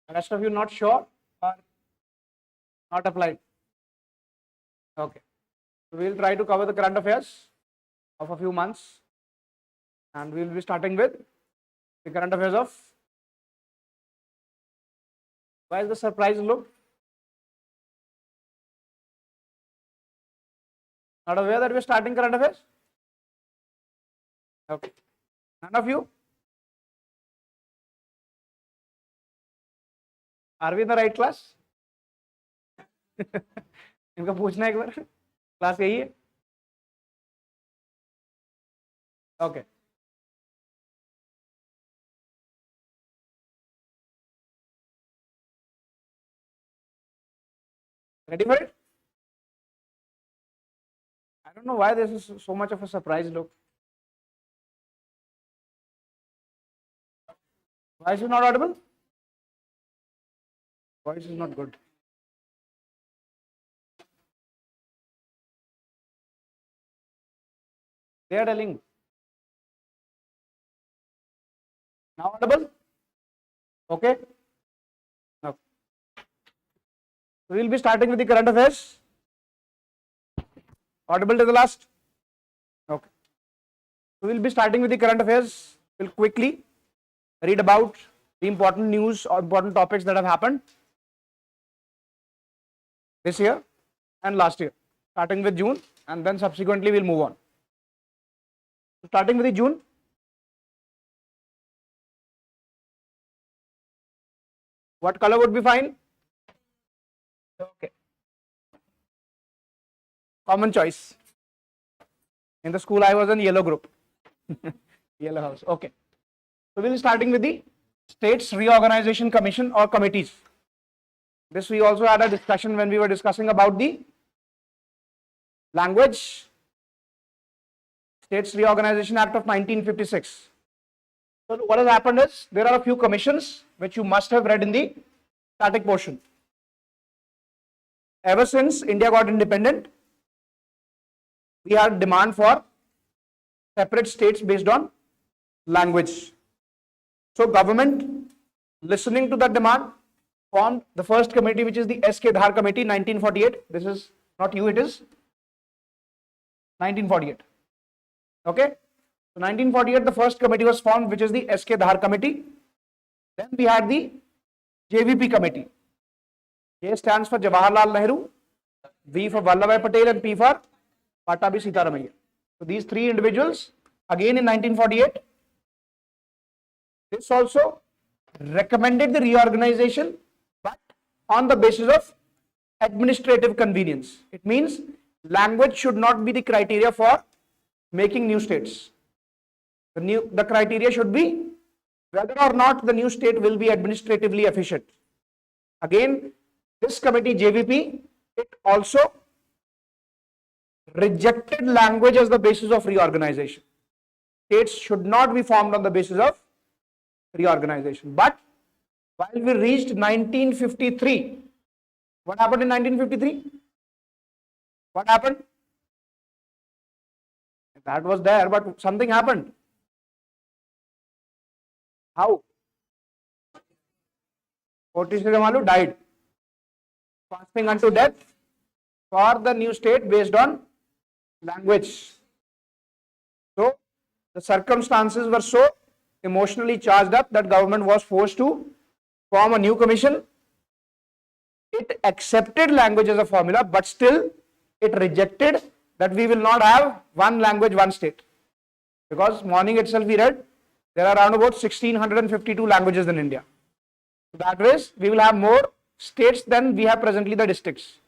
The rest of you not sure or not applied? Okay. So we will try to cover the current affairs of a few months, and we will be starting with the current affairs of. Why is the surprise look? Not aware that we are starting current affairs? Okay. None of you? Are we in the right class? इनका पूछना एक बार class यही है. Okay. Ready for it? I don't know why this is so much of a surprise look. Voice is not audible? Voice is not good. They are telling. Now audible? Okay. Okay. We will be starting with the current affairs. Audible to the last? Okay. We will be starting with the current affairs. We'll quickly read about the important news or important topics that have happened this year and last year, starting with June, and then subsequently we'll move on. Starting with the June. What color would be fine? Okay. Common choice. In the school I was in yellow group. Yellow house. Okay. So we'll be starting with the States Reorganization Commission or committees. This we also had a discussion when we were discussing about the language. States Reorganization Act of 1956. So what has happened is there are a few commissions which you must have read in the static portion. Ever since India got independent, we had demand for separate states based on language. So government, listening to that demand, formed the first committee, which is the S.K. Dhar Committee, 1948. This is not you, it is 1948. Okay. So 1948, the first committee was formed, which is the S.K. Dhar Committee. Then we had the JVP Committee. J stands for Jawaharlal Nehru, V for Vallabhbhai Patel, and P for Pattabhi Sitaramaiah. So these three individuals, again in 1948, this also recommended the reorganization, but on the basis of administrative convenience. It means language should not be the criteria for making new states. The criteria should be whether or not the new state will be administratively efficient. Again, this committee JVP, it also rejected language as the basis of reorganization. States should not be formed on the basis of reorganization. But while we reached 1953, what happened in 1953? What happened? That was there, but something happened. How? Potri Sri Ramalu died, passing unto death for the new state based on language. So the circumstances were so emotionally charged up that government was forced to form a new commission. It accepted language as a formula, but still it rejected that we will not have one language, one state. Because morning itself we read there are around about 1652 languages in India. So that ways we will have more states than we have presently the districts.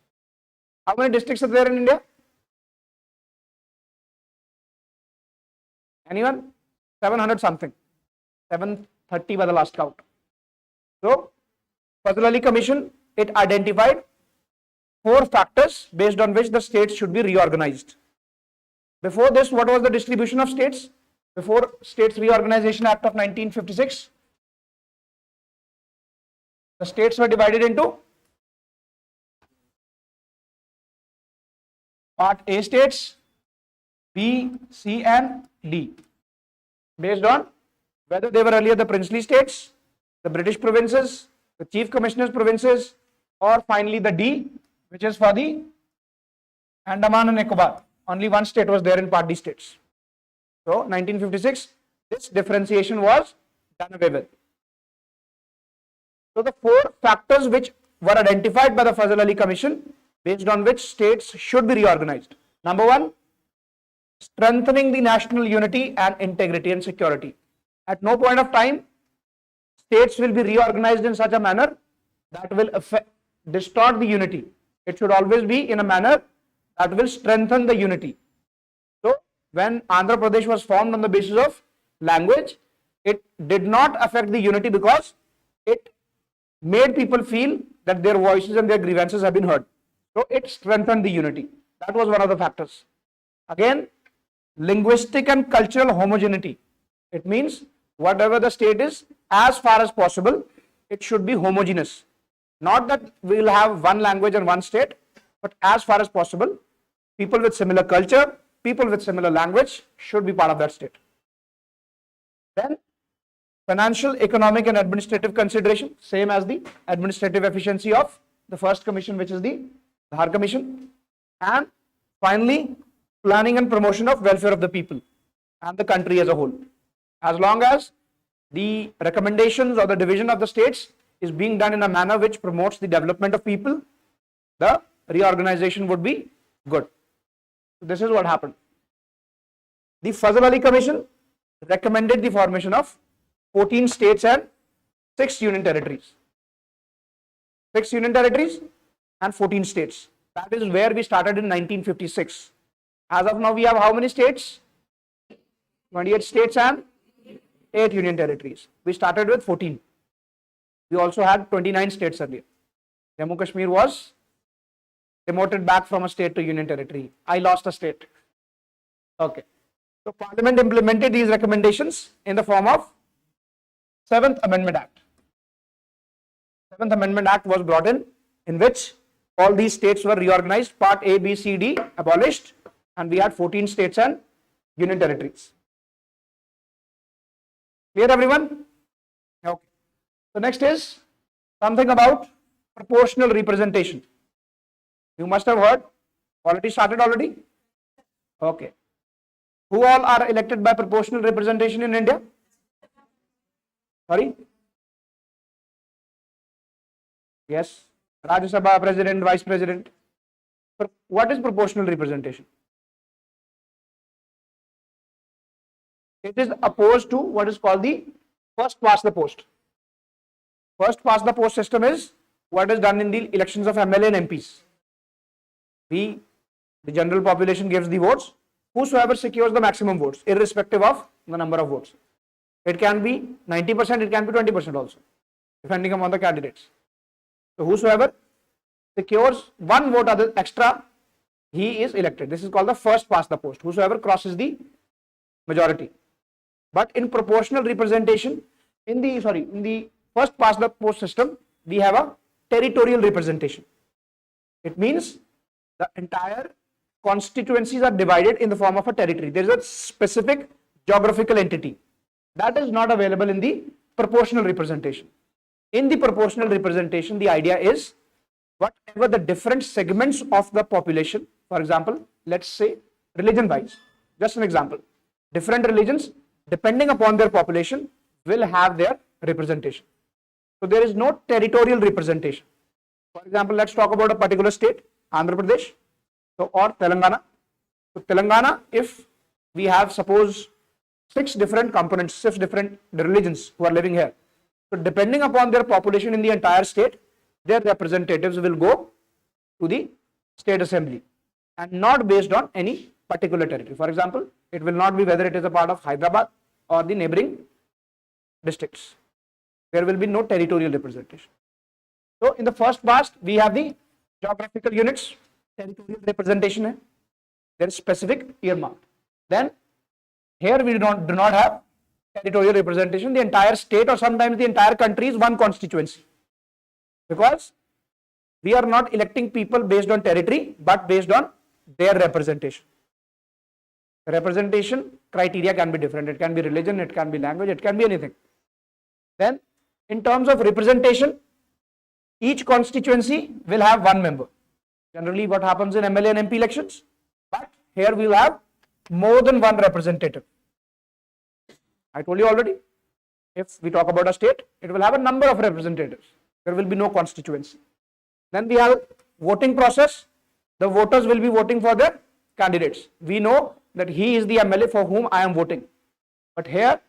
How many districts are there in India? Anyone? 700 something. 730 by the last count. So, Fazl Ali Commission, it identified 4 factors based on which the states should be reorganized. Before this, what was the distribution of states? Before States Reorganization Act of 1956, the states were divided into Part A states, B, C and D, based on whether they were earlier the princely states, the British provinces, the chief commissioners provinces, or finally the D, which is for the Andaman and Nicobar. Only one state was there in Part D states. So 1956, this differentiation was done away with. So the four factors which were identified by the Fazal Ali Commission based on which states should be reorganized. Number one, strengthening the national unity and integrity and security. At no point of time, states will be reorganized in such a manner that will distort the unity. It should always be in a manner that will strengthen the unity. So, when Andhra Pradesh was formed on the basis of language, it did not affect the unity because it made people feel that their voices and their grievances have been heard. So, it strengthened the unity. That was one of the factors. Again, linguistic and cultural homogeneity. It means whatever the state is, as far as possible, it should be homogeneous. Not that we will have one language and one state, but as far as possible, people with similar culture, people with similar language should be part of that state. Then, financial, economic and administrative consideration, same as the administrative efficiency of the first commission, which is the Dhar Commission. And finally, planning and promotion of welfare of the people and the country as a whole. As long as the recommendations or the division of the states is being done in a manner which promotes the development of people, the reorganization would be good. So this is what happened. The Fazal Ali Commission recommended the formation of 14 states and 6 union territories. 6 union territories and 14 states. That is where we started in 1956. As of now, we have how many states? 28 states and 8 union territories. We started with 14. We also had 29 states earlier. Jammu Kashmir was demoted back from a state to union territory. I lost a state. Okay. So Parliament implemented these recommendations in the form of 7th Amendment Act. 7th Amendment Act was brought in which all these states were reorganized. Part A, B, C, D abolished, and we had 14 states and union territories. Clear, everyone? Okay. So next is something about proportional representation. You must have heard. Already started already? Okay. Who all are elected by proportional representation in India? Sorry? Yes. Rajya Sabha, President, Vice President. What is proportional representation? It is opposed to what is called the first past the post. First past the post system is what is done in the elections of MLA and MPs. The general population gives the votes. Whosoever secures the maximum votes, irrespective of the number of votes. It can be 90%, it can be 20% also, depending upon the candidates. So whosoever secures one vote extra, he is elected. This is called the first past the post. Whosoever crosses the majority. But in proportional representation, in the first past the post system, we have a territorial representation. It means the entire constituencies are divided in the form of a territory. There is a specific geographical entity that is not available in the proportional representation. In the proportional representation, the idea is whatever the different segments of the population, for example, let's say religion wise, just an example, different religions depending upon their population will have their representation. So there is no territorial representation. For example, let's talk about a particular state, Andhra Pradesh, or Telangana. So Telangana, if we have suppose 6 different components, 6 different religions who are living here. So depending upon their population in the entire state, their representatives will go to the state assembly and not based on any particular territory. For example, it will not be whether it is a part of Hyderabad or the neighboring districts. There will be no territorial representation. So in the first past, we have the geographical units, territorial representation hai. There is specific earmarked. Then here we do not have territorial representation. The entire state or sometimes the entire country is one constituency, because we are not electing people based on territory but based on their representation. The representation criteria can be different. It can be religion, it can be language, it can be anything. Then in terms of representation, Each constituency will have one member. Generally what happens in MLA and MP elections, but here we will have more than one representative. I told you already, if we talk about a state, it will have a number of representatives. There will be no constituency. Then we have voting process. The voters will be voting for their candidates. We know that he is the MLA for whom I am voting. But here,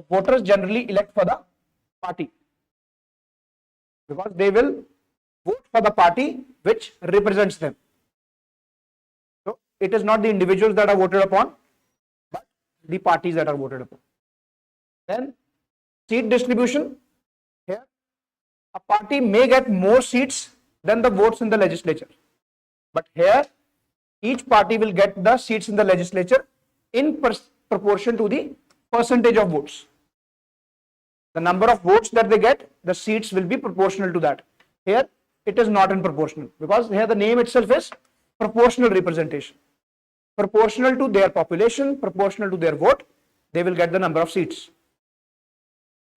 voters generally elect for the party, because they will vote for the party which represents them. So it is not the individuals that are voted upon, but the parties that are voted upon. Then seat distribution. Here, a party may get more seats than the votes in the legislature. But here, each party will get the seats in the legislature in proportion to the percentage of votes. The number of votes that they get, the seats will be proportional to that. Here, it is not in proportional, because here the name itself is proportional representation. Proportional to their population, proportional to their vote, they will get the number of seats.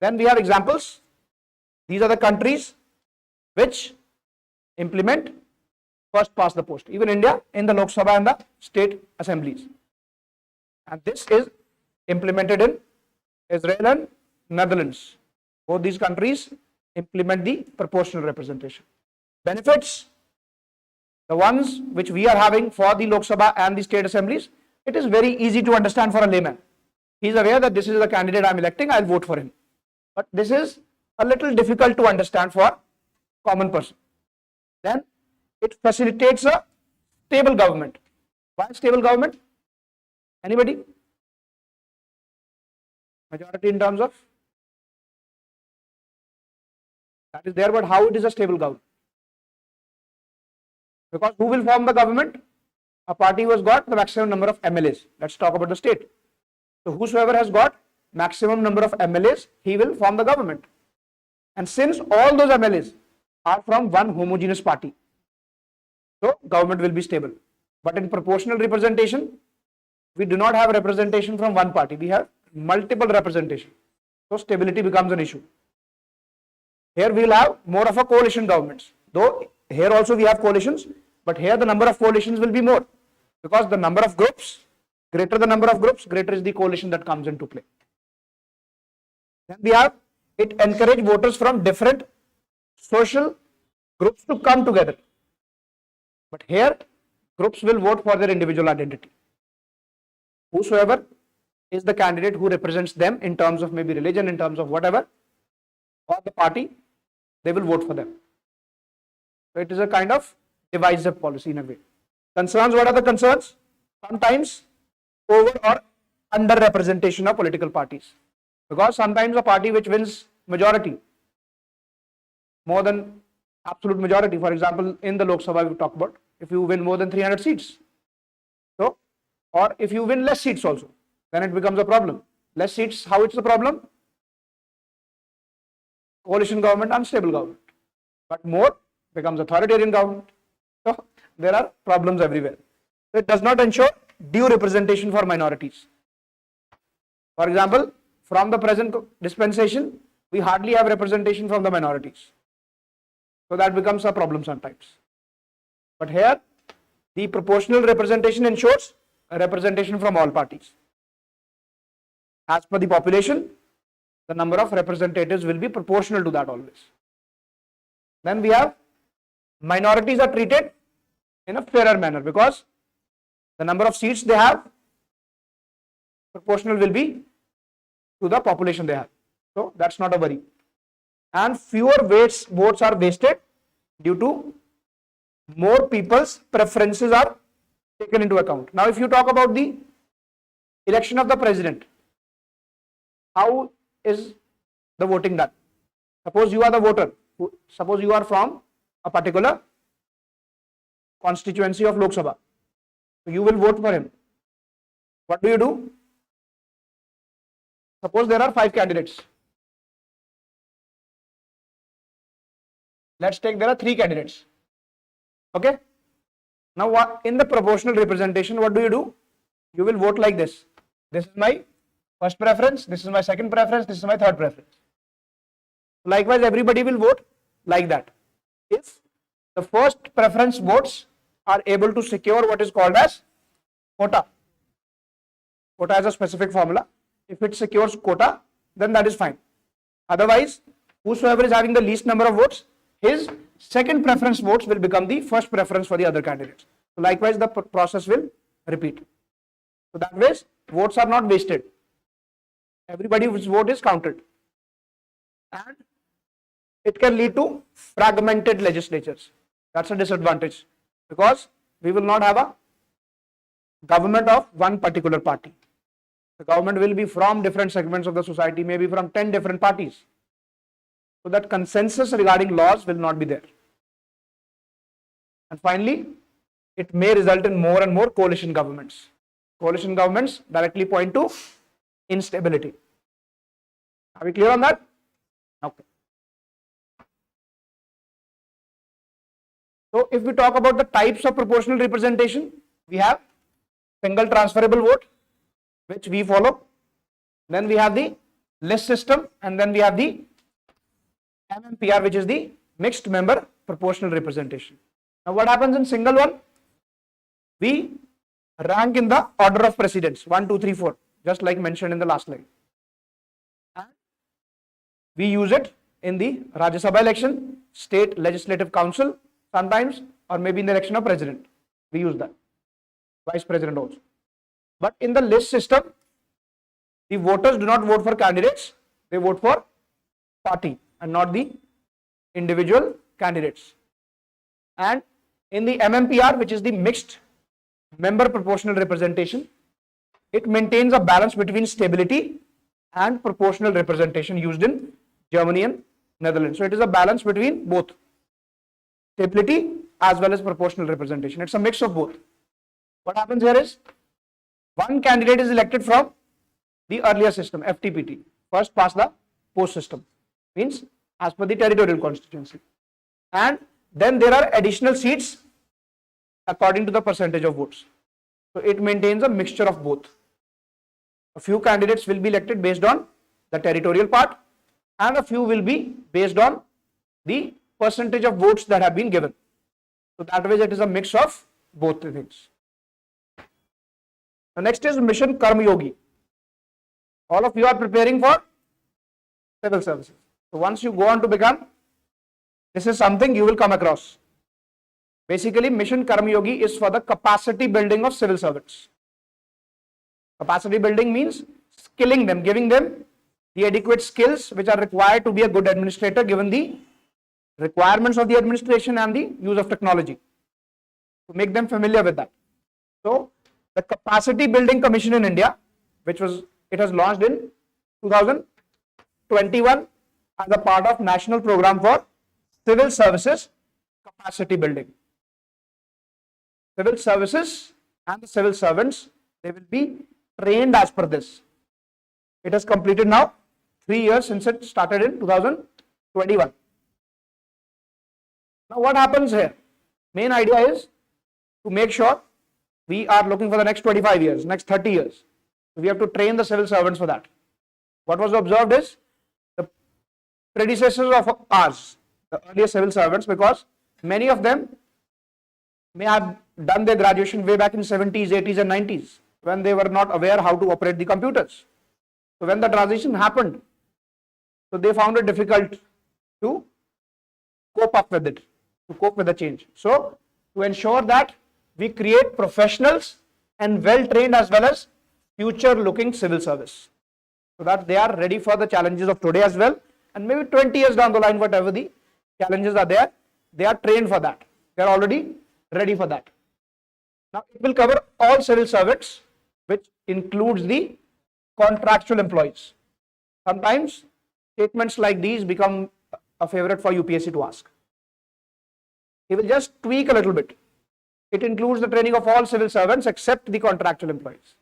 Then we have examples. These are the countries which implement first past the post. Even India in the Lok Sabha and the state assemblies. And this is implemented in Israel and Netherlands. Both these countries implement the proportional representation. Benefits, the ones which we are having for the Lok Sabha and the state assemblies, it is very easy to understand for a layman. He is aware that this is the candidate I am electing, I will vote for him. But this is a little difficult to understand for common person. Then it facilitates a stable government. Why stable government? Anybody? Majority in terms of? That is there, but how it is a stable government? Because who will form the government? A party who has got the maximum number of MLAs. Let's talk about the state. So whosoever has got maximum number of MLAs, he will form the government. And since all those MLAs are from one homogeneous party, so government will be stable. But in proportional representation, we do not have representation from one party. We have multiple representation. So stability becomes an issue. Here we will have more of a coalition governments. Though here also we have coalitions, but here the number of coalitions will be more, because the number of groups, greater the number of groups, greater is the coalition that comes into play. Then we have, it encourage voters from different social groups to come together. But here, groups will vote for their individual identity. Whosoever is the candidate who represents them in terms of maybe religion, in terms of whatever, or the party, they will vote for them. So it is a kind of divisive policy in a way. Concerns, what are the concerns? Sometimes over or under representation of political parties. Because sometimes a party which wins majority, more than absolute majority, for example, in the Lok Sabha we talk about, if you win more than 300 seats, so, or if you win less seats also, then it becomes a problem. Less seats, how it's a problem? Coalition government, unstable government. But more becomes authoritarian government. So there are problems everywhere. So it does not ensure due representation for minorities. For example, from the present dispensation, we hardly have representation from the minorities. So that becomes a problem sometimes. But here, the proportional representation ensures a representation from all parties. As per the population, the number of representatives will be proportional to that always. Then we have minorities are treated in a fairer manner, because the number of seats they have proportional will be to the population they have. So that's not a worry. And fewer votes are wasted due to more people's preferences are taken into account. Now if you talk about the election of the president, how is the voting done? Suppose you are the voter, suppose you are from a particular constituency of Lok Sabha, so you will vote for him. What do? Suppose there are 5 candidates. Let's take there are 3 candidates. Okay. Now what in the proportional representation, what do? You will vote like this. This is my first preference, this is my second preference, this is my third preference. Likewise, everybody will vote like that. if the first preference votes are able to secure what is called as quota. Quota has a specific formula. If it secures quota, then that is fine. Otherwise, whosoever is having the least number of votes, his second preference votes will become the first preference for the other candidates. So likewise, the process will repeat. So that way, votes are not wasted. Everybody's vote is counted. And it can lead to fragmented legislatures. That's a disadvantage because we will not have a government of one particular party. The government will be from different segments of the society, maybe from 10 different parties. So that consensus regarding laws will not be there. And finally, it may result in more and more coalition governments. Coalition governments directly point to instability. Are we clear on that? Okay. So if we talk about the types of proportional representation, we have single transferable vote, which we follow. Then we have the list system, and then we have the MMPR, which is the mixed member proportional representation. Now what happens in single one? We rank in the order of precedence, 1, 2, 3, 4, just like mentioned in the last line. And we use it in the Rajya Sabha election, state legislative council sometimes, or maybe in the election of president. We use that. Vice president also. But in the list system, the voters do not vote for candidates, they vote for party and not the individual candidates. And in the MMPR, which is the mixed member proportional representation, it maintains a balance between stability and proportional representation used in Germany and Netherlands. So it is a balance between both stability as well as proportional representation. It's a mix of both. What happens here is one candidate is elected from the earlier system, FTPT, first past the post system, means as per the territorial constituency. And then there are additional seats according to the percentage of votes. So it maintains a mixture of both. A few candidates will be elected based on the territorial part, and a few will be based on the percentage of votes that have been given. So that way it is a mix of both the things. The next is Mission Karmayogi. All of you are preparing for civil services. So once you go on to become, this is something you will come across. Basically, Mission Karmayogi is for the capacity building of civil servants. Capacity building means skilling them, giving them the adequate skills which are required to be a good administrator given the requirements of the administration and the use of technology, to make them familiar with that. So the Capacity Building Commission in India, it has launched in 2021 as a part of National Program for Civil Services Capacity Building. Civil services and the civil servants, they will be trained as per this. It has completed now 3 years since it started in 2021. Now what happens here? Main idea is to make sure we are looking for the next 25 years, next 30 years. So we have to train the civil servants for that. What was observed is the predecessors of ours, the earlier civil servants, because many of them may have done their graduation way back in 70s, 80s and 90s when they were not aware how to operate the computers. So when the transition happened, so they found it difficult to cope up with it, to cope with the change. So to ensure that we create professionals and well-trained as well as future-looking civil service, so that they are ready for the challenges of today as well, and maybe 20 years down the line, whatever the challenges are there, they are trained for that. They are already ready for that. Now it will cover all civil servants, which includes the contractual employees. Sometimes statements like these become a favorite for UPSC to ask. He will just tweak a little bit. It includes the training of all civil servants except the contractual employees.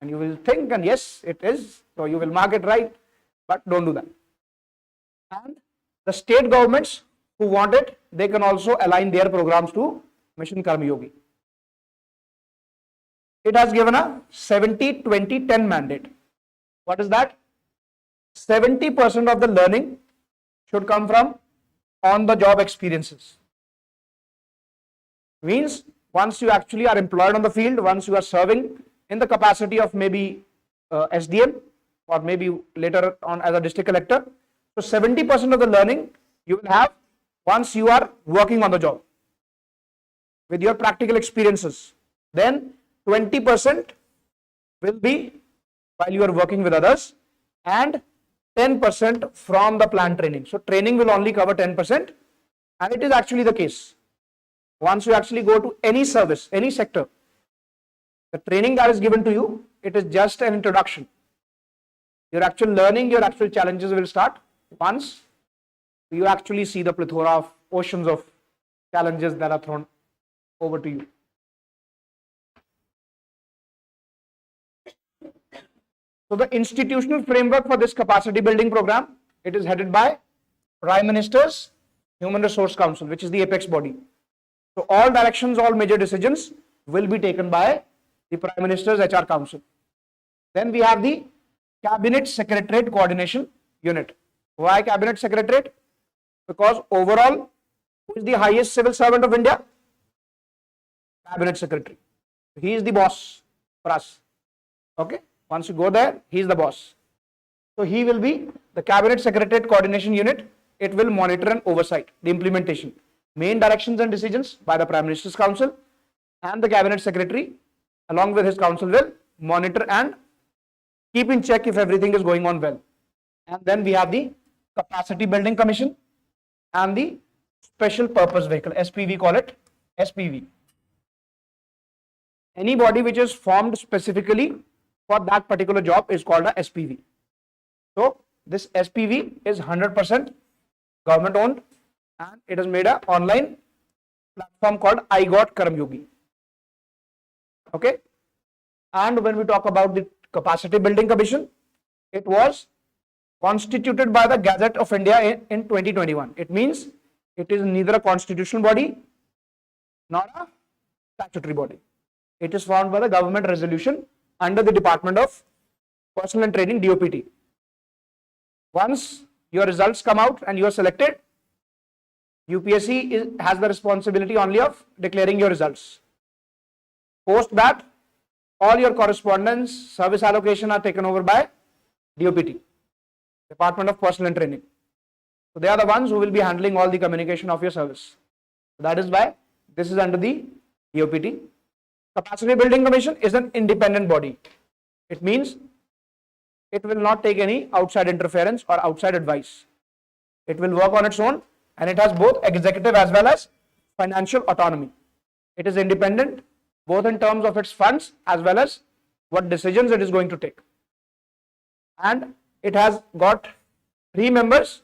And you will think, and yes, it is, so you will mark it right, but don't do that. And the state governments who want it, they can also align their programs to Mission Karmayogi. It has given a 70-20-10 mandate. What is that? 70% of the learning should come from on-the-job experiences. Means once you actually are employed on the field, once you are serving in the capacity of maybe SDM or maybe later on as a district collector. So 70% of the learning you will have once you are working on the job with your practical experiences. Then 20% will be while you are working with others and 10% from the plant training. So training will only cover 10%, and it is actually the case. Once you actually go to any service, any sector, the training that is given to you, it is just an introduction. Your actual learning, your actual challenges will start once you actually see the plethora of oceans of challenges that are thrown over to you. So the institutional framework for this capacity building program, it is headed by Prime Minister's Human Resource Council, which is the apex body. So all directions, all major decisions will be taken by the Prime Minister's HR Council. Then we have the Cabinet Secretariat Coordination Unit. Why Cabinet Secretariat? Because overall, who is the highest civil servant of India? Cabinet Secretary. He is the boss for us. Okay. Once you go there, he is the boss. So he will be the Cabinet Secretariat Coordination Unit. It will monitor and oversight the implementation. Main directions and decisions by the Prime Minister's Council, and the Cabinet Secretary along with his council will monitor and keep in check if everything is going on well. And then we have the Capacity Building Commission and the Special Purpose Vehicle, SPV, call it SPV. Any body which is formed specifically for that particular job is called a SPV. So this SPV is 100% government owned, and it has made an online platform called I Got Karmayogi. Okay. And when we talk about the Capacity Building Commission, it was constituted by the Gazette of India in 2021. It means it is neither a constitutional body nor a statutory body. It is formed by the government resolution under the Department of Personnel and Training, DOPT. Once your results come out and you are selected, UPSC has the responsibility only of declaring your results. Post that, all your correspondence, service allocation are taken over by DOPT, Department of Personnel and Training. So they are the ones who will be handling all the communication of your service. That is why this is under the DOPT. Capacity Building Commission is an independent body. It means it will not take any outside interference or outside advice. It will work on its own, and it has both executive as well as financial autonomy. It is independent both in terms of its funds as well as what decisions it is going to take. And it has got 3 members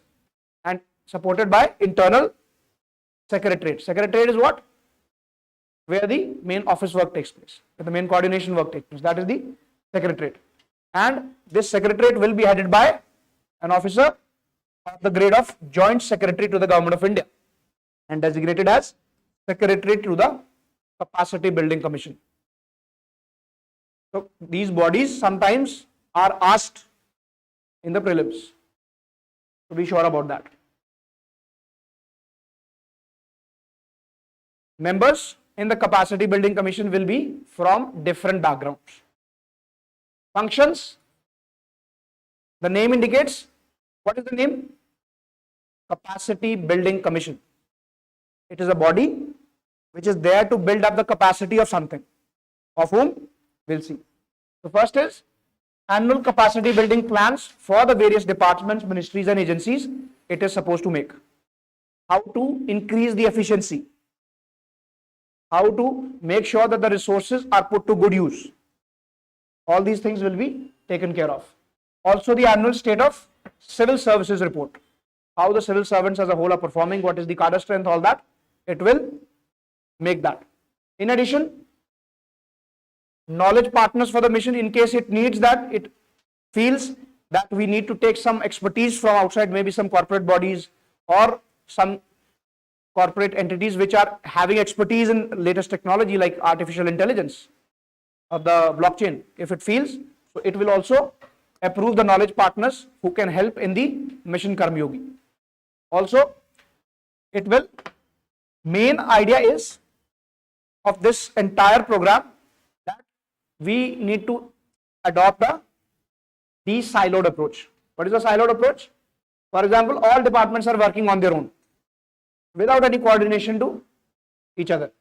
and supported by internal secretariat. Secretariat is what? Where the main office work takes place, where the main coordination work takes place. That is the secretariat. And this secretariat will be headed by an officer of the grade of Joint Secretary to the Government of India and designated as Secretary to the Capacity Building Commission. So these bodies sometimes are asked in the prelims, so be sure about that. Members in the Capacity Building Commission will be from different backgrounds. Functions, the name indicates. What is the name? Capacity Building Commission. It is a body which is there to build up the capacity of something. Of whom? We'll see. The first is annual capacity building plans for the various departments, ministries and agencies it is supposed to make. How to increase the efficiency. How to make sure that the resources are put to good use. All these things will be taken care of. Also the annual state of civil services report. How the civil servants as a whole are performing, what is the cadre strength, all that. It will make that. In addition, knowledge partners for the mission in case it needs that, it feels that we need to take some expertise from outside, maybe some corporate bodies or some corporate entities which are having expertise in latest technology like artificial intelligence or the blockchain. If it feels, so it will also approve the knowledge partners who can help in the mission Karmayogi. Also, it will, main idea is of this entire program that we need to adopt the siloed approach. What is the siloed approach? For example, all departments are working on their own without any coordination to each other.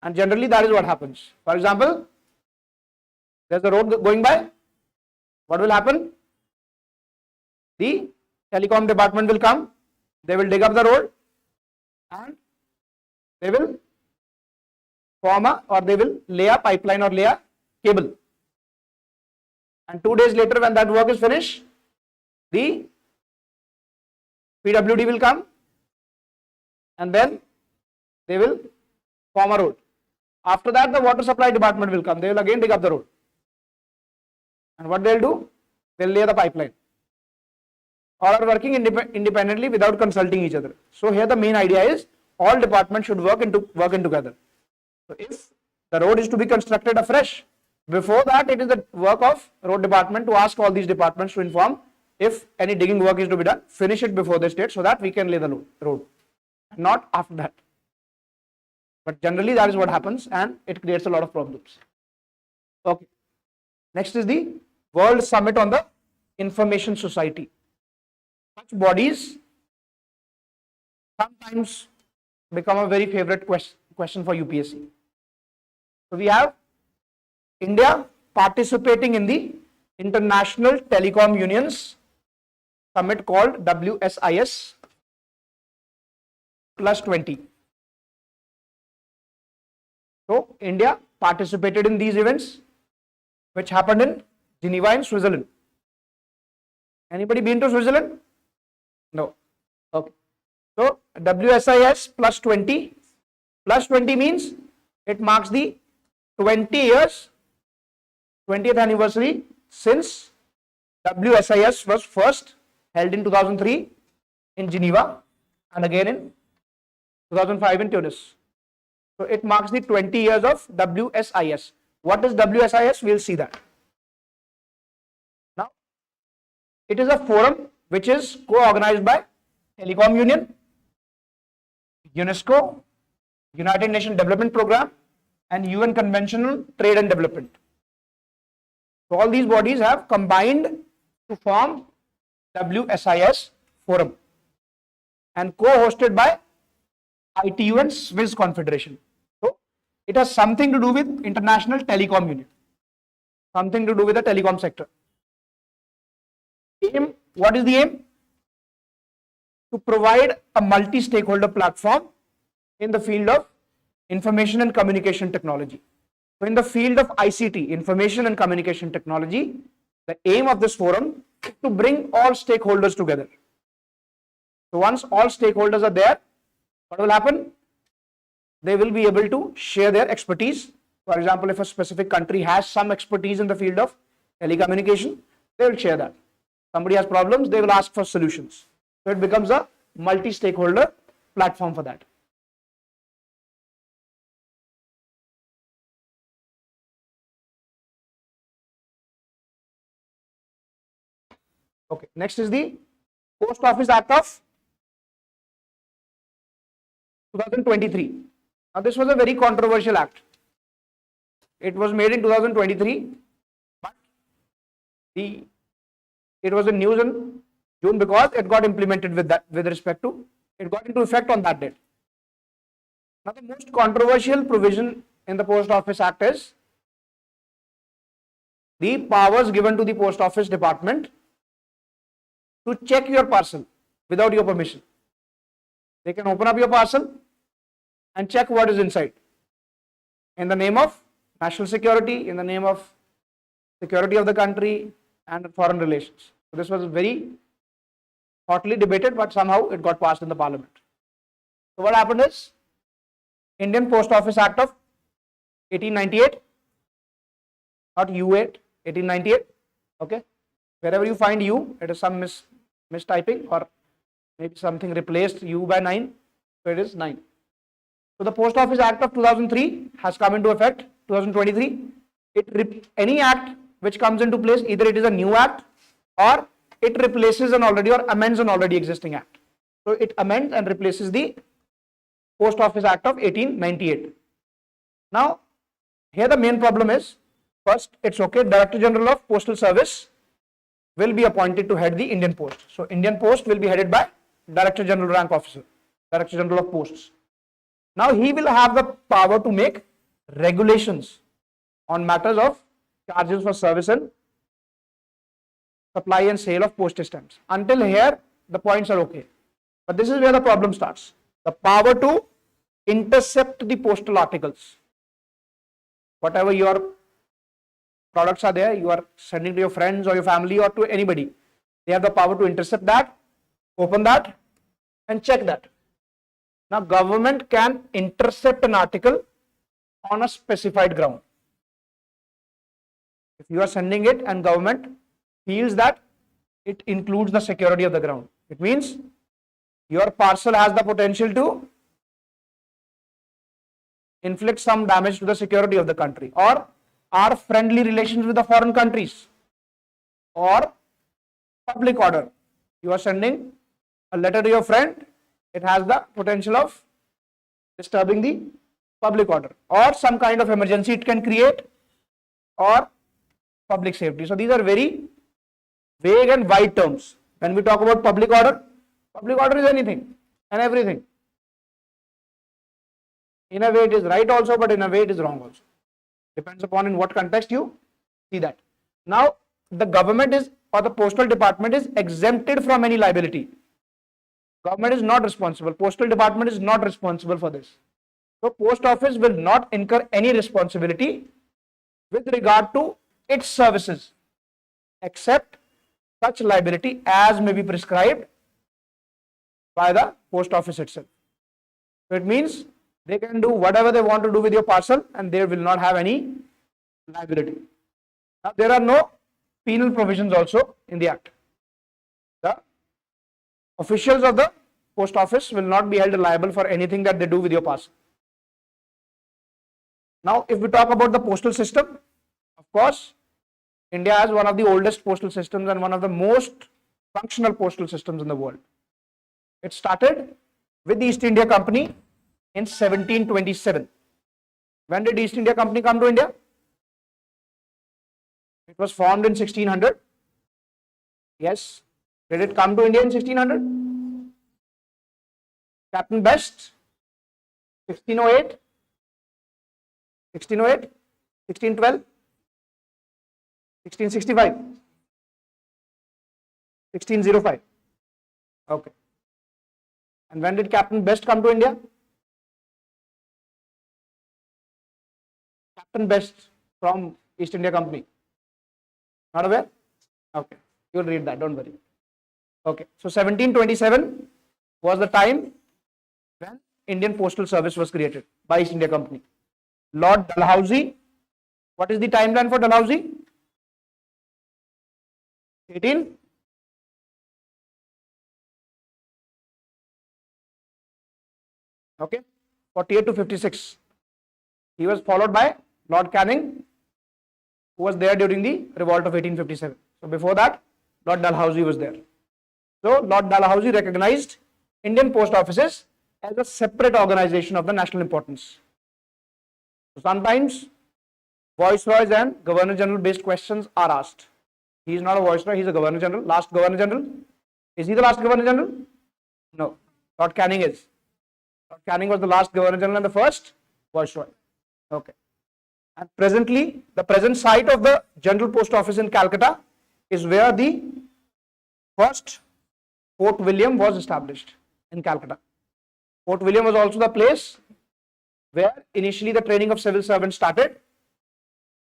And generally that is what happens. For example, there's a road going by. What will happen? The telecom department will come, they will dig up the road and they will they will lay a pipeline or lay a cable. And 2 days later, when that work is finished, the PWD will come and then they will form a road. After that, the water supply department will come. They will again dig up the road. And what they'll do? They'll lay the pipeline. All are working independently without consulting each other. So here the main idea is all departments should work in together. So if the road is to be constructed afresh, before that it is the work of road department to ask all these departments to inform if any digging work is to be done, finish it before this date so that we can lay the road, not after that. But generally that is what happens and it creates a lot of problems. Okay. Next is the World Summit on the Information Society. Such bodies sometimes become a very favorite question for UPSC. So we have India participating in the International Telecom Union's summit called WSIS +20. So India participated in these events which happened in Geneva in Switzerland. Anybody been to Switzerland? No. Okay. So WSIS +20. +20 means it marks the 20th anniversary since WSIS was first held in 2003 in Geneva and again in 2005 in Tunis. So it marks the 20 years of WSIS. What is WSIS? We'll see that. Now, it is a forum which is co-organized by Telecom Union, UNESCO, United Nations Development Programme, and UN Convention on Trade and Development. So all these bodies have combined to form WSIS forum and co-hosted by ITU and Swiss Confederation. So it has something to do with International Telecom Union, something to do with the telecom sector. Aim, what is the aim? To provide a multi-stakeholder platform in the field of information and communication technology. So in the field of ICT, information and communication technology, the aim of this forum is to bring all stakeholders together. So once all stakeholders are there, what will happen? They will be able to share their expertise. For example, if a specific country has some expertise in the field of telecommunication, they will share that. Somebody has problems, they will ask for solutions. So it becomes a multi-stakeholder platform for that. Okay, next is the Post Office Act of 2023. Now this was a very controversial act. It was made in 2023, but it was in news in June because it got implemented with respect to, it got into effect on that date. Now the most controversial provision in the Post Office Act is the powers given to the Post Office Department to check your parcel without your permission. They can open up your parcel and check what is inside in the name of national security, in the name of security of the country and foreign relations. So this was very hotly debated, but somehow it got passed in the parliament. So what happened is Indian Post Office Act of 1898, not U8, 1898. Okay, wherever you find U, it is some mistyping or maybe something replaced U by 9, so it is 9. So the Post Office Act of 2003 has come into effect 2023. Any act which comes into place, either it is a new act or it replaces an already or amends an already existing act. So it amends and replaces the Post Office Act of 1898. Now, here the main problem is, first, it's okay, Director General of Postal Service will be appointed to head the Indian Post. So, Indian Post will be headed by Director General rank officer, Director General of Posts. Now, he will have the power to make regulations on matters of charges for service and supply and sale of postage stamps. Until here, the points are okay. But this is where the problem starts. The power to intercept the postal articles. Whatever your products are there, you are sending to your friends or your family or to anybody. They have the power to intercept that, open that, and check that. Now, government can intercept an article on a specified ground. If you are sending it and government feels that it includes the security of the ground, it means your parcel has the potential to inflict some damage to the security of the country, or are friendly relations with the foreign countries, or public order. You are sending a letter to your friend, it has the potential of disturbing the public order, or some kind of emergency it can create, or public safety. So these are very vague and wide terms. When we talk about public order is anything and everything. In a way it is right also, but in a way it is wrong also. Depends upon in what context you see that. Now, the government is, or the postal department is exempted from any liability. Government is not responsible. Postal department is not responsible for this. So, post office will not incur any responsibility with regard to its services, except such liability as may be prescribed by the post office itself. So, it means they can do whatever they want to do with your parcel and they will not have any liability. Now, there are no penal provisions also in the Act. The officials of the post office will not be held liable for anything that they do with your parcel. Now, if we talk about the postal system, of course, India has one of the oldest postal systems and one of the most functional postal systems in the world. It started with the East India Company in 1727. When did East India Company come to India? It was formed in 1600. Yes. Did it come to India in 1600? Captain Best, 1608, 1608, 1612, 1665, 1605. Okay. And when did Captain Best come to India? Captain Best from East India Company. Not aware? Okay. You'll read that, don't worry. Okay. So 1727 was the time when Indian Postal Service was created by East India Company. Lord Dalhousie. What is the timeline for Dalhousie? 18. Okay. 48 to 56. He was followed by Lord Canning, who was there during the revolt of 1857. So before that, Lord Dalhousie was there. So Lord Dalhousie recognized Indian post offices as a separate organization of the national importance. So sometimes viceroys and governor general based questions are asked. He is not a viceroy, he is a governor general. Last governor general. Is he the last governor general? No. Lord Canning is. Lord Canning was the last governor general and the first viceroy. Okay. And presently, the present site of the General Post Office in Calcutta is where the first Fort William was established in Calcutta. Fort William was also the place where initially the training of civil servants started,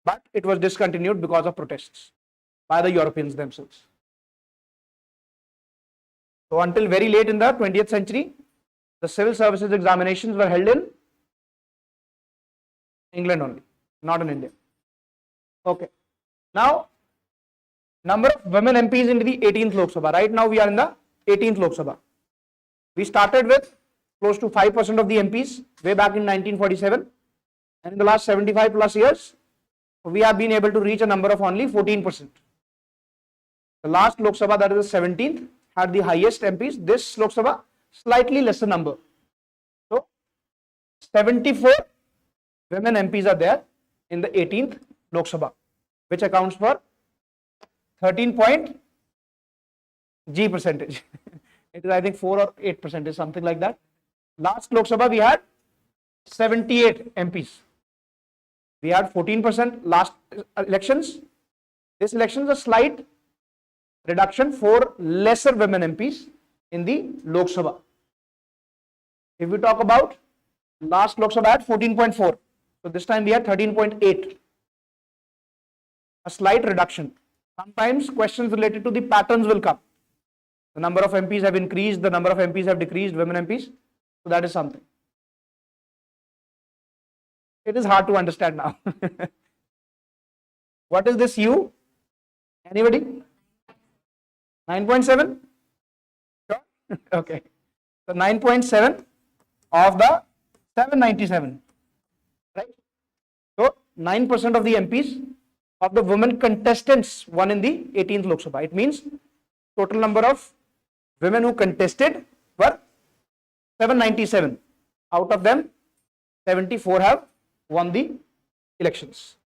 but it was discontinued because of protests by the Europeans themselves. So until very late in the 20th century, the civil services examinations were held in England only, not in India. Okay. Now, number of women MPs into the 18th Lok Sabha. Right now we are in the 18th Lok Sabha. We started with close to 5% of the MPs way back in 1947, and in the last 75 plus years, we have been able to reach a number of only 14%. The last Lok Sabha, that is the 17th, had the highest MPs. This Lok Sabha, slightly lesser number. So, 74 women MPs are there in the 18th Lok Sabha, which accounts for 13 G percentage. It is, I think, 4 or 8%, something like that. Last Lok Sabha we had 78 MPs. We had 14% last elections. This election is a slight reduction for lesser women MPs in the Lok Sabha. If we talk about last Lok Sabha had 14.4. So this time we had 13.8. A slight reduction. Sometimes questions related to the patterns will come. The number of MPs have increased, the number of MPs have decreased, women MPs. So that is something. It is hard to understand now. What is this U? Anybody? 9.7? Sure? Okay. So 9.7 of the 797. Right? So 9% of the MPs of the women contestants won in the 18th Lok Sabha. It means total number of women who contested were 797. Out of them, 74 have won the elections.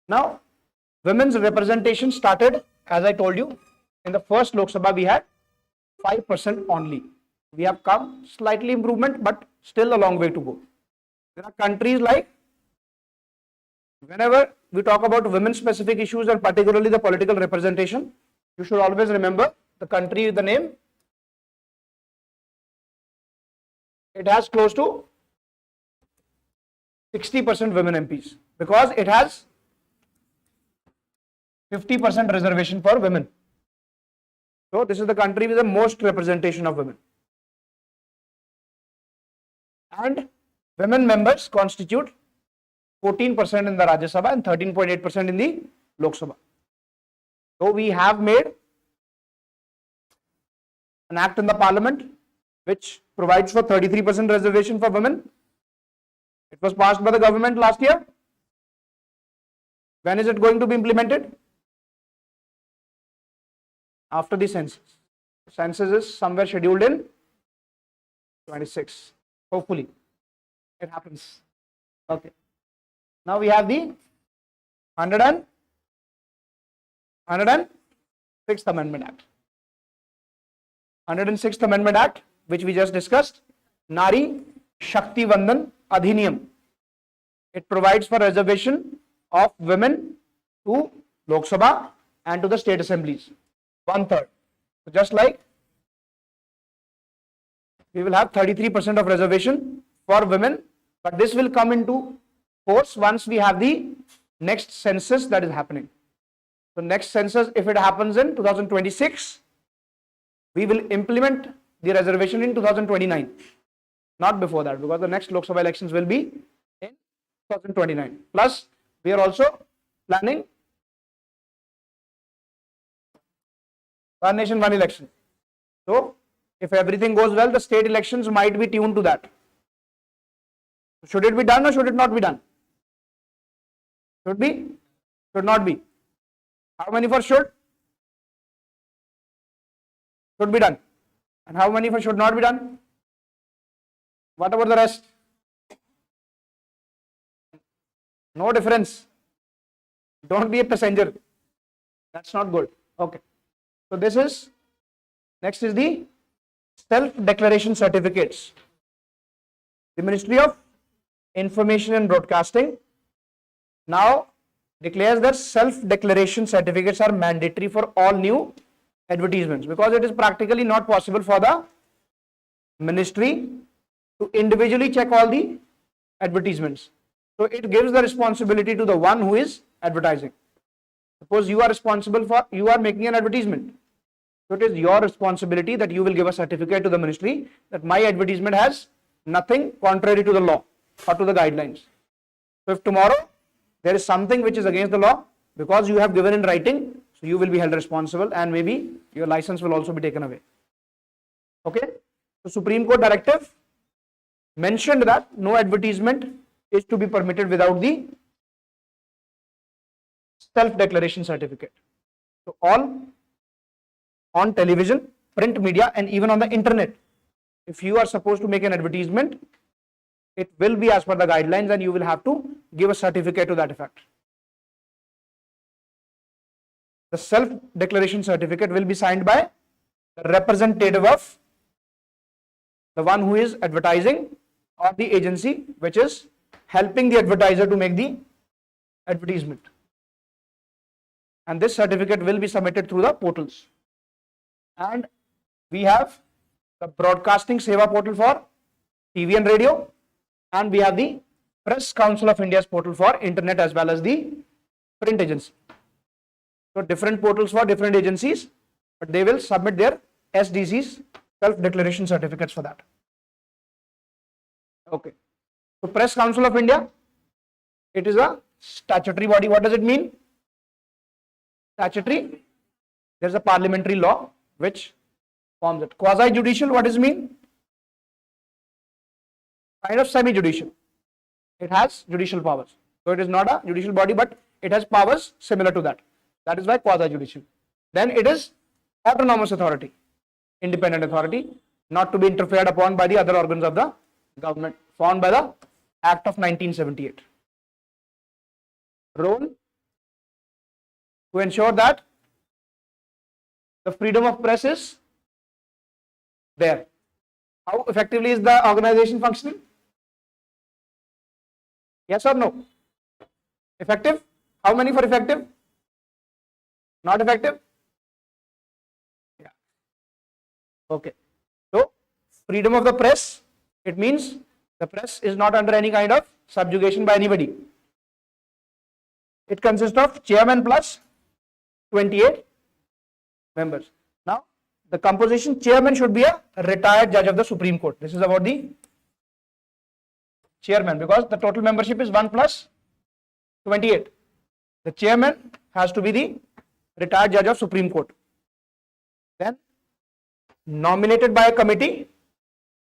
Now, women's representation started, as I told you, in the first Lok Sabha we had 5% only. We have come slightly improvement, but still a long way to go. There are countries like, whenever we talk about women specific issues and particularly the political representation, you should always remember the country with the name. It has close to 60% women MPs because it has 50% reservation for women. So this is the country with the most representation of women. And women members constitute 14% in the Rajya Sabha and 13.8% in the Lok Sabha. So we have made an act in the parliament which provides for 33% reservation for women. It was passed by the government last year. When is it going to be implemented? After the census. The census is somewhere scheduled in 26. Hopefully it happens. Okay. Now we have the 106th Amendment Act. 106th Amendment Act, which we just discussed, Nari Shakti Vandan Adhiniyam. It provides for reservation of women to Lok Sabha and to the state assemblies. 1/3. So just like we will have 33% of reservation for women, but this will come into force once we have the next census that is happening. So next census, if it happens in 2026, we will implement the reservation in 2029, not before that, because the next Lok Sabha elections will be in 2029. Plus, we are also planning one nation, one election. So, if everything goes well, the state elections might be tuned to that. Should it be done or should it not be done? Should be? Should not be? How many for should? Should be done. And how many for should not be done? What about the rest? No difference. Don't be a passenger. That's not good. Okay. So this is, next is the self-declaration certificates. The Ministry of Information and Broadcasting now declares that self-declaration certificates are mandatory for all new advertisements, because it is practically not possible for the ministry to individually check all the advertisements. So it gives the responsibility to the one who is advertising. Suppose you are responsible for, you are making an advertisement. So it is your responsibility that you will give a certificate to the ministry that my advertisement has nothing contrary to the law or to the guidelines. So if tomorrow there is something which is against the law, because you have given in writing, so you will be held responsible and maybe your license will also be taken away. Okay. So Supreme Court directive mentioned that no advertisement is to be permitted without the self-declaration certificate. So all on television, print media, and even on the internet, if you are supposed to make an advertisement, it will be as per the guidelines and you will have to give a certificate to that effect. The self-declaration certificate will be signed by the representative of the one who is advertising or the agency which is helping the advertiser to make the advertisement. And this certificate will be submitted through the portals. And we have the Broadcasting Seva portal for TV and radio, and we have the Press Council of India's portal for internet as well as the print agency. So different portals for different agencies, but they will submit their SDCs, self-declaration certificates for that. Okay. So Press Council of India, it is a statutory body. What does it mean? Statutory, there is a parliamentary law which forms it. Quasi-judicial, what does it mean? Kind of semi-judicial. It has judicial powers. So it is not a judicial body, but it has powers similar to that. That is why quasi-judicial. Then it is autonomous authority, independent authority, not to be interfered upon by the other organs of the government, formed by the Act of 1978. Role to ensure that the freedom of press is there. How effectively is the organization functioning? Yes or no? Effective? How many for effective? Not effective? Yeah. Okay. So, freedom of the press, it means the press is not under any kind of subjugation by anybody. It consists of chairman plus 28 members. Now, the composition, chairman should be a retired judge of the Supreme Court. This is about the chairman, because the total membership is 1 plus 28. The chairman has to be the retired judge of Supreme Court. Then, nominated by a committee.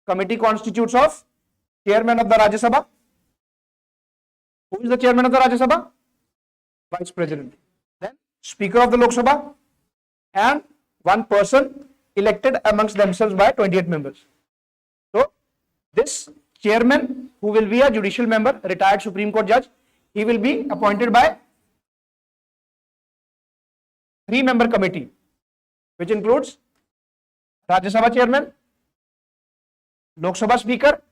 Committee constitutes of chairman of the Rajya Sabha. Who is the chairman of the Rajya Sabha? Vice President. Then, Speaker of the Lok Sabha, and one person elected amongst themselves by 28 members. So, this chairman, who will be a judicial member, retired Supreme Court judge, he will be appointed by 3-member committee, which includes Rajya Sabha chairman, Lok Sabha speaker,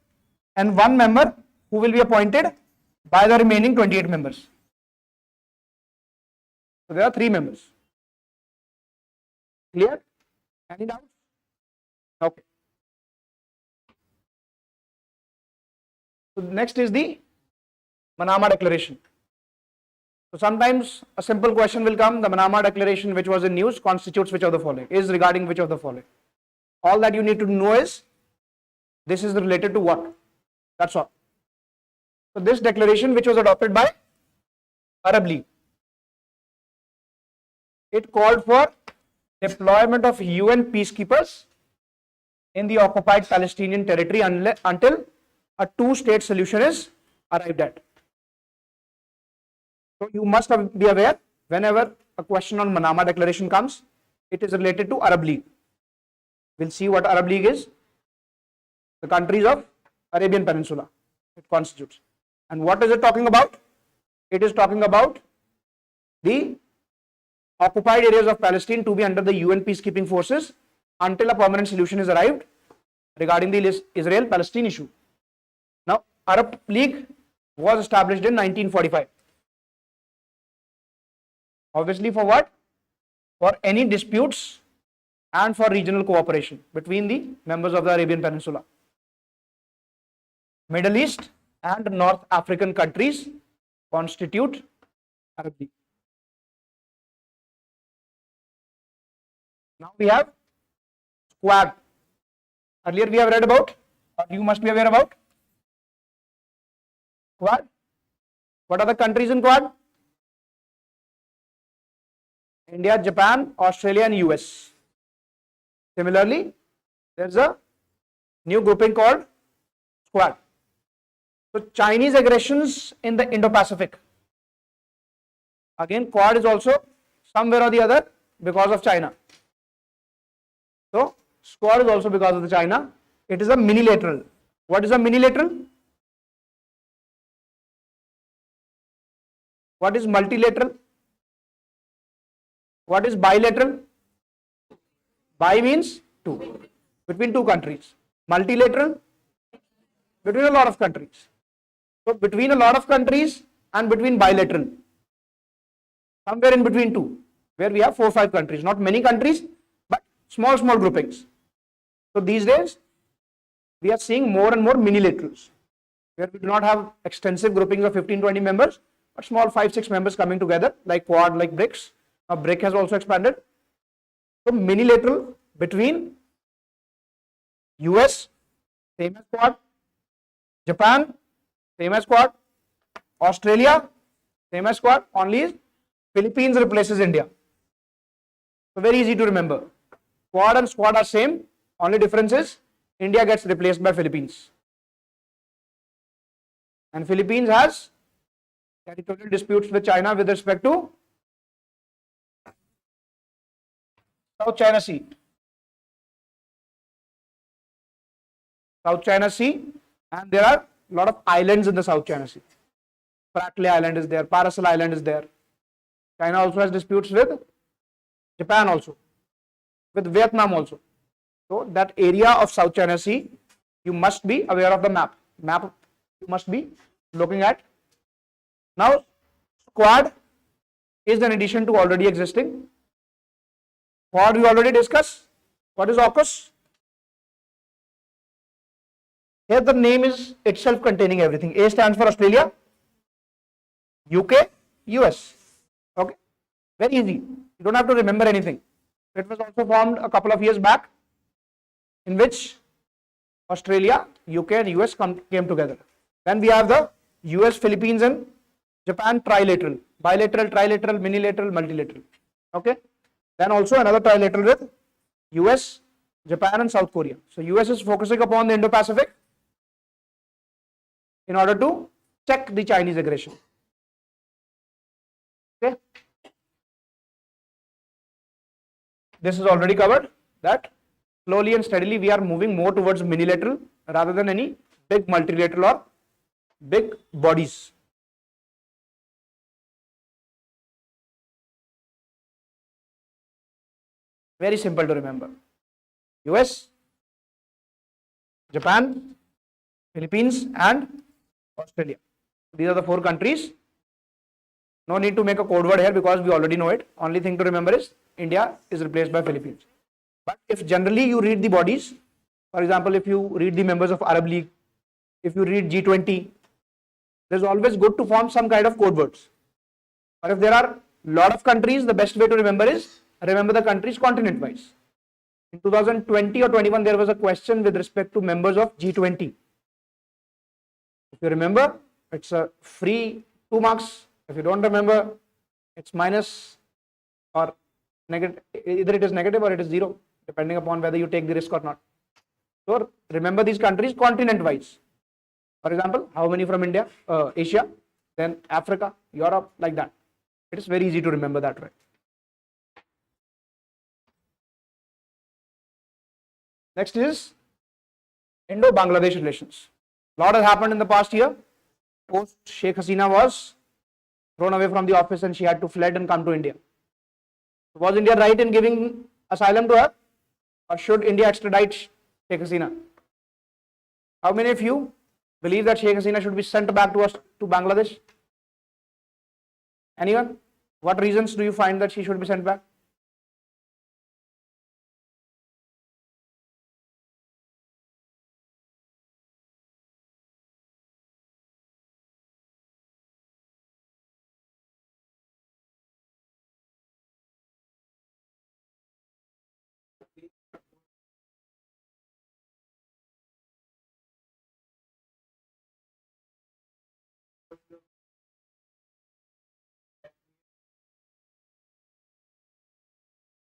and 1 member who will be appointed by the remaining 28 members. So there are 3 members. Clear? Any doubts? Okay. So next is the Manama Declaration. So sometimes a simple question will come, the Manama Declaration which was in news constitutes which of the following, is regarding which of the following. All that you need to know is, this is related to what? That's all. So this declaration which was adopted by Arab League, it called for deployment of UN peacekeepers in the occupied Palestinian territory until a 2-state solution is arrived at. So you must be aware, whenever a question on Manama Declaration comes, it is related to Arab League. We'll see what Arab League is. The countries of Arabian Peninsula it constitutes. And what is it talking about? It is talking about the occupied areas of Palestine to be under the UN peacekeeping forces until a permanent solution is arrived regarding the Israel-Palestine issue. Now, Arab League was established in 1945. Obviously, for what? For any disputes and for regional cooperation between the members of the Arabian Peninsula. Middle East and North African countries constitute Arab League. Now we have Quad. Earlier we have read about, or you must be aware about, Quad. What are the countries in Quad? India, Japan, Australia and US. Similarly, there is a new grouping called Quad. So Chinese aggressions in the Indo-Pacific. Again, Quad is also somewhere or the other because of China. So Squad is also because of the China. It is a minilateral. What is a minilateral? What is multilateral? What is bilateral? Bi means two, between two countries. Multilateral, between a lot of countries. So between a lot of countries and between bilateral. Somewhere in between two, where we have 4 or 5 countries, not many countries, but small groupings. So these days, we are seeing more and more minilaterals, where we do not have extensive groupings of 15-20 members, but small 5-6 members coming together, like Quad, like BRICS. Now BRIC has also expanded. So minilateral between US, same as Quad, Japan, same as Quad, Australia, same as Quad, only Philippines replaces India. So very easy to remember. Quad and Squad are same, only difference is India gets replaced by Philippines. And Philippines has territorial disputes with China with respect to South China Sea. South China Sea, and there are a lot of islands in the South China Sea. Spratly Island is there, Paracel Island is there. China also has disputes with Japan also, with Vietnam also. So that area of South China Sea, you must be aware of the map. Map you must be looking at. Now, Quad is an addition to already existing. Quad we already discussed. What is AKUS? Here the name is itself containing everything. A stands for Australia, UK, US. Okay, very easy. You don't have to remember anything. It was also formed a couple of years back, in which Australia, UK and US came together. Then we have the US, Philippines and Japan trilateral, bilateral, trilateral, minilateral, multilateral. Okay. Then also another trilateral with US, Japan and South Korea. So US is focusing upon the Indo-Pacific in order to check the Chinese aggression. Okay. This is already covered, that slowly and steadily we are moving more towards minilateral rather than any big multilateral or big bodies. Very simple to remember. US, Japan, Philippines and Australia. These are the 4 countries. No need to make a code word here because we already know it. Only thing to remember is India is replaced by Philippines. But if generally you read the bodies, for example, if you read the members of Arab League, if you read G20, there's always good to form some kind of code words. But if there are a lot of countries, the best way to remember is remember the countries continent wise. In 2020 or 21, there was a question with respect to members of G20. If you remember, it's a free 2 marks. If you don't remember, it's minus or negative. Either it is negative or it is 0, depending upon whether you take the risk or not. So remember these countries continent wise. For example, how many from India, Asia, then Africa, Europe, like that. It is very easy to remember that way. Next is Indo-Bangladesh relations. A lot has happened in the past year. Post Sheikh Hasina was thrown away from the office and she had to fled and come to India. Was India right in giving asylum to her, or should India extradite Sheikh Hasina? How many of you believe that Sheikh Hasina should be sent back to us to Bangladesh? Anyone? What reasons do you find that she should be sent back?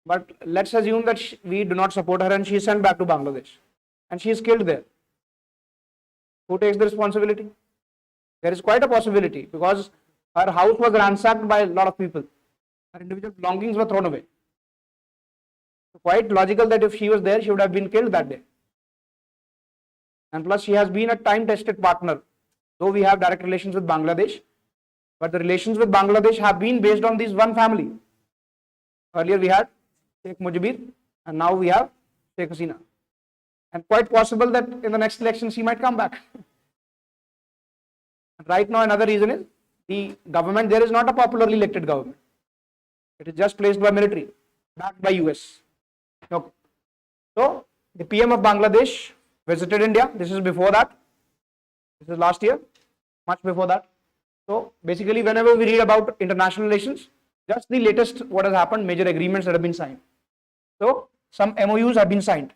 But let's assume that we do not support her and she is sent back to Bangladesh and she is killed there. Who takes the responsibility? There is quite a possibility because her house was ransacked by a lot of people. Her individual belongings were thrown away. So quite logical that if she was there, she would have been killed that day. And plus she has been a time-tested partner. Though we have direct relations with Bangladesh, but the relations with Bangladesh have been based on this one family. Earlier we had Sheikh Mujibur and now we have Sheikh Hasina. And quite possible that in the next election she might come back. Right now another reason is the government there is not a popularly elected government. It is just placed by military, backed by US. Okay. So the PM of Bangladesh visited India. This is before that. This is last year, much before that. So basically whenever we read about international relations, just the latest what has happened, major agreements that have been signed. So some MOUs have been signed.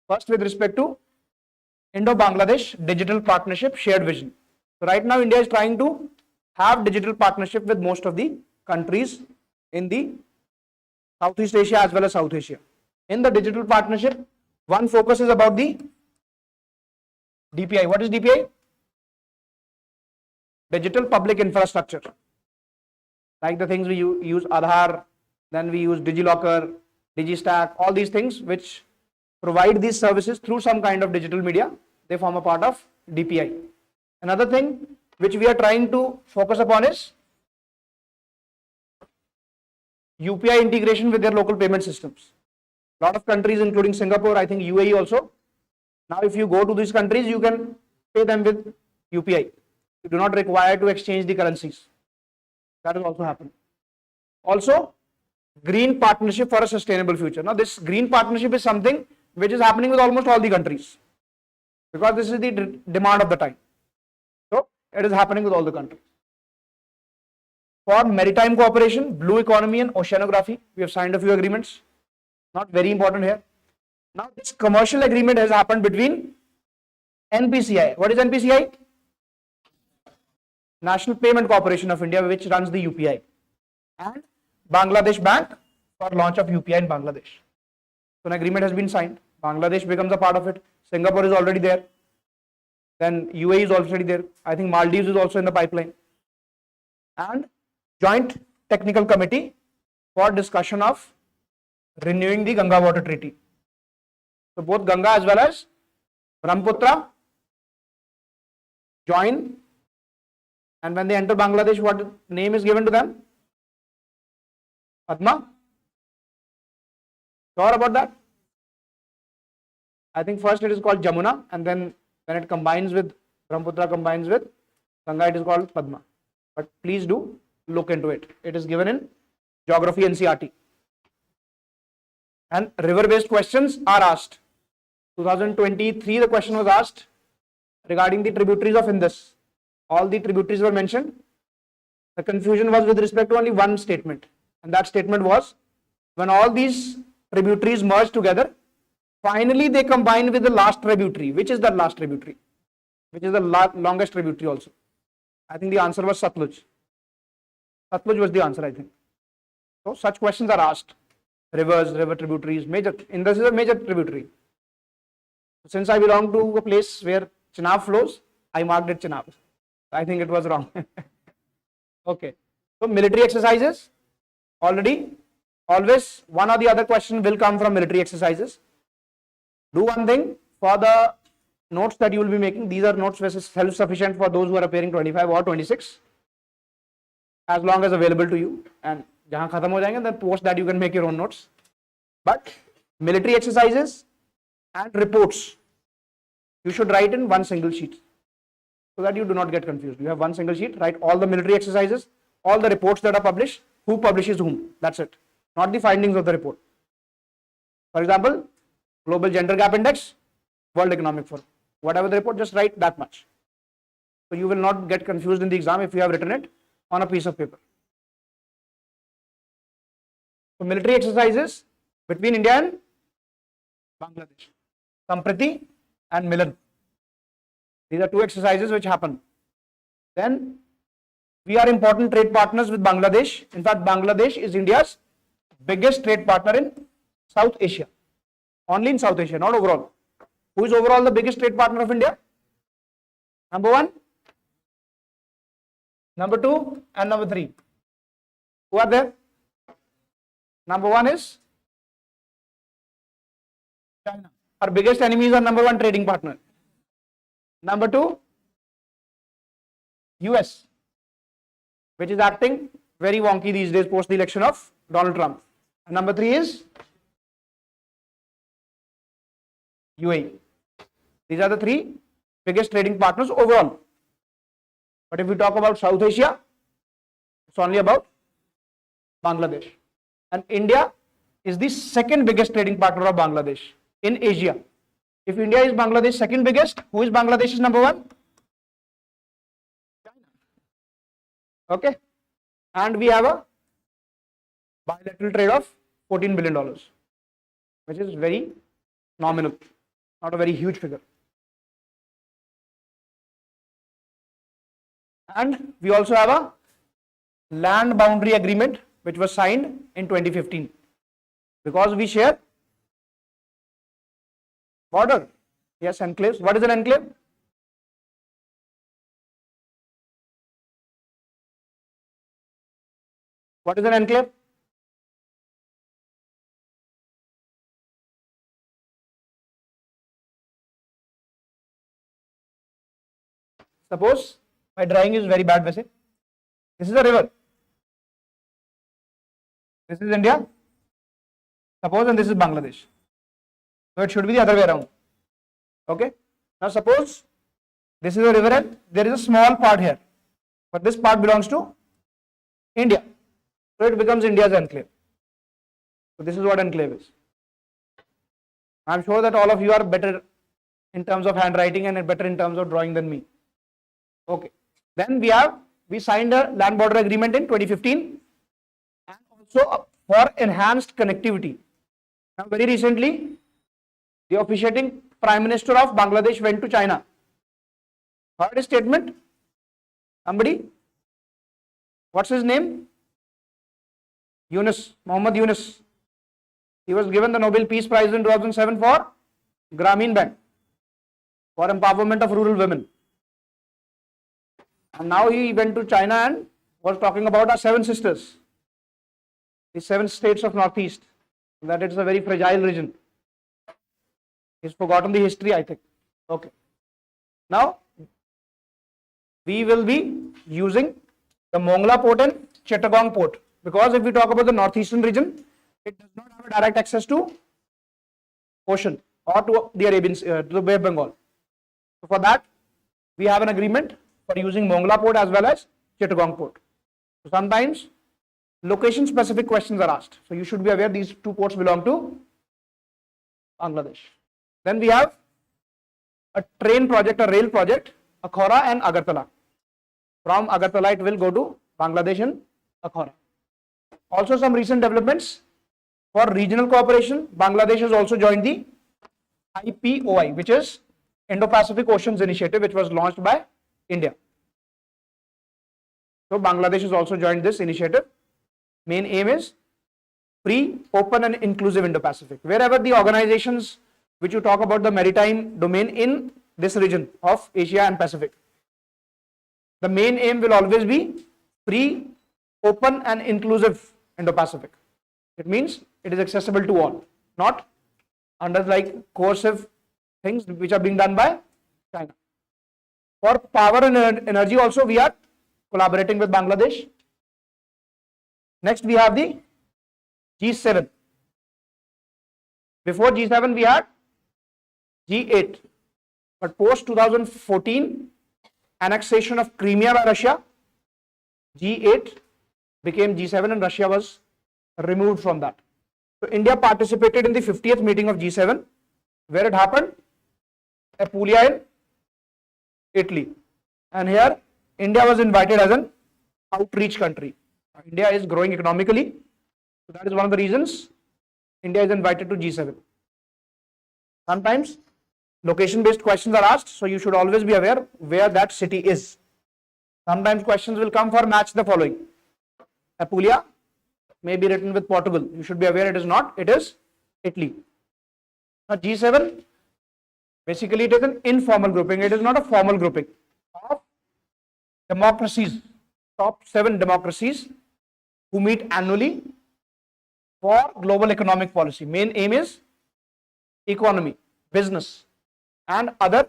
First with respect to Indo-Bangladesh Digital Partnership Shared Vision. So right now India is trying to have digital partnership with most of the countries in the Southeast Asia as well as South Asia. In the digital partnership, one focus is about the DPI. What is DPI? Digital public infrastructure. Like the things we use Aadhaar, then we use DigiLocker, DigiStack, all these things which provide these services through some kind of digital media, they form a part of DPI. Another thing which we are trying to focus upon is UPI integration with their local payment systems. A lot of countries including Singapore, I think UAE also. Now if you go to these countries, you can pay them with UPI. You do not require to exchange the currencies. That is also happening. Also, green partnership for a sustainable future. Now this green partnership is something which is happening with almost all the countries because this is the demand of the time. So it is happening with all the countries. For maritime cooperation, blue economy and oceanography, we have signed a few agreements. Not very important here. Now this commercial agreement has happened between NPCI. What is NPCI? National Payment Corporation of India, which runs the UPI, and Bangladesh Bank for launch of UPI in Bangladesh. So an agreement has been signed. Bangladesh becomes a part of it. Singapore is already there. Then UAE is already there. I think Maldives is also in the pipeline. And joint technical committee for discussion of renewing the Ganga Water Treaty. So both Ganga as well as Brahmaputra join, and when they enter Bangladesh, what name is given to them? Padma? Sure about that? I think first it is called Jamuna, and then when it combines with Brahmaputra combines with Ganga, it is called Padma. But please do look into it. It is given in Geography NCERT. And river-based questions are asked. 2023, the question was asked regarding the tributaries of Indus. All the tributaries were mentioned. The confusion was with respect to only one statement, and that statement was when all these tributaries merge together, finally they combine with the last tributary. Which is the last tributary? Which is the longest tributary also? I think the answer was Satluj. Satluj was the answer, I think. So such questions are asked. Rivers, river tributaries, major. Indus is a major tributary. Since I belong to a place where Chenab flows, I marked it Chenab. I think it was wrong. Okay. So military exercises, already, always one or the other question will come from military exercises. Do one thing for the notes that you will be making. These are notes which is self-sufficient for those who are appearing 25 or 26, as long as available to you. And jahan khatam ho jayenge, then post that you can make your own notes. But military exercises and reports, you should write in one single sheet so that you do not get confused. You have one single sheet, write all the military exercises, all the reports that are published, who publishes whom. That's it. Not the findings of the report. For example, Global Gender Gap Index, World Economic Forum. Whatever the report, just write that much. So you will not get confused in the exam if you have written it on a piece of paper. So military exercises between India and Bangladesh. Sampriti and Milan. These are two exercises which happen. Then we are important trade partners with Bangladesh. In fact, Bangladesh is India's biggest trade partner in South Asia. Only in South Asia, not overall. Who is overall the biggest trade partner of India? Number one, number two, and number three. Who are there? Number one is China. Our biggest enemy is our number one trading partner. Number 2, US, which is acting very wonky these days post the election of Donald Trump. And number 3 is UAE. These are the 3 biggest trading partners overall. But if we talk about South Asia, it's only about Bangladesh. And India is the second biggest trading partner of Bangladesh in Asia. If India is Bangladesh's second biggest, who is Bangladesh's number 1? China. Okay. And we have a bilateral trade of $14 billion, which is very nominal, not a very huge figure. And we also have a land boundary agreement which was signed in 2015 because we share border. Yes, enclaves. What is an enclave? What is an enclave? Suppose my drawing is very bad. This is a river. This is India. Suppose, and this is Bangladesh. So it should be the other way around. Okay. Now suppose this is a river and there is a small part here, but this part belongs to India. So it becomes India's enclave. So this is what enclave is. I am sure that all of you are better in terms of handwriting and better in terms of drawing than me. Okay. Then we signed a land border agreement in 2015 and also for enhanced connectivity. Now very recently, the officiating Prime Minister of Bangladesh went to China. Heard his statement? Somebody? What's his name? Mohammed Yunus. He was given the Nobel Peace Prize in 2007 for Grameen Bank, for empowerment of rural women. And now he went to China and was talking about our 7 sisters, the 7 states of Northeast, that it's a very fragile region. He's forgotten the history, I think. Okay. Now, we will be using the Mongla port and Chittagong port, because if we talk about the northeastern region, it does not have a direct access to ocean or to the Arabian, to the Bay of Bengal. So for that, we have an agreement for using Mongla port as well as Chittagong port. So sometimes location specific questions are asked. So you should be aware these 2 ports belong to Bangladesh. Then we have a train project, a rail project, Akhora and Agartala. From Agartala, it will go to Bangladesh and Akhora. Also, some recent developments for regional cooperation. Bangladesh has also joined the IPOI, which is Indo-Pacific Oceans Initiative, which was launched by India. So Bangladesh has also joined this initiative. Main aim is free, open and inclusive Indo-Pacific. Wherever the organizations which you talk about the maritime domain in this region of Asia and Pacific, the main aim will always be free, open and inclusive Indo-Pacific. It means it is accessible to all, not under like coercive things which are being done by China. For power and energy also we are collaborating with Bangladesh. Next we have the G7. Before G7 we had G8, but post 2014 annexation of Crimea by Russia, G8 became G7 and Russia was removed from that. So India participated in the 50th meeting of G7, where it happened, Apulia in Italy. And here India was invited as an outreach country. India is growing economically, so that is one of the reasons India is invited to G7. Sometimes location based questions are asked, so you should always be aware where that city is. Sometimes questions will come for match the following. Apulia may be written with Portugal. You should be aware it is not, it is Italy. Now G7, basically it is an informal grouping, it is not a formal grouping of democracies, top 7 democracies who meet annually for global economic policy. Main aim is economy, business and other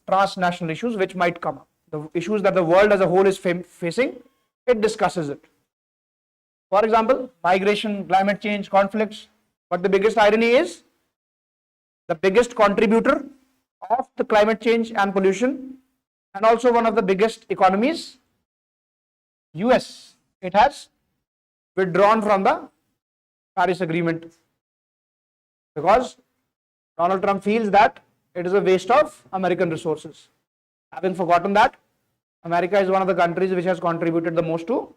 transnational issues which might come up. The issues that the world as a whole is facing, it discusses it. For example, migration, climate change, conflicts. But the biggest irony is the biggest contributor of the climate change and pollution, and also one of the biggest economies, US, it has withdrawn from the Paris Agreement because Donald Trump feels that it is a waste of American resources. Having forgotten that America is one of the countries which has contributed the most to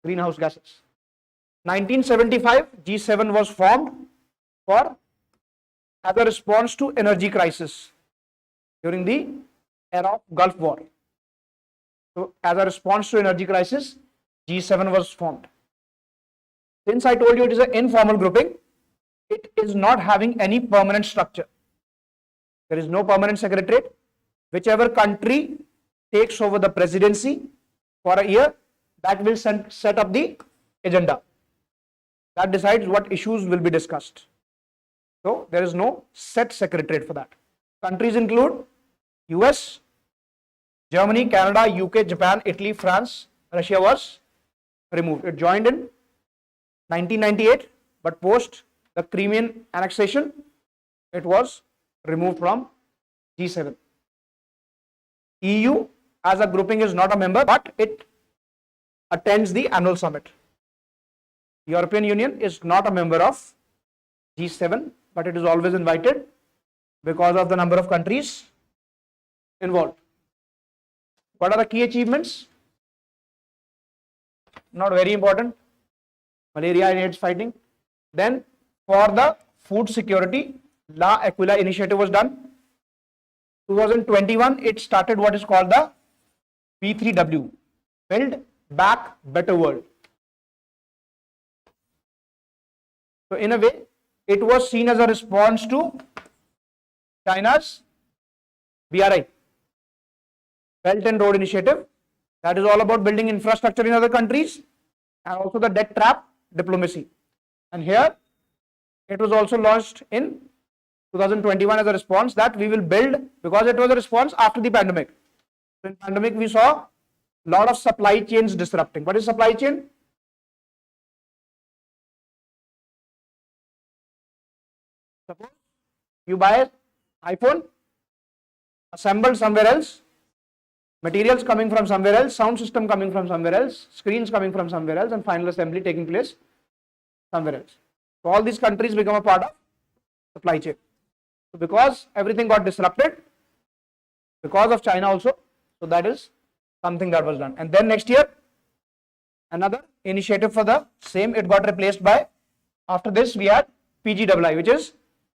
greenhouse gases. 1975, G7 was formed as a response to energy crisis during the era of Gulf War. So, as a response to energy crisis, G7 was formed. Since I told you it is an informal grouping, it is not having any permanent structure. There is no permanent secretariat. Whichever country takes over the presidency for a year, that will set up the agenda. That decides what issues will be discussed. So, there is no set secretariat for that. Countries include US, Germany, Canada, UK, Japan, Italy, France. Russia was removed. It joined in 1998, but post the Crimean annexation, it was removed from G7. EU as a grouping is not a member, but it attends the annual summit. European Union is not a member of G7, but it is always invited because of the number of countries involved. What are the key achievements? Not very important. Malaria and AIDS fighting. Then for the food security, La Aquila initiative was done. 2021, it started what is called the B3W, Build Back Better World. So in a way, it was seen as a response to China's BRI, Belt and Road Initiative. That is all about building infrastructure in other countries and also the debt trap diplomacy. And here, it was also launched in 2021 as a response that we will build, because it was a response after the pandemic. So in pandemic, we saw a lot of supply chains disrupting. What is supply chain? Suppose you buy iPhone, assembled somewhere else, materials coming from somewhere else, sound system coming from somewhere else, screens coming from somewhere else, and final assembly taking place somewhere else. So all these countries become a part of supply chain. So because everything got disrupted, because of China also, so that is something that was done. And then next year, another initiative for the same, it got replaced by, after this we had PGII, which is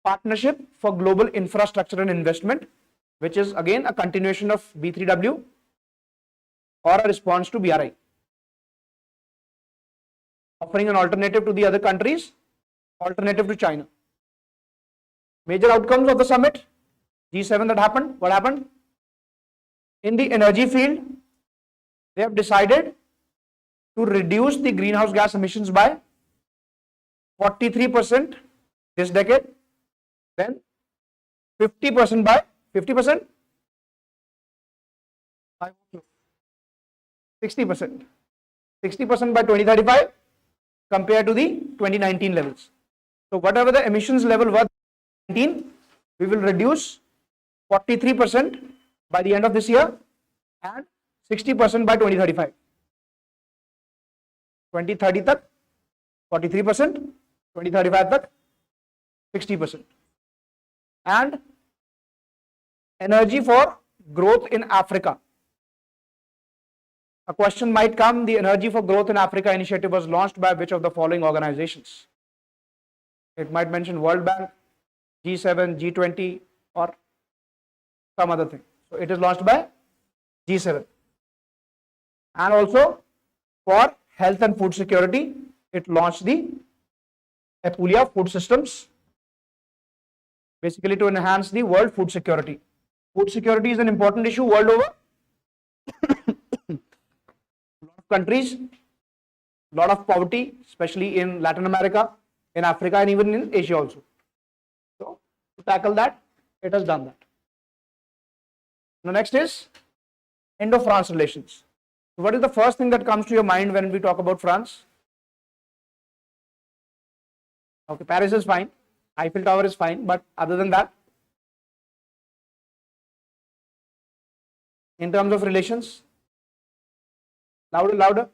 Partnership for Global Infrastructure and Investment, which is again a continuation of B3W or a response to BRI, offering an alternative to the other countries, alternative to China. Major outcomes of the summit, G7 that happened, what happened? In the energy field, they have decided to reduce the greenhouse gas emissions by 43% this decade, then 50% by 50%, 60%, 60% by 2035 compared to the 2019 levels. So whatever the emissions level was in 2019, we will reduce 43% by the end of this year and 60% by 2035. 2030 tak 43%, 2035 tak 60%. And energy for growth in Africa. A question might come, the Energy for Growth in Africa initiative was launched by which of the following organizations? It might mention World Bank, G7, G20 or some other thing. So it is launched by G7. And also for health and food security, it launched the Apulia Food Systems, basically to enhance the world food security. Food security is an important issue world over. A lot of countries, a lot of poverty, especially in Latin America, in Africa, and even in Asia also. So to tackle that, it has done that. Now next is Indo-France relations. So what is the first thing that comes to your mind when we talk about France? Okay, Paris is fine, Eiffel Tower is fine, but other than that, in terms of relations, louder, louder.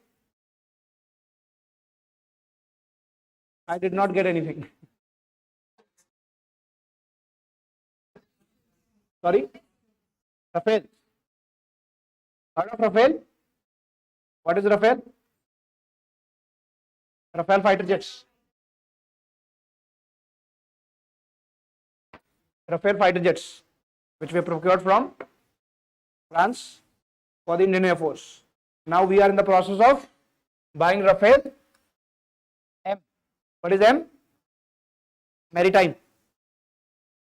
I did not get anything. Sorry? Rafale. Heard of Rafale? What is Rafale? Rafale fighter jets. Rafale fighter jets, which we have procured from France for the Indian Air Force. Now we are in the process of buying Rafale M. What is M? Maritime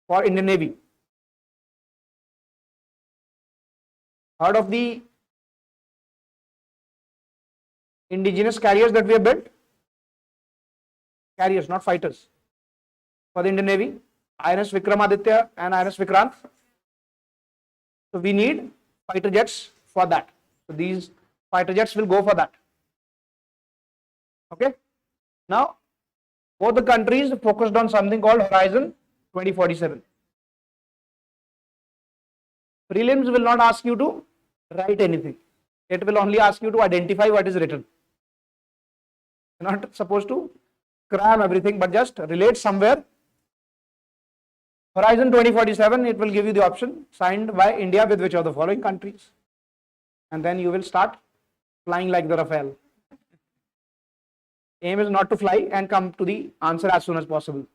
for Indian Navy. Heard of the indigenous carriers that we have built? Carriers, not fighters. For the Indian Navy, INS Vikramaditya and INS Vikrant. So we need fighter jets for that. So these fighter jets will go for that. Okay. Now, both the countries focused on something called Horizon 2047. Prelims will not ask you to write anything. It will only ask you to identify what is written. You're not supposed to cram everything, but just relate somewhere. Horizon 2047, it will give you the option signed by India with which of the following countries. And then you will start flying like the Rafale. Aim is not to fly and come to the answer as soon as possible.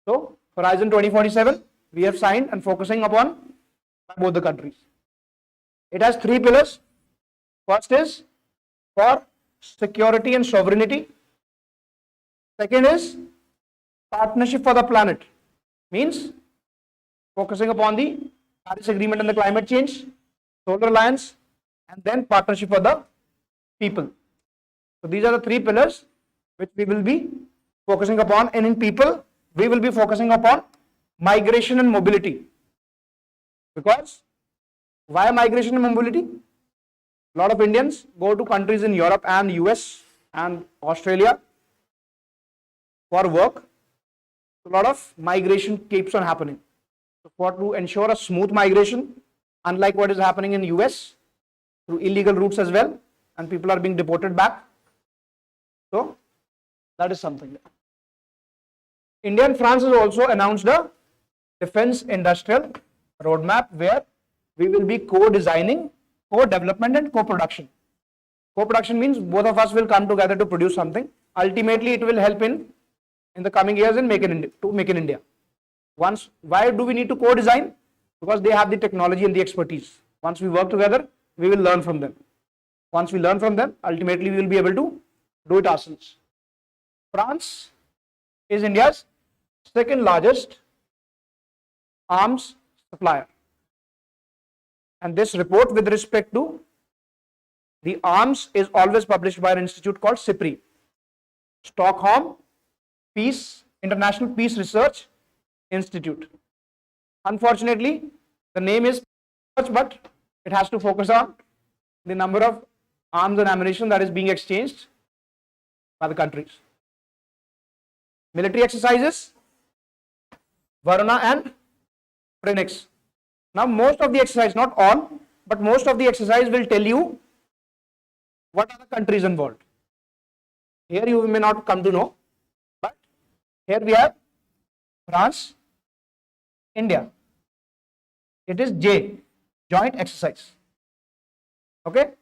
So, Horizon 2047, we have signed and focusing upon both the countries. It has three pillars. First is for security and sovereignty. Second is partnership for the planet. Means focusing upon the Paris Agreement and the climate change, Solar Alliance, and then partnership for the people. So these are the three pillars which we will be focusing upon, and in people we will be focusing upon migration and mobility. Because why migration and mobility? A lot of Indians go to countries in Europe and US and Australia for work. A lot of migration keeps on happening. So for to ensure a smooth migration, unlike what is happening in US, through illegal routes as well, and people are being deported back. So that is something. India and France has also announced a defense industrial roadmap where we will be co-designing, co-development and co-production. Co-production means both of us will come together to produce something. Ultimately, it will help in the coming years in Make in India. Why do we need to co-design? Because they have the technology and the expertise. Once we work together, we will learn from them. Once we learn from them, ultimately we will be able to do it ourselves. France is India's second largest arms supplier. And this report with respect to the arms is always published by an institute called SIPRI, Stockholm International Peace Research Institute. Unfortunately, the name is such, but it has to focus on the number of arms and ammunition that is being exchanged by the countries. Military exercises, Varuna and Phoenix. Now, most of the exercise, not all, but most of the exercise will tell you what are the countries involved. Here you may not come to know, but here we have France, India. It is J, joint exercise. Okay?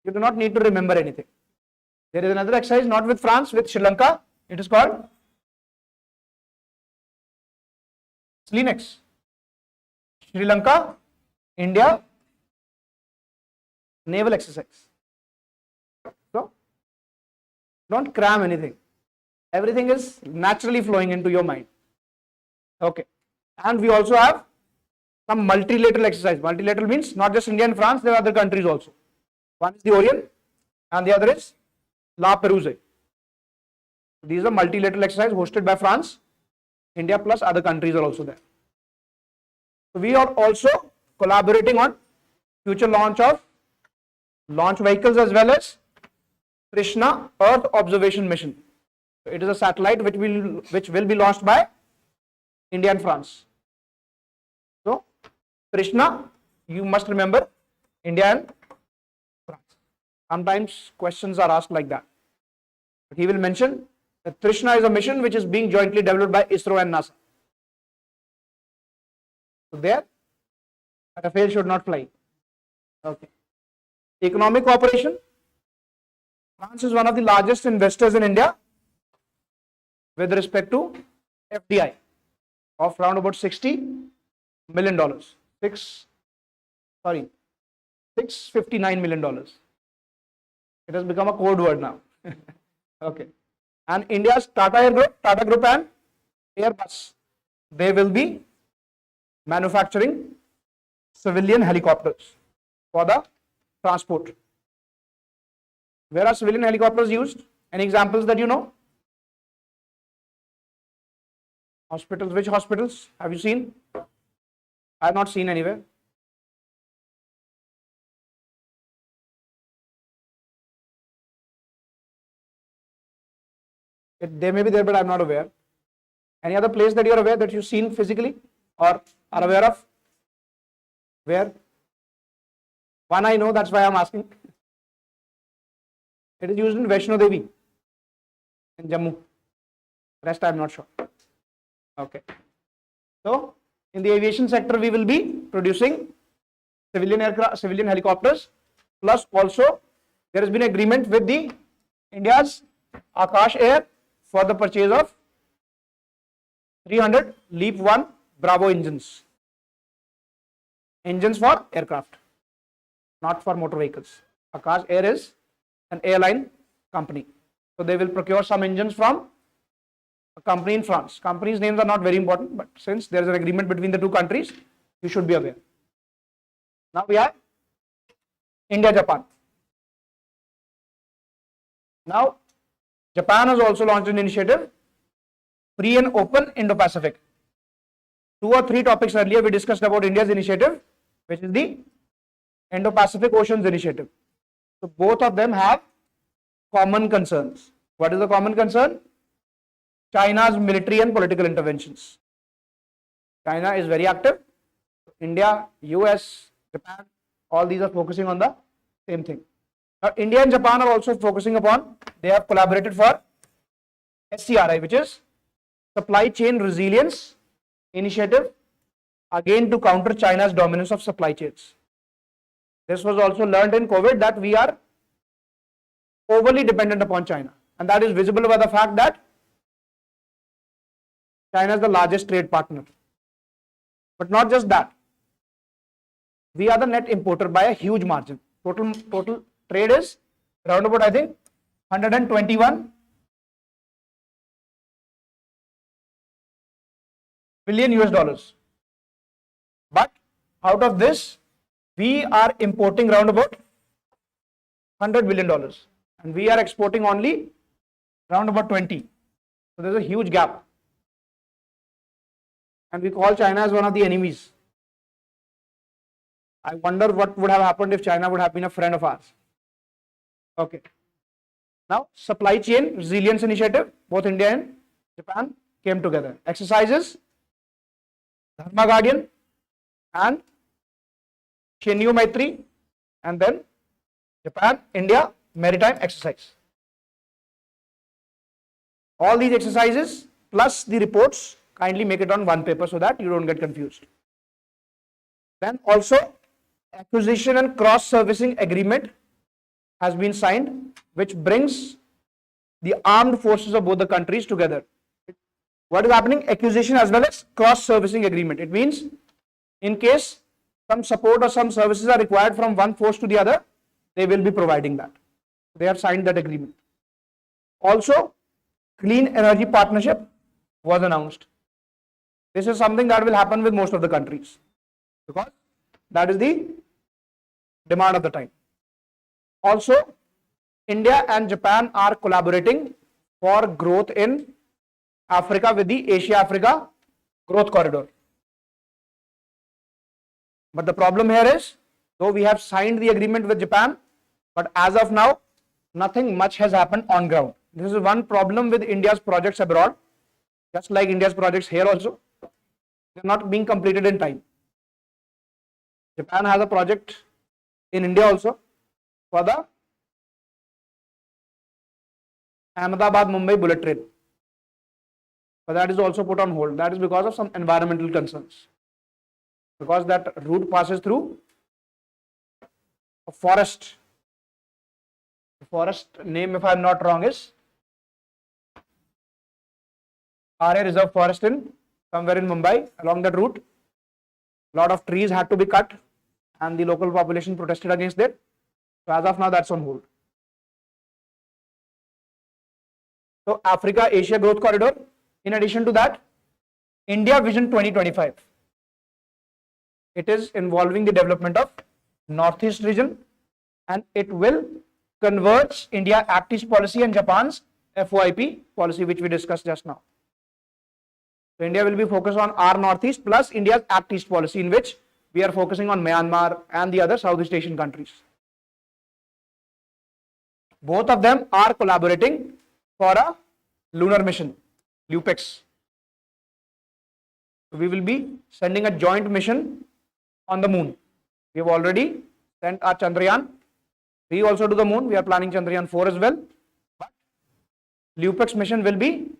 You do not need to remember anything. There is another exercise, not with France, with Sri Lanka. It is called SLENEX. Sri Lanka, India, naval exercise. So, don't cram anything. Everything is naturally flowing into your mind. Okay. And we also have some multilateral exercise. Multilateral means not just India and France, there are other countries also. One is the Orion and the other is La Perouse. These are multilateral exercise hosted by France, India plus other countries are also there. So we are also collaborating on future launch of launch vehicles as well as Krishna Earth Observation Mission. It is a satellite which will be launched by India and France. So Krishna, you must remember India and France. Sometimes questions are asked like that. But he will mention that Krishna is a mission which is being jointly developed by ISRO and NASA. So there, a fail should not fly. Okay. Economic cooperation. France is one of the largest investors in India with respect to FDI of around about $60 million. $659 million. It has become a code word now. Okay. And India's Tata Group and Airbus, they will be manufacturing civilian helicopters for the transport. Where are civilian helicopters used? Any examples that you know? Hospitals. Which hospitals have you seen? I have not seen anywhere. They may be there, but I am not aware. Any other place that you are aware that you've seen physically or are aware of? Where? One I know, that's why I'm asking. It is used in Vaishno Devi in Jammu. Rest I am not sure. Okay. So in the aviation sector, we will be producing civilian aircraft, civilian helicopters. Plus also there has been agreement with the India's AKS Air for the purchase of 300 LEAP 1 Bravo engines. Engines for aircraft, not for motor vehicles. AKS Air is an airline company. So they will procure some engines from a company in France. Companies' names are not very important, but since there is an agreement between the two countries, you should be aware. Now we have India-Japan. Now, Japan has also launched an initiative, Free and Open Indo-Pacific. 2 or 3 topics earlier we discussed about India's initiative, which is the Indo-Pacific Oceans Initiative. So both of them have common concerns. What is the common concern? China's military and political interventions. China is very active. India, US, Japan, all these are focusing on the same thing. Now, India and Japan are also focusing upon, they have collaborated for SCRI, which is Supply Chain Resilience Initiative, again to counter China's dominance of supply chains. This was also learned in COVID that we are overly dependent upon China, and that is visible by the fact that China is the largest trade partner. But not just that, we are the net importer by a huge margin. Total trade is around about, I think, 121 billion US dollars. But out of this, we are importing around about $100 billion, and we are exporting only around about 20. So there's a huge gap. And we call China as one of the enemies. I wonder what would have happened if China would have been a friend of ours. Okay. Now, Supply Chain Resilience Initiative, both India and Japan came together. Exercises, Dharma Guardian and Shinyu Maitri, and then Japan, India Maritime Exercise. All these exercises plus the reports, kindly make it on one paper so that you don't get confused. Then also, acquisition and cross-servicing agreement has been signed, which brings the armed forces of both the countries together. What is happening? Acquisition as well as cross-servicing agreement. It means in case some support or some services are required from one force to the other, they will be providing that. They have signed that agreement. Also, Clean Energy Partnership was announced. This is something that will happen with most of the countries because that is the demand of the time. Also, India and Japan are collaborating for growth in Africa with the Asia-Africa Growth Corridor. But the problem here is, though we have signed the agreement with Japan, but as of now, nothing much has happened on ground. This is one problem with India's projects abroad, just like India's projects here also. They are not being completed in time. Japan has a project in India also for the Ahmedabad-Mumbai bullet train. But that is also put on hold. That is because of some environmental concerns. Because that route passes through a forest. The forest name, if I am not wrong, is RA Reserve Forest in somewhere in Mumbai. Along that route, a lot of trees had to be cut and the local population protested against it. So as of now, that's on hold. So Africa Asia Growth Corridor. In addition to that, India Vision 2025. It is involving the development of Northeast region, and it will converge India Act East policy and Japan's FOIP policy, which we discussed just now. So India will be focused on our Northeast plus India's Act East policy, in which we are focusing on Myanmar and the other Southeast Asian countries. Both of them are collaborating for a lunar mission, UPEX. We will be sending a joint mission on the moon. We have already sent our Chandrayaan 3 also to the moon. We are planning Chandrayaan 4 as well. But UPEX mission will be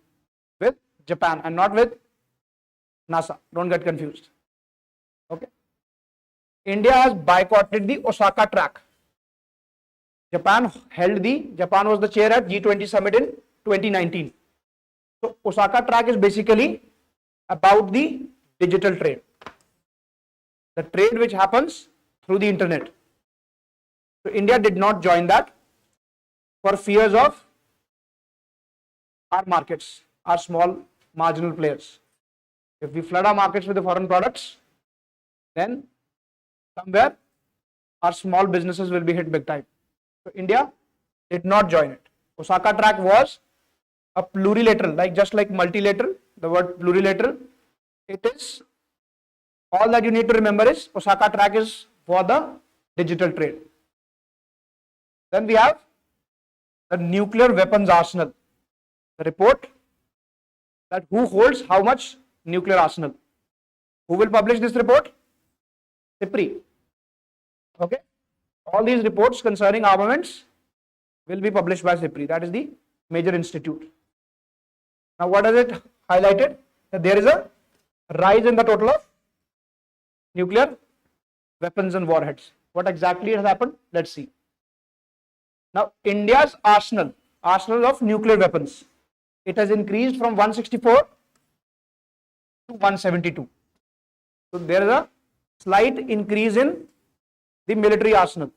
with Japan and not with NASA. Don't get confused. Okay. India has boycotted the Osaka track. Japan was the chair at G20 summit in 2019. So Osaka track is basically about the digital trade. The trade which happens through the internet. So India did not join that for fears of our markets, our small marginal players. If we flood our markets with the foreign products, then somewhere our small businesses will be hit big time. So India did not join it. Osaka track was a plurilateral, just like multilateral, the word plurilateral. It is, all that you need to remember is Osaka track is for the digital trade. Then we have the nuclear weapons arsenal. The report that who holds how much nuclear arsenal. Who will publish this report? CIPRI. Okay. All these reports concerning armaments will be published by CIPRI. That is the major institute. Now, what has it highlighted? That there is a rise in the total of nuclear weapons and warheads. What exactly has happened? Let's see. Now, India's arsenal of nuclear weapons, it has increased from 164 to 172. So there is a slight increase in the military arsenal.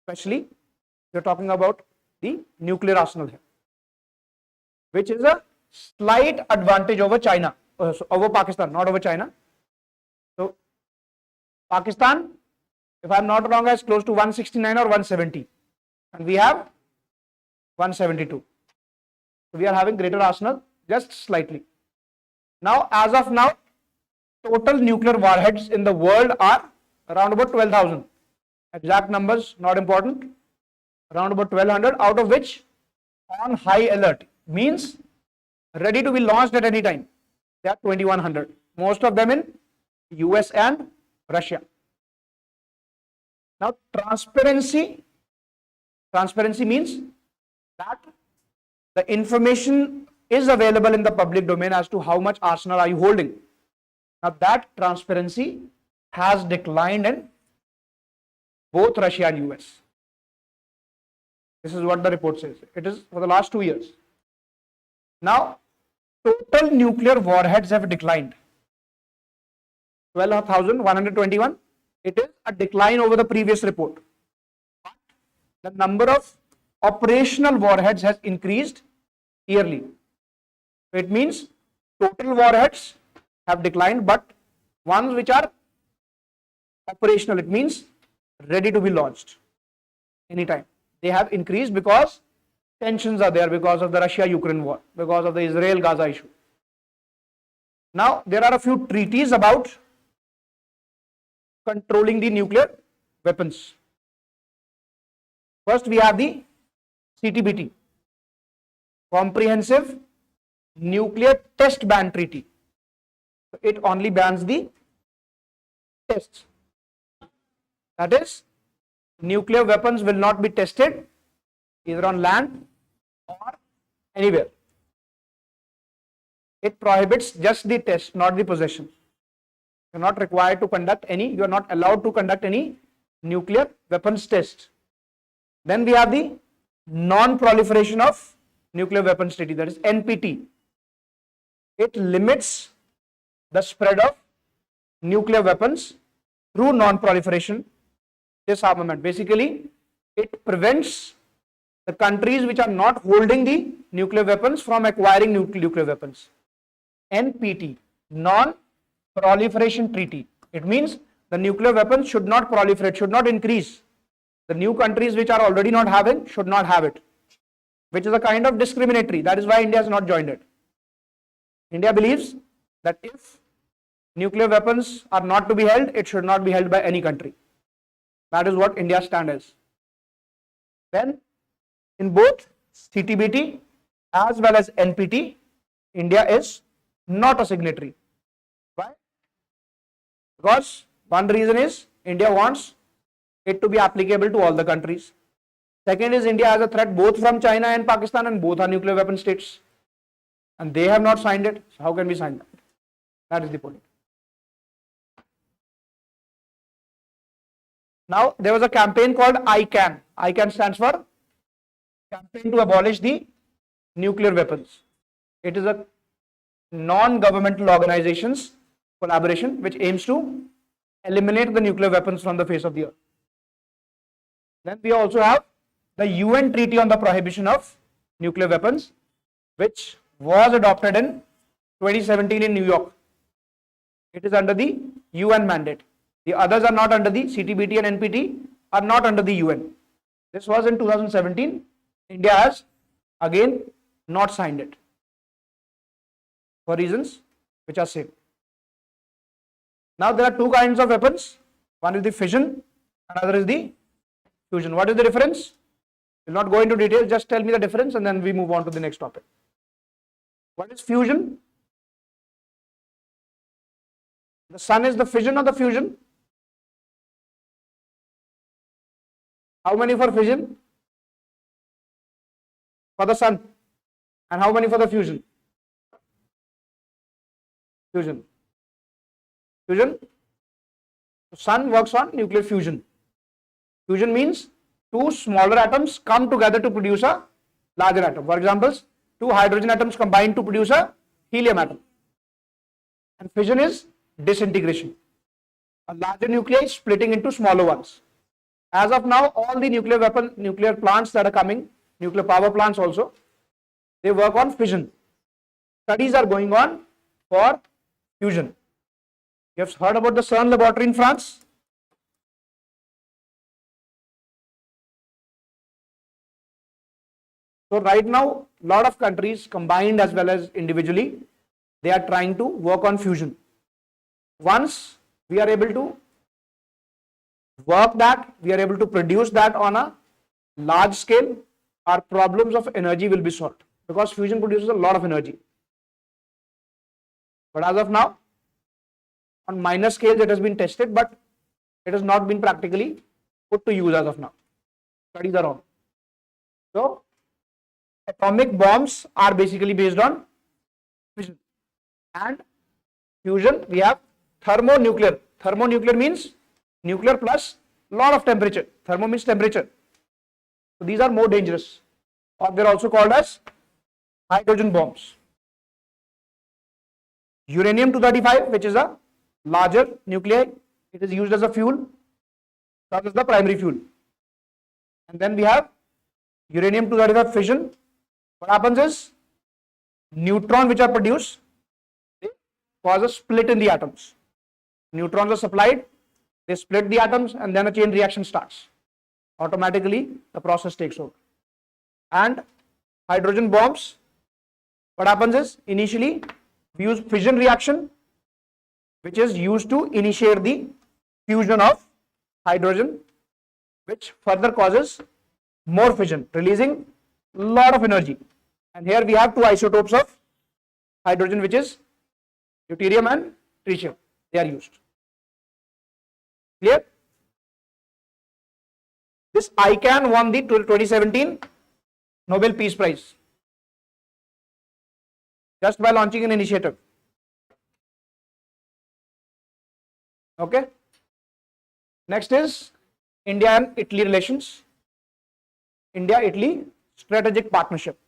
Especially, we are talking about the nuclear arsenal here, which is a slight advantage over China, over Pakistan, not over China. So Pakistan, if I am not wrong, is close to 169 or 170, and we have 172. So we are having greater arsenal, just slightly. Now, as of now, total nuclear warheads in the world are around about 12,000. Exact numbers not important. Around about 1,200, out of which on high alert means ready to be launched at any time. They are 2,100. Most of them in US and Russia. Now, transparency means that the information is available in the public domain as to how much arsenal are you holding. Now, that transparency has declined in both Russia and US. This is what the report says. It is for the last 2 years. Now, total nuclear warheads have declined. 12,121. It is a decline over the previous report. But the number of operational warheads has increased yearly. So it means total warheads have declined, but ones which are operational, it means ready to be launched anytime, they have increased because tensions are there because of the Russia-Ukraine war, because of the Israel-Gaza issue. Now, there are a few treaties about controlling the nuclear weapons. First, we have the CTBT, Comprehensive Nuclear Test Ban Treaty. It only bans the tests. That is, nuclear weapons will not be tested either on land or anywhere. It prohibits just the test, not the possession. You are not required to conduct any, you are not allowed to conduct any nuclear weapons test. Then we have the Non-Proliferation of Nuclear Weapons Treaty, that is NPT. It limits the spread of nuclear weapons through non-proliferation, disarmament. Basically, it prevents the countries which are not holding the nuclear weapons from acquiring nuclear weapons. NPT, Non-Proliferation Treaty. It means the nuclear weapons should not proliferate, should not increase. The new countries which are already not having should not have it, which is a kind of discriminatory. That is why India has not joined it. India believes that if nuclear weapons are not to be held, it should not be held by any country. That is what India's stand is. Then, in both CTBT as well as NPT, India is not a signatory. Why? Because one reason is India wants it to be applicable to all the countries. Second is India has a threat both from China and Pakistan, and both are nuclear weapon states. And they have not signed it. So how can we sign that? That is the point. Now, there was a campaign called ICAN. ICAN stands for Campaign to Abolish the Nuclear Weapons. It is a non-governmental organization's collaboration which aims to eliminate the nuclear weapons from the face of the earth. Then we also have the UN Treaty on the Prohibition of Nuclear Weapons, which was adopted in 2017 in New York. It is under the UN mandate. The others are not under the CTBT and NPT, are not under the UN. This was in 2017. India has again not signed it for reasons which are same. Now there are two kinds of weapons. One is the fission, another is the fusion. What is the difference? We'll not go into detail, just tell me the difference and then we move on to the next topic. What is fusion? The sun is the fission or the fusion? How many for fission? For the sun. And how many for the fusion? Fusion. Fusion. The sun works on nuclear fusion. Fusion means two smaller atoms come together to produce a larger atom. For example, two hydrogen atoms combine to produce a helium atom. And fission is disintegration. A larger nuclei splitting into smaller ones. As of now, all the nuclear plants that are coming, nuclear power plants also, they work on fission. Studies are going on for fusion. You have heard about the CERN laboratory in France? So right now, a lot of countries combined as well as individually, they are trying to work on fusion. Once we are able to work that, we are able to produce that on a large scale, our problems of energy will be solved because fusion produces a lot of energy. But as of now, on minor scales it has been tested, but it has not been practically put to use as of now. Studies are on. So, atomic bombs are basically based on fission. And fusion, we have thermonuclear. Thermonuclear means nuclear plus lot of temperature. Thermo means temperature. So these are more dangerous, or they are also called as hydrogen bombs. Uranium-235, which is a larger nuclei, it is used as a fuel. That is the primary fuel. And then we have uranium-235 fission. What happens is neutrons which are produced, they cause a split in the atoms. Neutrons are supplied, they split the atoms, and then a chain reaction starts. Automatically the process takes over. And hydrogen bombs, what happens is initially we use fission reaction, which is used to initiate the fusion of hydrogen, which further causes more fission, releasing a lot of energy. And here we have two isotopes of hydrogen, which is deuterium and tritium. They are used. Clear? This ICAN won the 2017 Nobel Peace Prize just by launching an initiative. Okay. Next is India and Italy relations. India-Italy strategic partnership.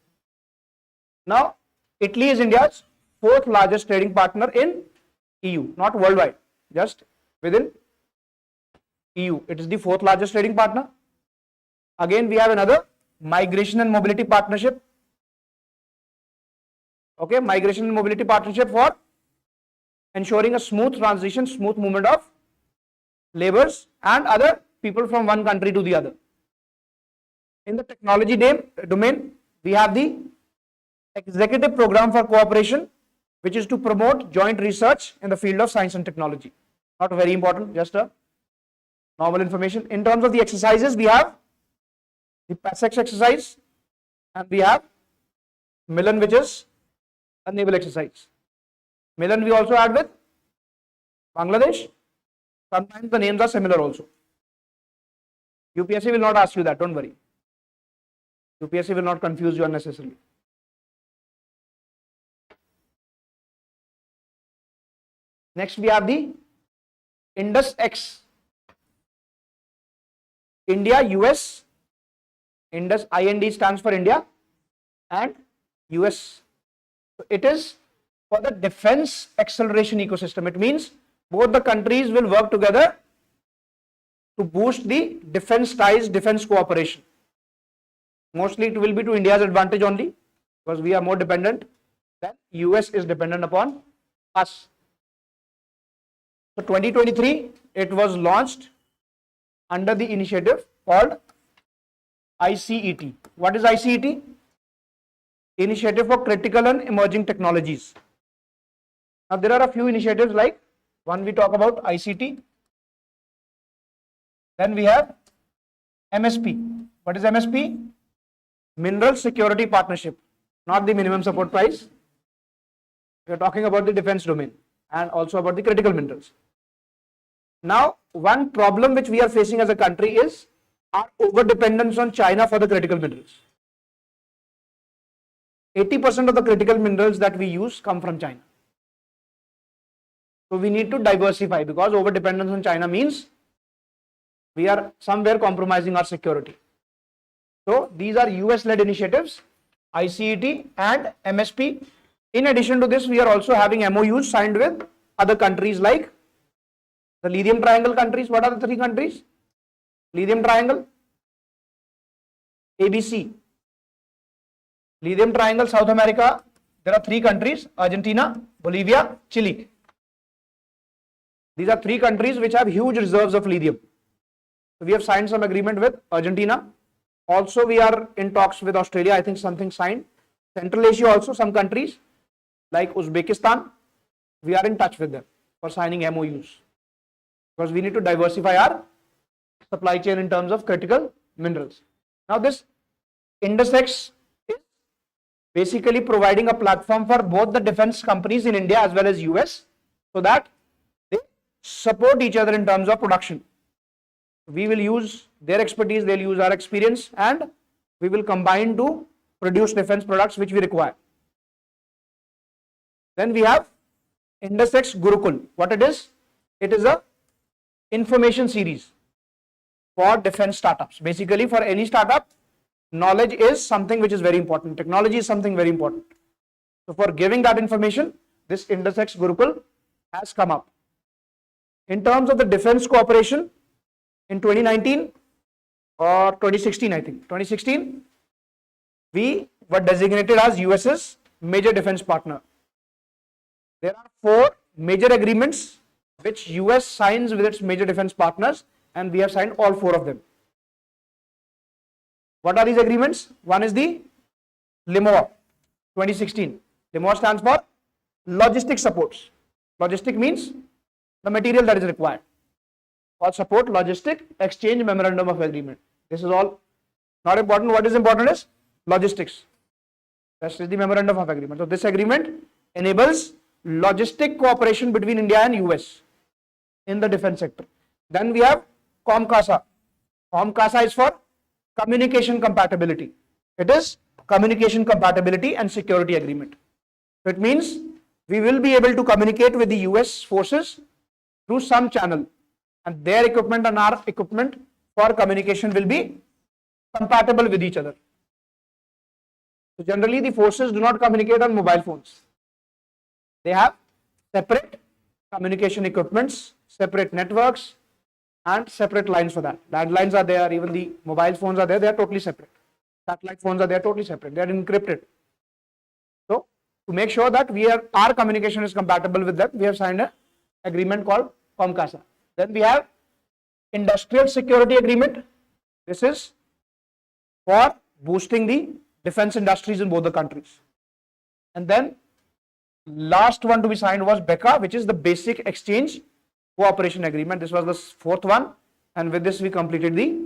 Now, Italy is India's fourth largest trading partner in EU, not worldwide, just within EU. It is the fourth largest trading partner. Again, we have another migration and mobility partnership. Okay, migration and mobility partnership for ensuring a smooth transition, smooth movement of laborers and other people from one country to the other. In the technology domain, we have the Executive Program for Cooperation, which is to promote joint research in the field of science and technology. Not very important, just a normal information. In terms of the exercises, we have the PASEX exercise and we have Milan, which is a naval exercise. Milan we also add with Bangladesh. Sometimes the names are similar also. UPSC will not ask you that, don't worry. UPSC will not confuse you unnecessarily. Next we have the Indus X. India, US, Indus IND stands for India and US. So it is for the defense acceleration ecosystem. It means both the countries will work together to boost the defense ties, defense cooperation. Mostly it will be to India's advantage only because we are more dependent than US is dependent upon us. So 2023, it was launched under the initiative called ICET. What is ICET? Initiative for Critical and Emerging Technologies. Now there are a few initiatives like one we talk about ICT. Then we have MSP. What is MSP? Mineral Security Partnership, not the minimum support price. We are talking about the defense domain and also about the critical minerals. Now, one problem which we are facing as a country is our over dependence on China for the critical minerals. 80% of the critical minerals that we use come from China. So we need to diversify because over dependence on China means we are somewhere compromising our security. So these are US-led initiatives, ICET and MSP. In addition to this, we are also having MOUs signed with other countries like the Lithium Triangle countries. What are the three countries? Lithium Triangle, ABC. Lithium Triangle, South America, there are three countries, Argentina, Bolivia, Chile. These are three countries which have huge reserves of lithium. So we have signed some agreement with Argentina. Also, we are in talks with Australia. I think something signed. Central Asia also, some countries like Uzbekistan, we are in touch with them for signing MOUs because we need to diversify our supply chain in terms of critical minerals. Now, this Indus X is basically providing a platform for both the defense companies in India as well as US so that they support each other in terms of production. We will use their expertise, they'll use our experience, and we will combine to produce defense products which we require. Then we have Indus X Gurukul. What it is? It is a information series for defense startups. Basically, for any startup, knowledge is something which is very important. Technology is something very important. So for giving that information, this Indus X Gurukul has come up. In terms of the defense cooperation, in 2019 or 2016, I think, 2016, we were designated as US's major defense partner. There are 4 major agreements which US signs with its major defense partners, and we have signed all 4 of them. What are these agreements? One is the LIMOA 2016. LIMOA stands for Logistic Supports. Logistic means the material that is required. or support logistic exchange memorandum of agreement. This is all not important. What is important is logistics. That is the memorandum of agreement. So this agreement enables logistic cooperation between India and US in the defense sector. Then we have COMCASA. COMCASA is for communication compatibility. It is communication compatibility and security agreement. So it means we will be able to communicate with the US forces through some channel, and their equipment and our equipment for communication will be compatible with each other. So generally the forces do not communicate on mobile phones. They have separate communication equipments, separate networks, and separate lines for that. Landlines are there, even the mobile phones are there, they are totally separate. Satellite phones are there, totally separate, they are encrypted. So to make sure that our communication is compatible with them, we have signed an agreement called COMCASA. Then we have Industrial Security Agreement. This is for boosting the defense industries in both the countries. And then last one to be signed was BECA, which is the Basic Exchange Cooperation Agreement. This was the fourth one, and with this we completed the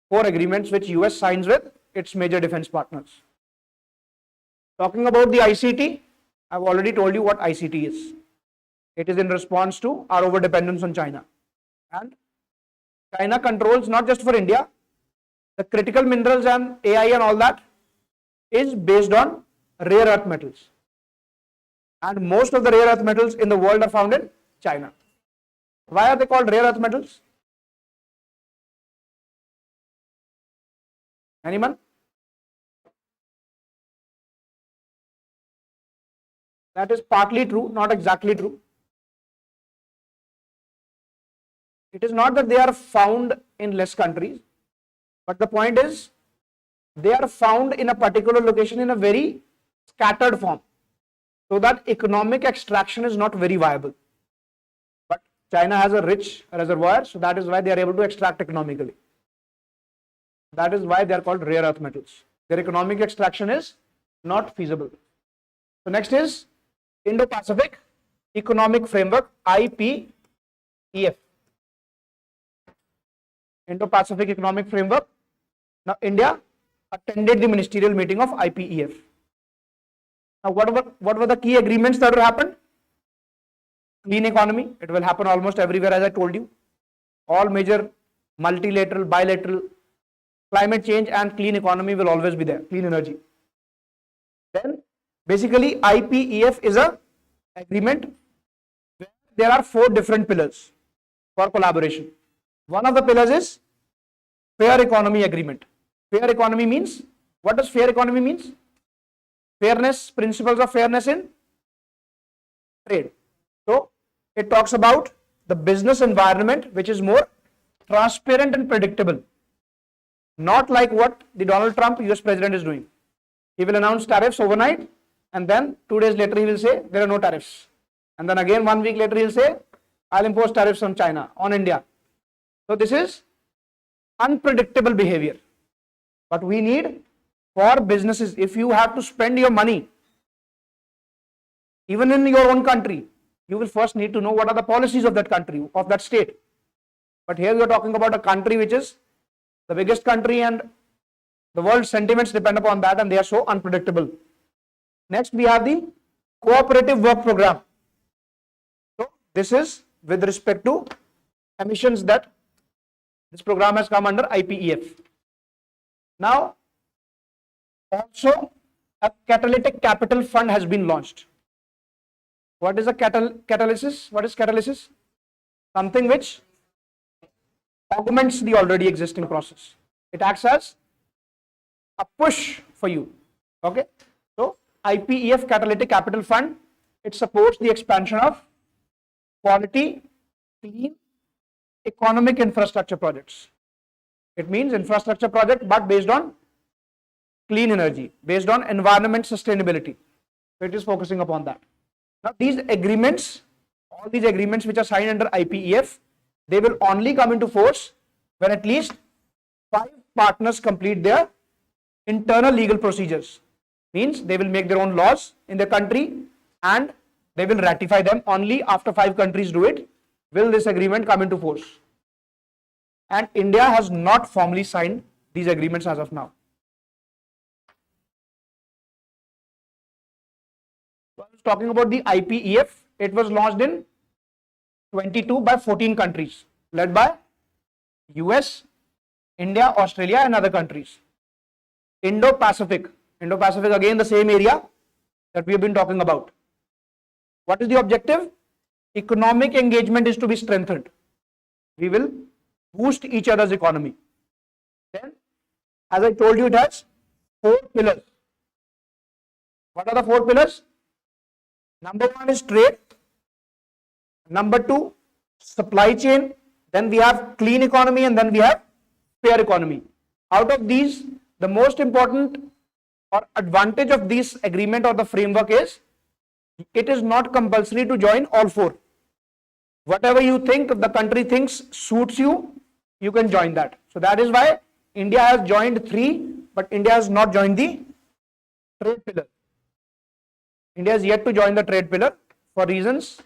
4 agreements which US signs with its major defense partners. Talking about the ICT, I've already told you what ICT is. It is in response to our over dependence on China. And China controls not just for India, the critical minerals and AI and all that is based on rare earth metals. And most of the rare earth metals in the world are found in China. Why are they called rare earth metals? Anyone? That is partly true, not exactly true. It is not that they are found in less countries, but the point is they are found in a particular location in a very scattered form, so that economic extraction is not very viable. But China has a rich reservoir, so that is why they are able to extract economically. That is why they are called rare earth metals. Their economic extraction is not feasible. So next is Indo-Pacific Economic Framework, IPEF. Indo-Pacific Economic Framework. Now India attended the ministerial meeting of IPEF. Now what were the key agreements that will happen? Clean economy. It will happen almost everywhere, as I told you. All major multilateral, bilateral, climate change and clean economy will always be there. Clean energy. Then basically IPEF is a agreement where there are 4 different pillars for collaboration. One of the pillars is fair economy agreement. Fair economy means, what does fair economy means? Fairness, principles of fairness in trade. So it talks about the business environment which is more transparent and predictable. Not like what the Donald Trump US president is doing. He will announce tariffs overnight, and then 2 days later he will say there are no tariffs. And then again 1 week later he will say I'll impose tariffs on China, on India. So this is unpredictable behavior. But we need for businesses, if you have to spend your money, even in your own country, you will first need to know what are the policies of that country, of that state. But here we are talking about a country which is the biggest country, and the world's sentiments depend upon that, and they are so unpredictable. Next, we have the cooperative work program. So this is with respect to emissions that this program has come under IPEF. Now, also a catalytic capital fund has been launched. What is a catalysis? What is catalysis? Something which augments the already existing process. It acts as a push for you. Okay. So IPEF Catalytic Capital Fund, it supports the expansion of quality, clean, economic infrastructure projects. It means infrastructure project, but based on clean energy, based on environment sustainability. So it is focusing upon that. Now these agreements, all these agreements which are signed under IPEF, they will only come into force when at least 5 partners complete their internal legal procedures. Means they will make their own laws in the country and they will ratify them. Only after 5 countries do it will this agreement come into force. and India has not formally signed these agreements as of now. So I was talking about the IPEF. It was launched in 22 by 14 countries, led by US, India, Australia, and other countries. Indo-Pacific. Indo-Pacific, again, the same area that we have been talking about. What is the objective? Economic engagement is to be strengthened. We will boost each other's economy. Then, as I told you, it has 4 pillars. What are the 4 pillars? Number 1 is trade. Number 2, supply chain. Then we have clean economy, and then we have fair economy. Out of these, the most important or advantage of this agreement or the framework is it is not compulsory to join all 4. Whatever you think the country thinks suits you, you can join that. So that is why India has joined 3, but India has not joined the trade pillar. India is yet to join the trade pillar for reasons.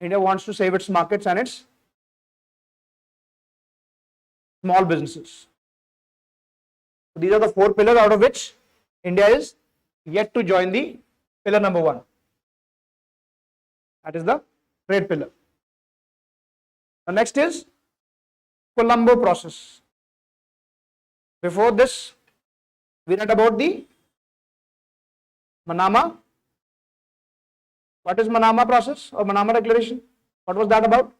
India wants to save its markets and its small businesses. So these are the 4 pillars, out of which India is yet to join the pillar number 1. That is the trade pillar. The next is Colombo process. Before this, we read about the Manama. What is Manama process or Manama declaration? What was that about?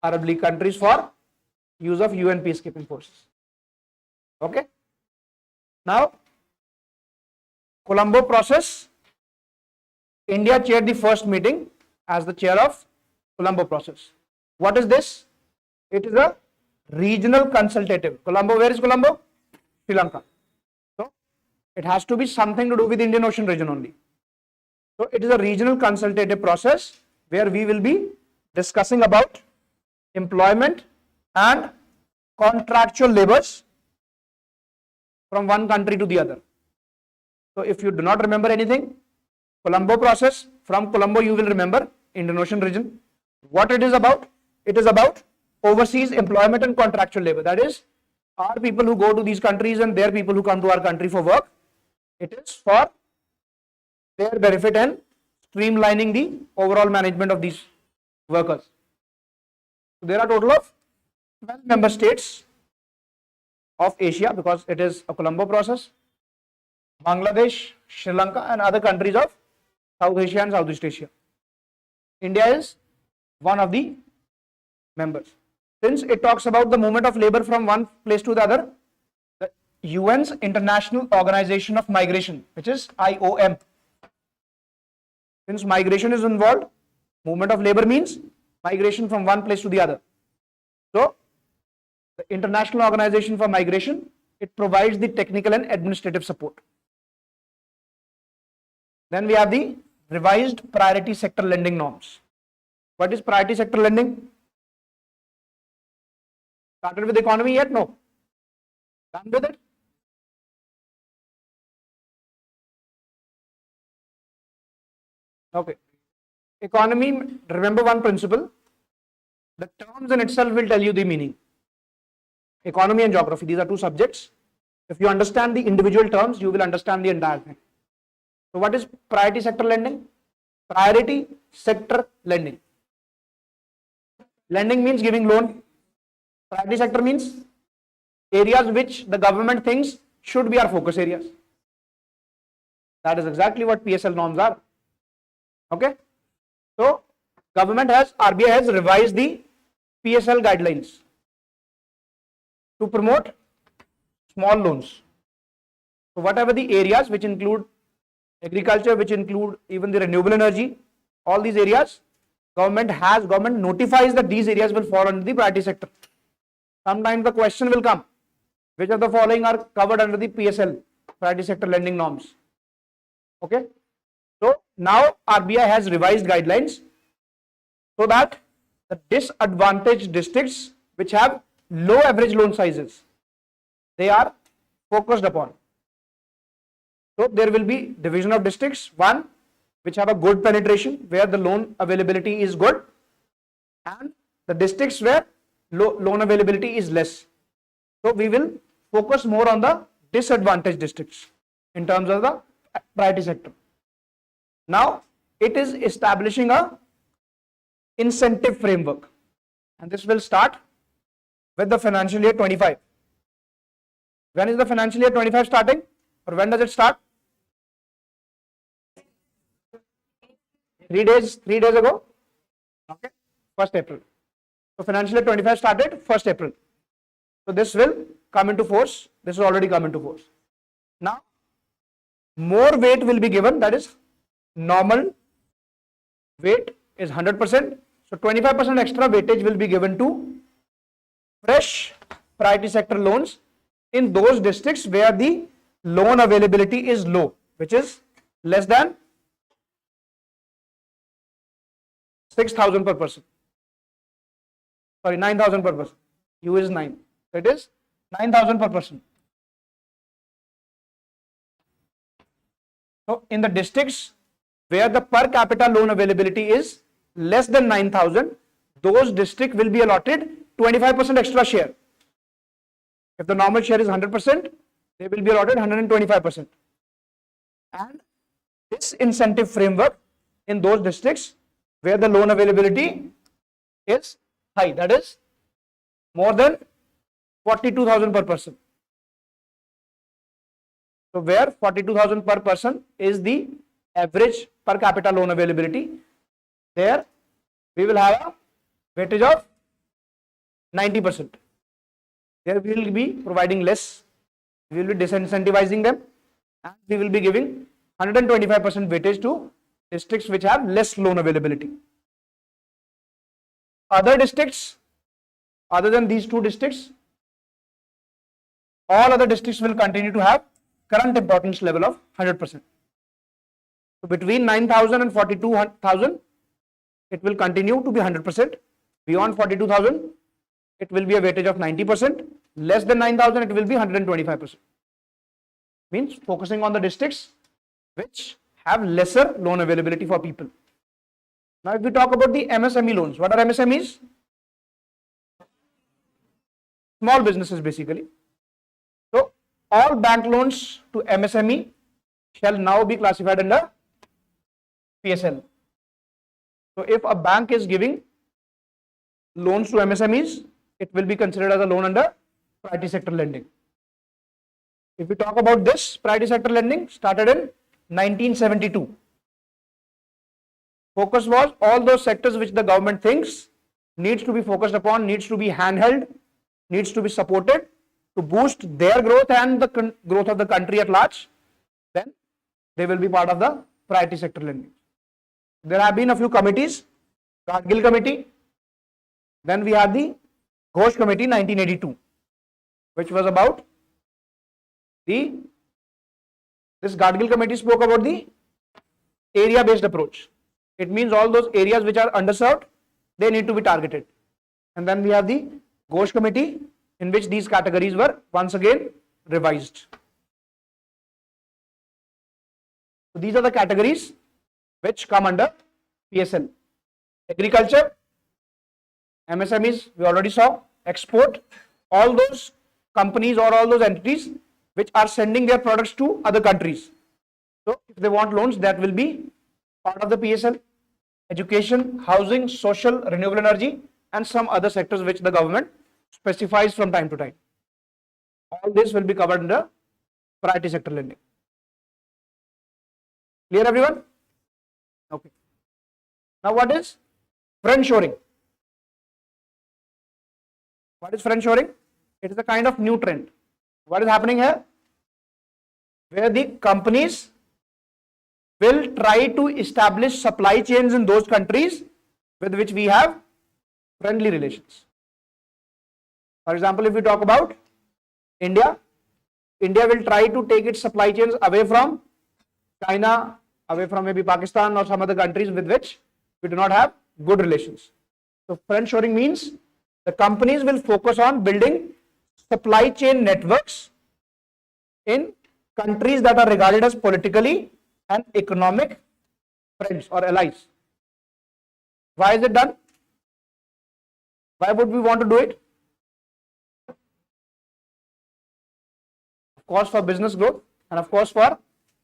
Arab League countries for use of UN peacekeeping forces. Okay. Now, Colombo process. India chaired the first meeting as the chair of Colombo process. What is this? It is a regional consultative. Colombo, where is Colombo? Sri Lanka. So, it has to be something to do with the Indian Ocean region only. So, it is a regional consultative process where we will be discussing about employment and contractual labors from one country to the other. So, if you do not remember anything, Colombo process, from Colombo you will remember Indian Ocean region. What it is about? It is about overseas employment and contractual labor. That is, our people who go to these countries and their people who come to our country for work. It is for their benefit and streamlining the overall management of these workers. So there are a total of 12 member states of Asia, because it is a Colombo process. Bangladesh, Sri Lanka, and other countries of South Asia and Southeast Asia. India is one of the members. Since it talks about the movement of labor from one place to the other, the UN's International Organization of Migration, which is IOM. Since migration is involved, movement of labor means migration from one place to the other. So, the International Organization for Migration, it provides the technical and administrative support. Then we have the revised priority sector lending norms. What is priority sector lending? Started with economy yet? No. Done with it? Okay. Economy, remember one principle. The terms in itself will tell you the meaning. Economy and geography, these are 2 subjects. If you understand the individual terms, you will understand the entire thing. So what is priority sector lending? Priority sector lending. Lending means giving loan. Priority sector means areas which the government thinks should be our focus areas. That is exactly what PSL norms are. Okay. So, RBI has revised the PSL guidelines to promote small loans. So, whatever the areas which include agriculture, which include even the renewable energy, all these areas, government notifies that these areas will fall under the priority sector. Sometimes the question will come, which of the following are covered under the PSL, priority sector lending norms? Okay. So now RBI has revised guidelines so that the disadvantaged districts which have low average loan sizes, they are focused upon. So there will be division of districts, one which have a good penetration where the loan availability is good, and the districts where loan availability is less. So we will focus more on the disadvantaged districts in terms of the priority sector. Now it is establishing a incentive framework, and this will start with the financial year 25. When is the financial year 25 starting, or when does it start? 3 days ago. Okay, 1st April. So financial year 25 started 1st April. So this will come into force. This will already come into force. Now more weight will be given, that is normal weight is 100%. So 25% extra weightage will be given to fresh priority sector loans in those districts where the loan availability is low, which is less than 6,000 per person. Sorry, 9,000 per person. U is 9. So it is 9,000 per person. So in the districts where the per capita loan availability is less than 9,000, those districts will be allotted 25% extra share. If the normal share is 100%, they will be allotted 125%. And this incentive framework in those districts where the loan availability is high, that is more than 42,000 per person. So where 42,000 per person is the average per capita loan availability, there we will have a weightage of 90%. There we will be providing less, we will be disincentivizing them, and we will be giving 125% weightage to districts which have less loan availability. Other districts, other than these two districts, all other districts will continue to have current importance level of 100%. So between 9,000 and 42,000, it will continue to be 100%. Beyond 42,000, it will be a weightage of 90%. Less than 9,000, it will be 125%. Means focusing on the districts which have lesser loan availability for people. Now, if we talk about the MSME loans, what are MSMEs? Small businesses basically. So, all bank loans to MSME shall now be classified under PSL. So, if a bank is giving loans to MSMEs, it will be considered as a loan under priority sector lending. If we talk about this, priority sector lending started in 1972. Focus was all those sectors which the government thinks needs to be focused upon, needs to be handheld, needs to be supported to boost their growth and the growth of the country at large. Then they will be part of the priority sector lending. There have been a few committees, Gadgil committee, then we have the Ghosh committee 1982, which was about this Gadgil committee spoke about the area based approach. It means all those areas which are underserved, they need to be targeted. And then we have the Ghosh committee, in which these categories were once again revised. So these are the categories which come under PSL. Agriculture, MSMEs, we already saw. Export, all those companies or all those entities which are sending their products to other countries. So if they want loans, that will be part of the PSL. Education, housing, social, renewable energy, and some other sectors which the government specifies from time to time. All this will be covered under priority sector lending. Clear, everyone? Okay. Now, what is friendshoring? What is friendshoring? It is a kind of new trend. What is happening here? Where the companies will try to establish supply chains in those countries with which we have friendly relations. For example, if we talk about India, India will try to take its supply chains away from China, away from maybe Pakistan or some other countries with which we do not have good relations. So friendshoring means the companies will focus on building supply chain networks in countries that are regarded as politically and economic friends or allies. Why is it done? Why would we want to do it? of course for business growth, and of course for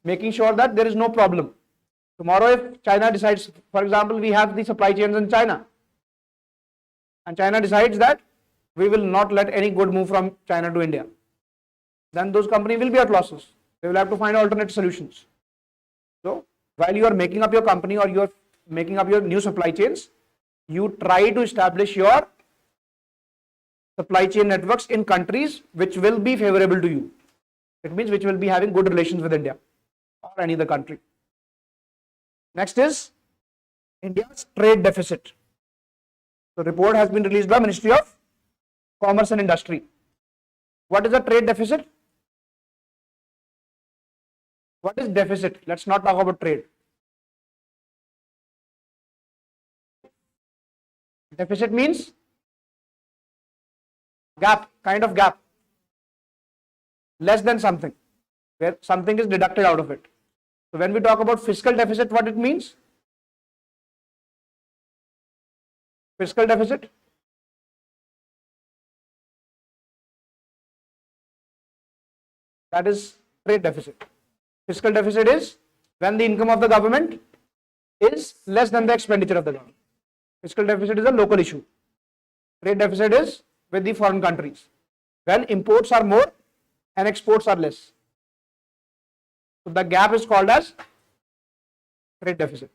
making sure that there is no problem. Tomorrow if China decides, for example, we have the supply chains in China, and China decides that we will not let any good move from China to India, then those companies will be at losses. They will have to find alternate solutions. So while you are making up your company or you are making up your new supply chains, you try to establish your supply chain networks in countries which will be favorable to you. It means which will be having good relations with India or any other country. Next is India's trade deficit. The report has been released by Ministry of Commerce and Industry. What is the trade deficit? What is deficit? Let's not talk about trade. Deficit means gap, kind of gap, less than something, where something is deducted out of it. So when we talk about fiscal deficit, what it means? Fiscal deficit, that is trade deficit. Fiscal deficit is when the income of the government is less than the expenditure of the government. Fiscal deficit is a local issue. Trade deficit is with the foreign countries, when imports are more and exports are less. So the gap is called as trade deficit.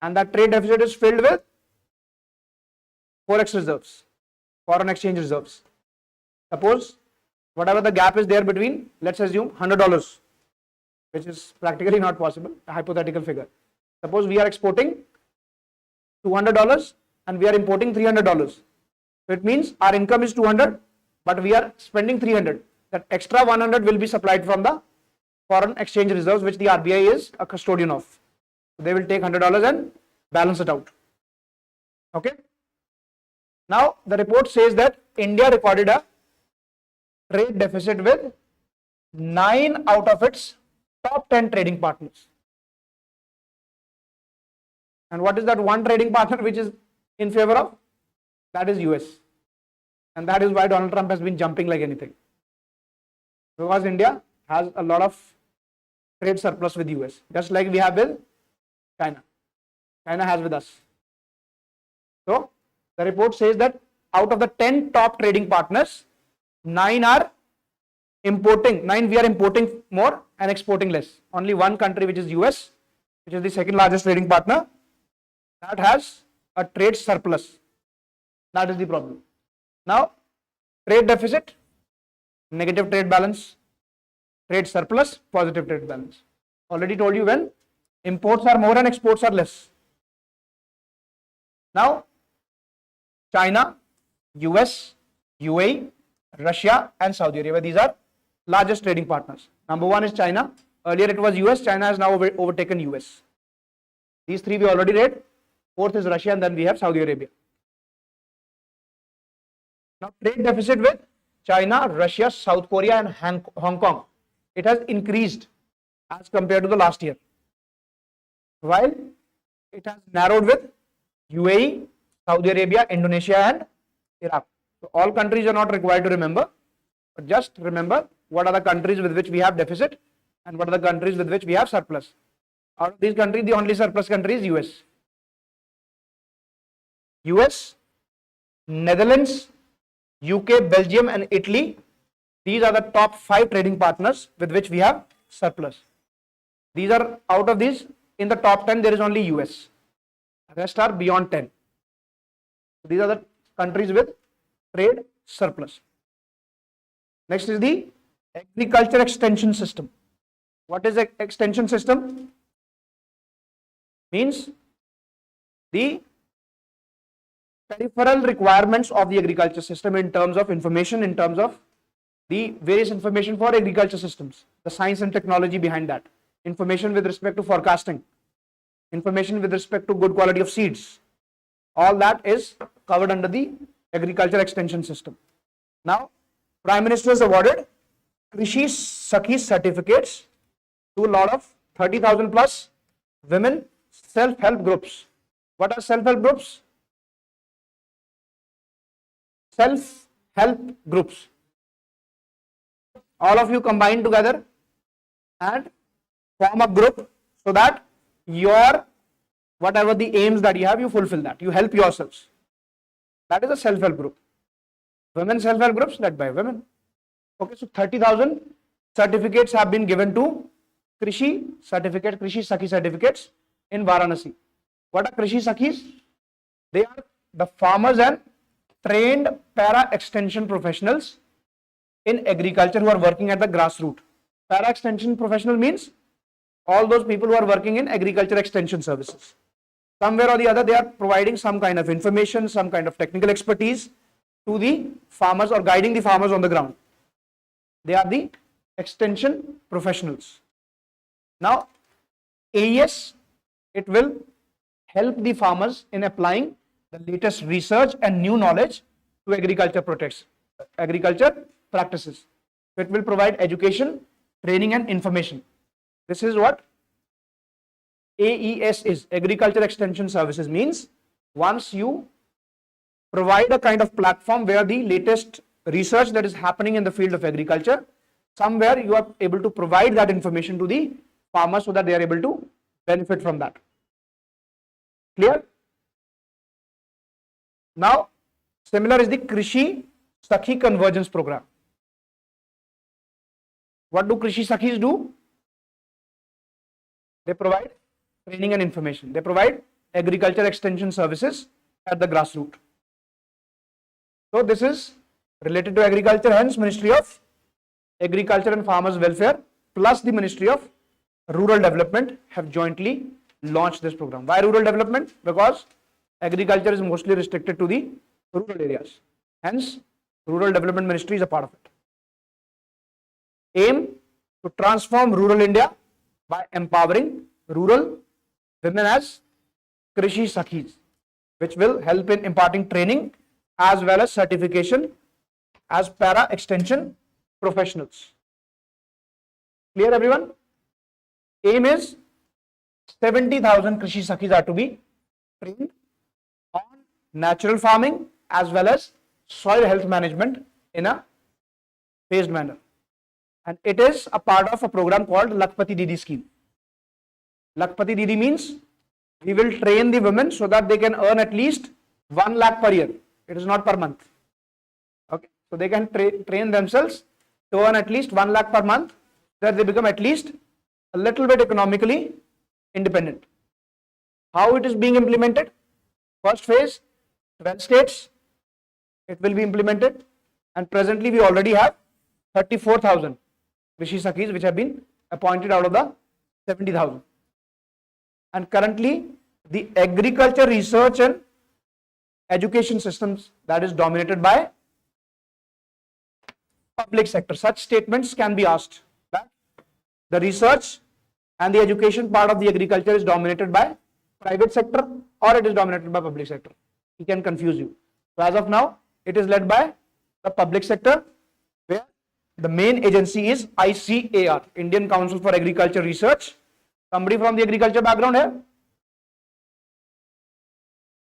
And that trade deficit is filled with forex reserves, foreign exchange reserves. Suppose whatever the gap is there between, let's assume $100, which is practically not possible, a hypothetical figure. Suppose we are exporting $200 and we are importing $300. So it means our income is 200, but we are spending 300. That extra 100 will be supplied from the foreign exchange reserves, which the RBI is a custodian of. So they will take $100 and balance it out. Okay. Now the report says that India recorded a trade deficit with 9 out of its top 10 trading partners. And what is that one trading partner which is in favor of? That is US. And that is why Donald Trump has been jumping like anything. Because India has a lot of trade surplus with US, just like we have with China. China has with us. So the report says that out of the 10 top trading partners, 9 are importing, 9 we are importing more and exporting less. Only one country, which is US, which is the second largest trading partner, that has a trade surplus. That is the problem. Now, trade deficit, negative trade balance, trade surplus, positive trade balance. Already told you when imports are more and exports are less. Now, China, US, UAE, Russia and Saudi Arabia, these are largest trading partners. Number one is China. Earlier it was US, China has now overtaken US. These three we already read. Fourth is Russia, and then we have Saudi Arabia. Now trade deficit with China, Russia, South Korea and Hong Kong, it has increased as compared to the last year, while it has narrowed with UAE, Saudi Arabia, Indonesia and Iraq. So all countries are not required to remember, but just remember what are the countries with which we have deficit and what are the countries with which we have surplus. Out of these countries, the only surplus country is US. US, Netherlands, UK, Belgium and Italy, these are the top 5 trading partners with which we have surplus. These are, out of these, in the top 10 there is only US. The rest are beyond 10. So these are the countries with trade surplus. Next is the agriculture extension system. What is the extension system? Means the peripheral requirements of the agriculture system in terms of information, in terms of the various information for agriculture systems, the science and technology behind that, information with respect to forecasting, information with respect to good quality of seeds, all that is covered under the agriculture extension system. Now, Prime Minister has awarded Krishi Sakhi certificates to a lot of 30,000 plus women self-help groups. What are self-help groups? Self-help groups. all of you combine together and form a group so that your whatever the aims that you have, you fulfill that. You help yourselves. That is a self-help group. Women self-help groups led by women. Okay, so 30,000 certificates have been given to Krishi Sakhi certificates in Varanasi. What are Krishi Sakhis? They are the farmers and trained para extension professionals in agriculture who are working at the grassroots. Para extension professional means all those people who are working in agriculture extension services. Somewhere or the other, they are providing some kind of information, some kind of technical expertise to the farmers or guiding the farmers on the ground. They are the extension professionals. Now, AES, it will help the farmers in applying the latest research and new knowledge to agriculture practices. So it will provide education, training and information. This is what AES is. Agriculture Extension Services means once you provide a kind of platform where the latest research that is happening in the field of agriculture, somewhere you are able to provide that information to the farmers so that they are able to benefit from that. Clear? Now, similar is the Krishi Sakhi Convergence Program. What do Krishi Sakhis do? They provide training and information. They provide agriculture extension services at the grassroots. So this is related to agriculture, hence Ministry of Agriculture and Farmers Welfare plus the Ministry of Rural Development have jointly launched this program. Why rural development? Because agriculture is mostly restricted to the rural areas. Hence, Rural Development Ministry is a part of it. Aim to transform rural India by empowering rural women as Krishi Sakhis, which will help in imparting training as well as certification as para extension professionals. Clear, everyone? Aim is 70,000 Krishi Sakhis are to be trained on natural farming as well as soil health management in a phased manner. And it is a part of a program called Lakpati Didi scheme. Lakpati Didi means we will train the women so that they can earn at least 1 lakh per year. It is not per month. Okay, so they can train themselves to earn at least 1 lakh per month, that they become at least a little bit economically independent. How it is being implemented? First phase, 12 states, it will be implemented, and presently we already have 34,000 Krishi Sakhis which have been appointed out of the 70,000. And currently the agriculture research and education systems that is dominated by public sector. Such statements can be asked that the research and the education part of the agriculture is dominated by private sector or it is dominated by public sector. He can confuse you. So as of now, it is led by the public sector, where the main agency is ICAR, Indian Council for Agriculture Research. Somebody from the agriculture background here?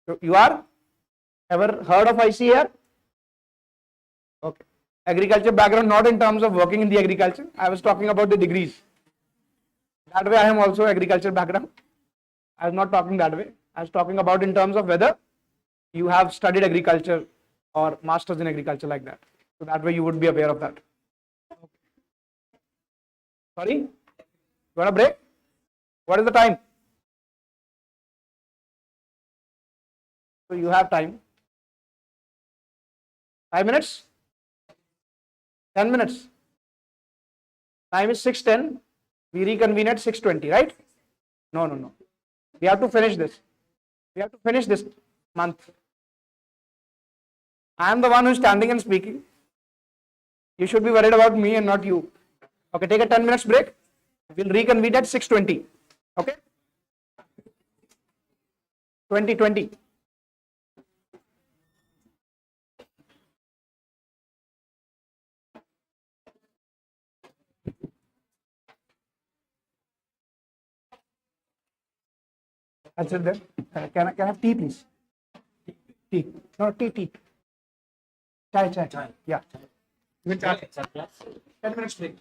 So you are? Ever heard of ICAR? Okay. Agriculture background, not in terms of working in the agriculture. I was talking about the degrees. That way I am also agriculture background. I was not talking that way. I was talking about in terms of whether you have studied agriculture or masters in agriculture, like that. So that way you would be aware of that. Sorry? You want a break? What is the time? So you have time. 5 minutes? 10 minutes? Time is 6:10. We reconvene at 6:20, right? No. We have to finish this. We have to finish this month. I am the one who is standing and speaking. You should be worried about me and not you. Okay, take a 10 minutes break. We'll reconvene at 6:20. Okay? 20. That's it then. Can I have tea, please? Tea. No, tea. Chai. Yeah. Even charge. 10 minutes break.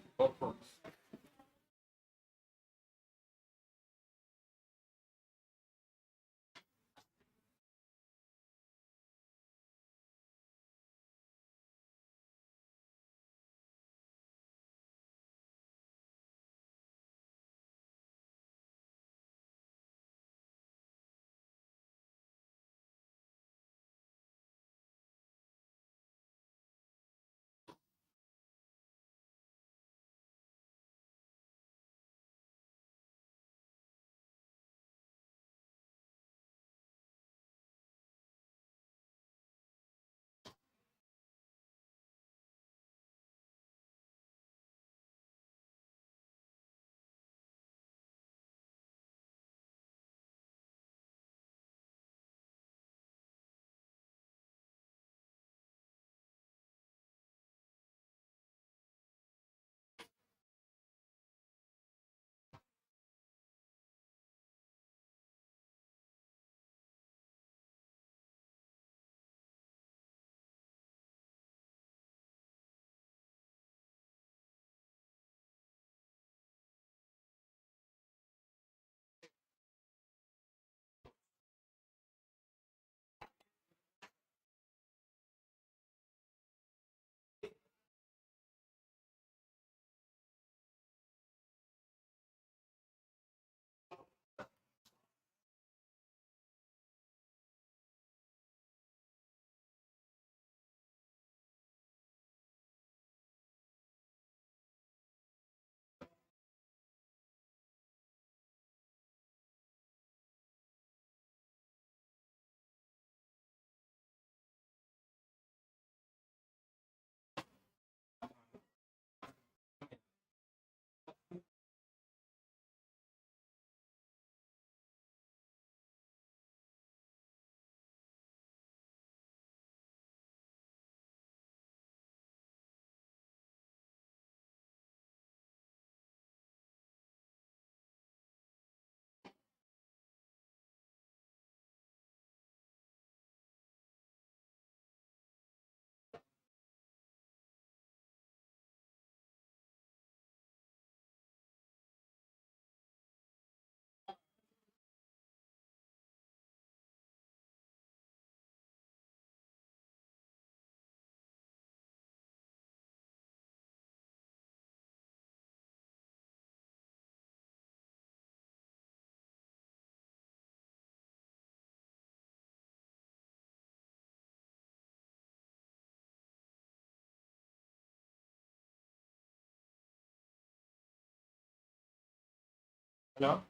Hello?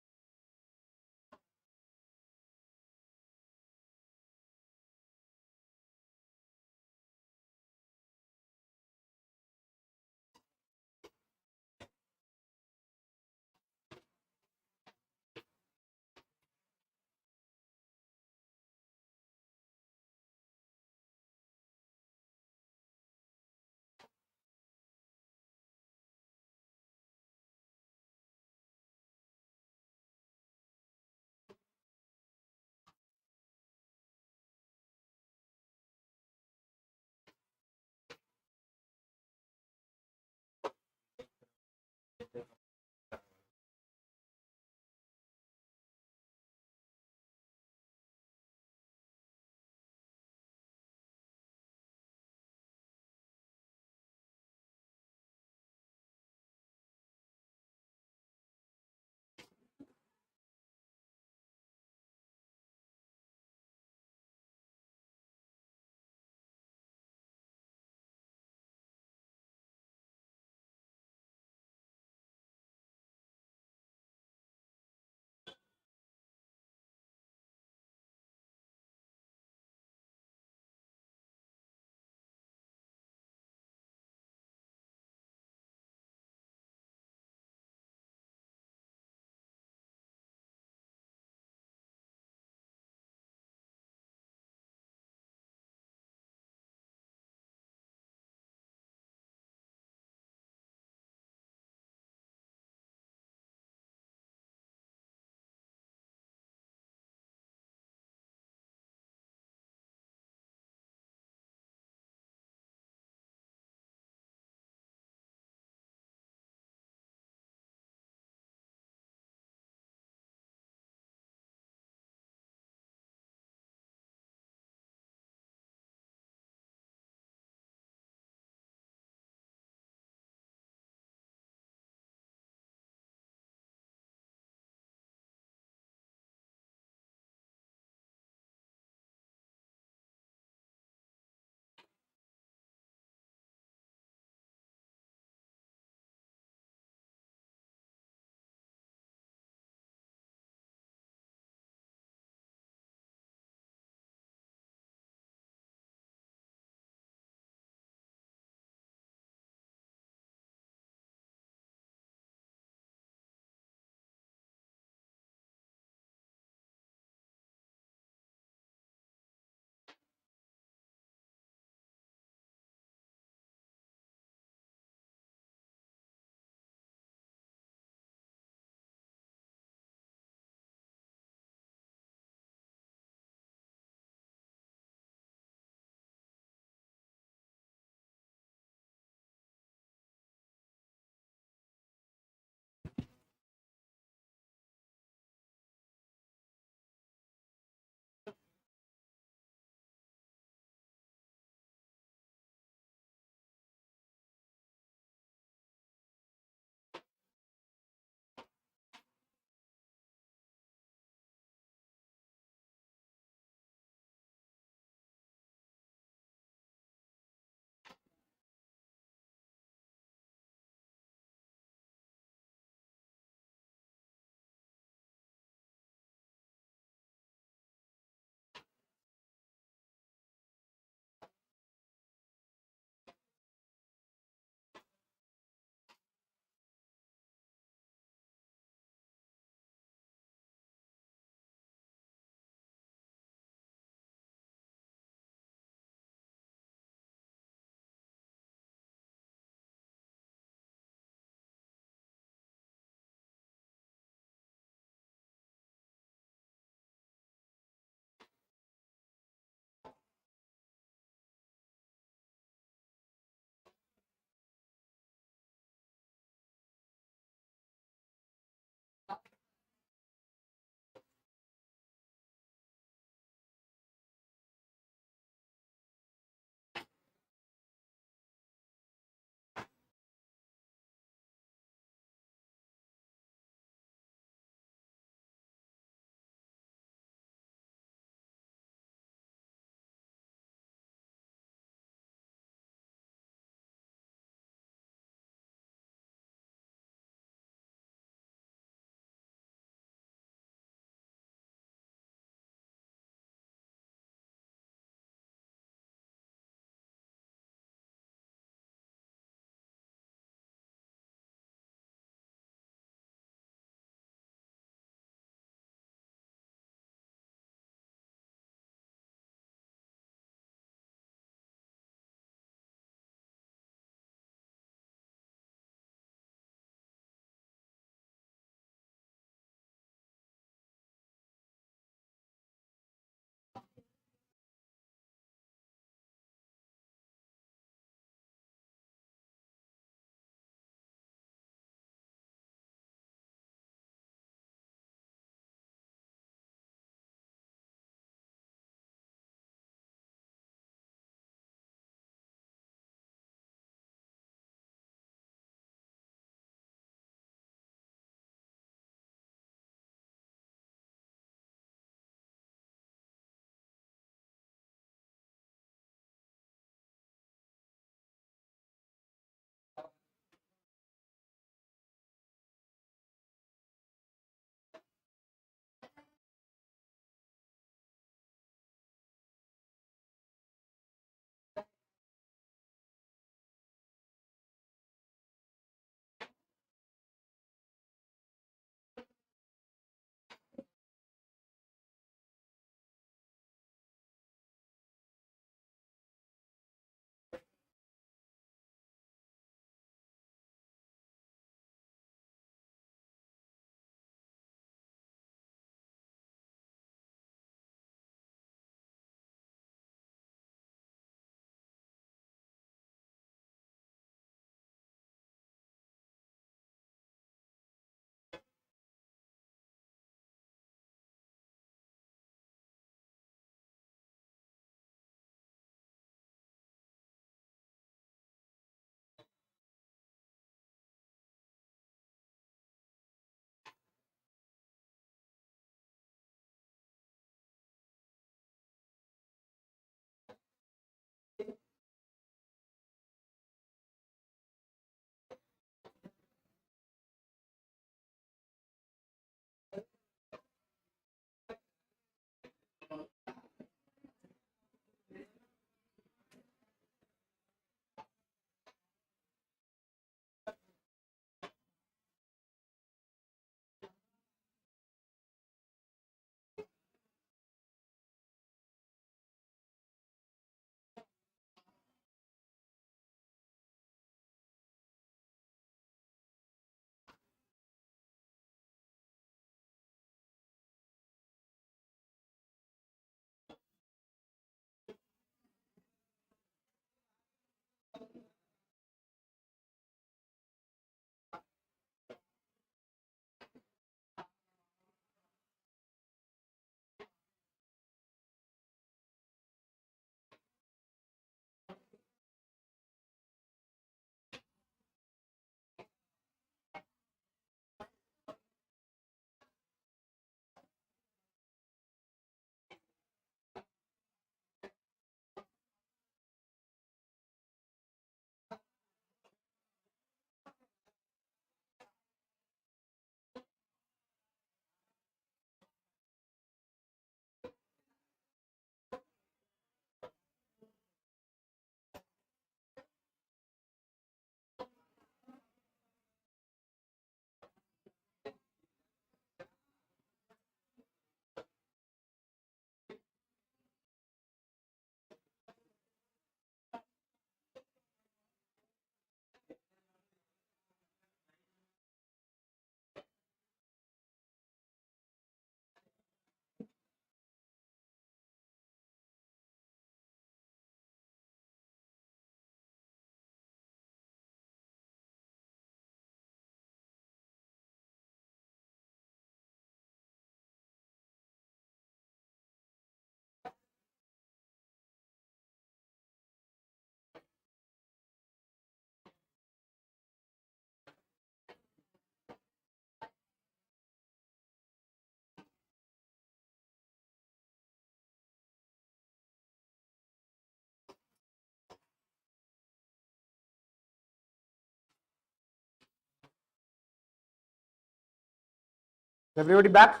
Is everybody back?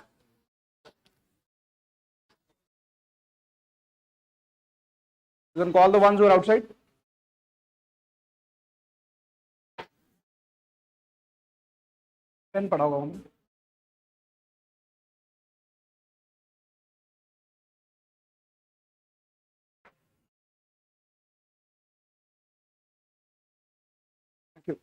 You can call the ones who are outside. Pen पढ़ा होगा उन्होंने. Thank you.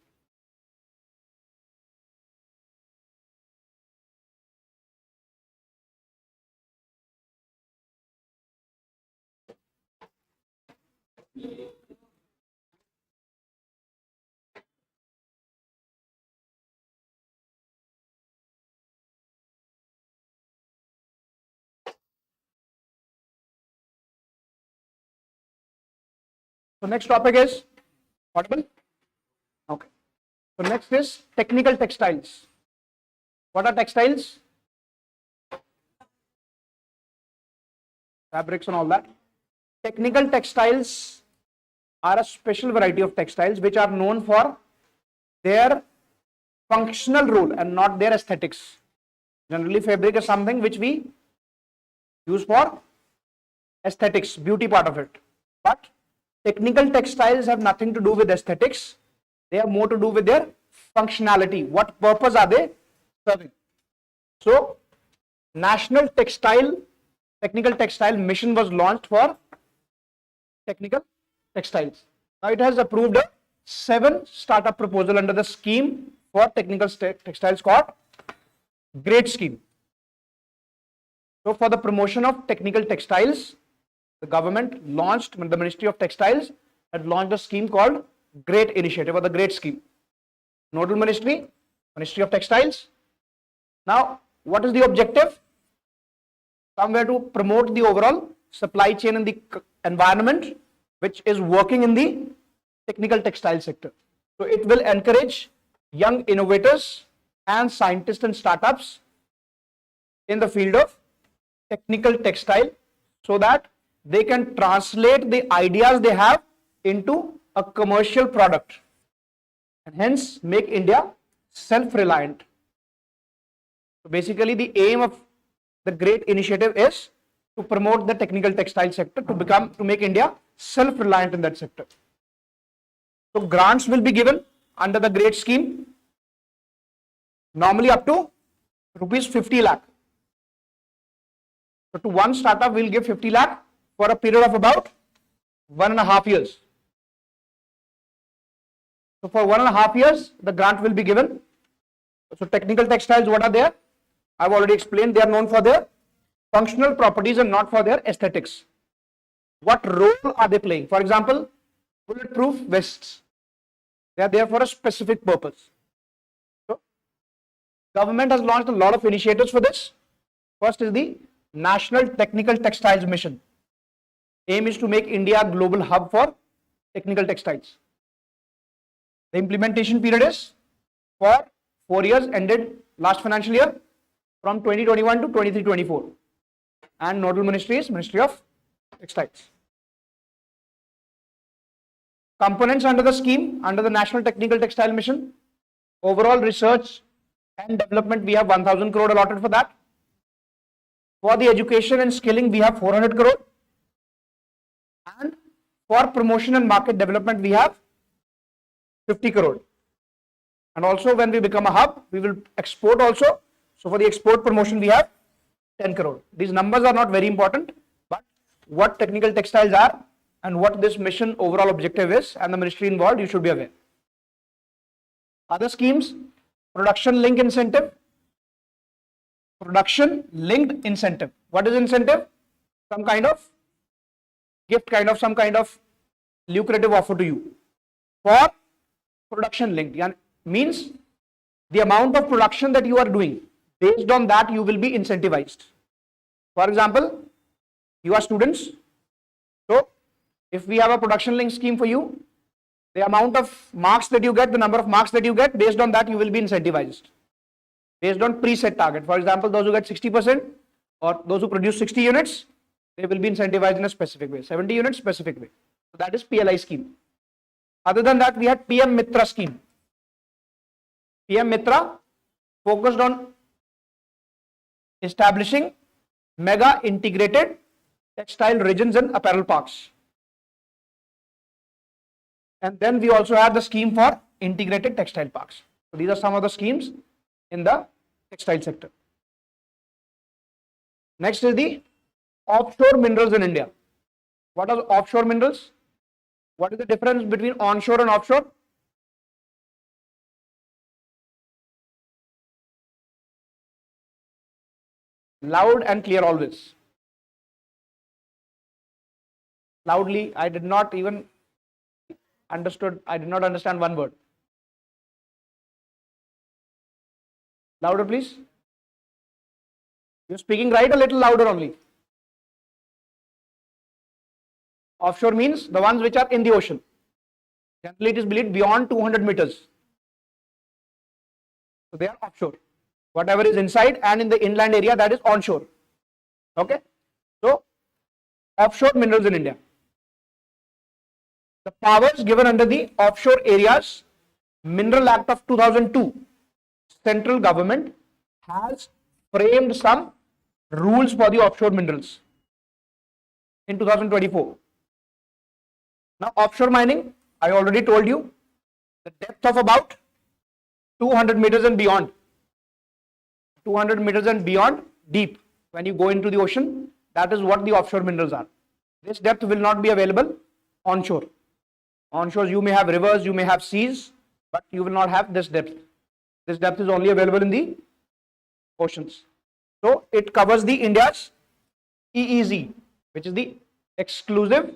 So next topic is audible. Okay. So next is technical textiles. What are textiles? Fabrics and all that. Technical textiles are a special variety of textiles which are known for their functional role and not their aesthetics. Generally, fabric is something which we use for aesthetics, beauty part of it. But technical textiles have nothing to do with aesthetics. They have more to do with their functionality. What purpose are they serving? So, National Technical Textile Mission was launched for technical textiles. Now it has approved a 7 startup proposal under the scheme for technical textiles called GREAT scheme. So for the promotion of technical textiles, the government launched, the Ministry of Textiles had launched a scheme called GREAT initiative or the GREAT scheme. Nodal Ministry, Ministry of Textiles. Now what is the objective? Somewhere to promote the overall supply chain in the environment which is working in the technical textile sector. So it will encourage young innovators and scientists and startups in the field of technical textile so that they can translate the ideas they have into a commercial product and hence make India self-reliant. So basically the aim of the GREAT initiative is to promote the technical textile sector to make India self-reliant in that sector. So grants will be given under the GREAT scheme, normally up to rupees 50 lakh. So to one startup we will give 50 lakh for a period of about 1.5 years. So for 1.5 years the grant will be given. So technical textiles, what are there? I've already explained. They are known for their functional properties and not for their aesthetics. What role are they playing? For example, bulletproof vests. They are there for a specific purpose. So, government has launched a lot of initiatives for this. First is the National Technical Textiles Mission. Aim is to make India a global hub for technical textiles. The implementation period is for 4 years, ended last financial year, from 2021 to 23-24, and nodal ministry is Ministry of Textiles. Components under the scheme, under the National Technical Textile Mission, overall research and development we have 1000 crore allotted for that. For the education and skilling we have 400 crore, and for promotion and market development we have 50 crore. And also when we become a hub, we will export also. So for the export promotion we have 10 crore. These numbers are not very important, but what technical textiles are and what this mission overall objective is and the ministry involved, you should be aware. Other schemes, production linked incentive. Production linked incentive. What is incentive? Some kind of gift, some kind of lucrative offer to you. For production linked means the amount of production that you are doing, based on that you will be incentivized. For example, you are students, so if we have a production link scheme for you, the amount of marks that you get, the number of marks that you get, based on that you will be incentivized based on preset target. For example, those who get 60% or those who produce 60 units, they will be incentivized in a specific way, 70 units specific way. So that is PLI scheme. Other than that, we had PM Mitra scheme. PM Mitra focused on establishing mega integrated textile regions and apparel parks. And then we also have the scheme for integrated textile parks. So these are some of the schemes in the textile sector. Next is the offshore minerals in India. What are offshore minerals? What is the difference between onshore and offshore? Loud and clear always. Loudly, I did not understand one word. Louder, please. You're speaking right, a little louder only. Offshore means the ones which are in the ocean. Generally, it is believed beyond 200 meters. So they are offshore. Whatever is inside and in the inland area, that is onshore. Okay. So offshore minerals in India. The powers given under the Offshore Areas Mineral Act of 2002, central government has framed some rules for the offshore minerals in 2024. Now, offshore mining, I already told you, the depth of about 200 meters and beyond. 200 meters and beyond deep. When you go into the ocean, that is what the offshore minerals are. This depth will not be available onshore. Onshore, you may have rivers, you may have seas, but you will not have this depth. This depth is only available in the oceans. So it covers the India's EEZ, which is the exclusive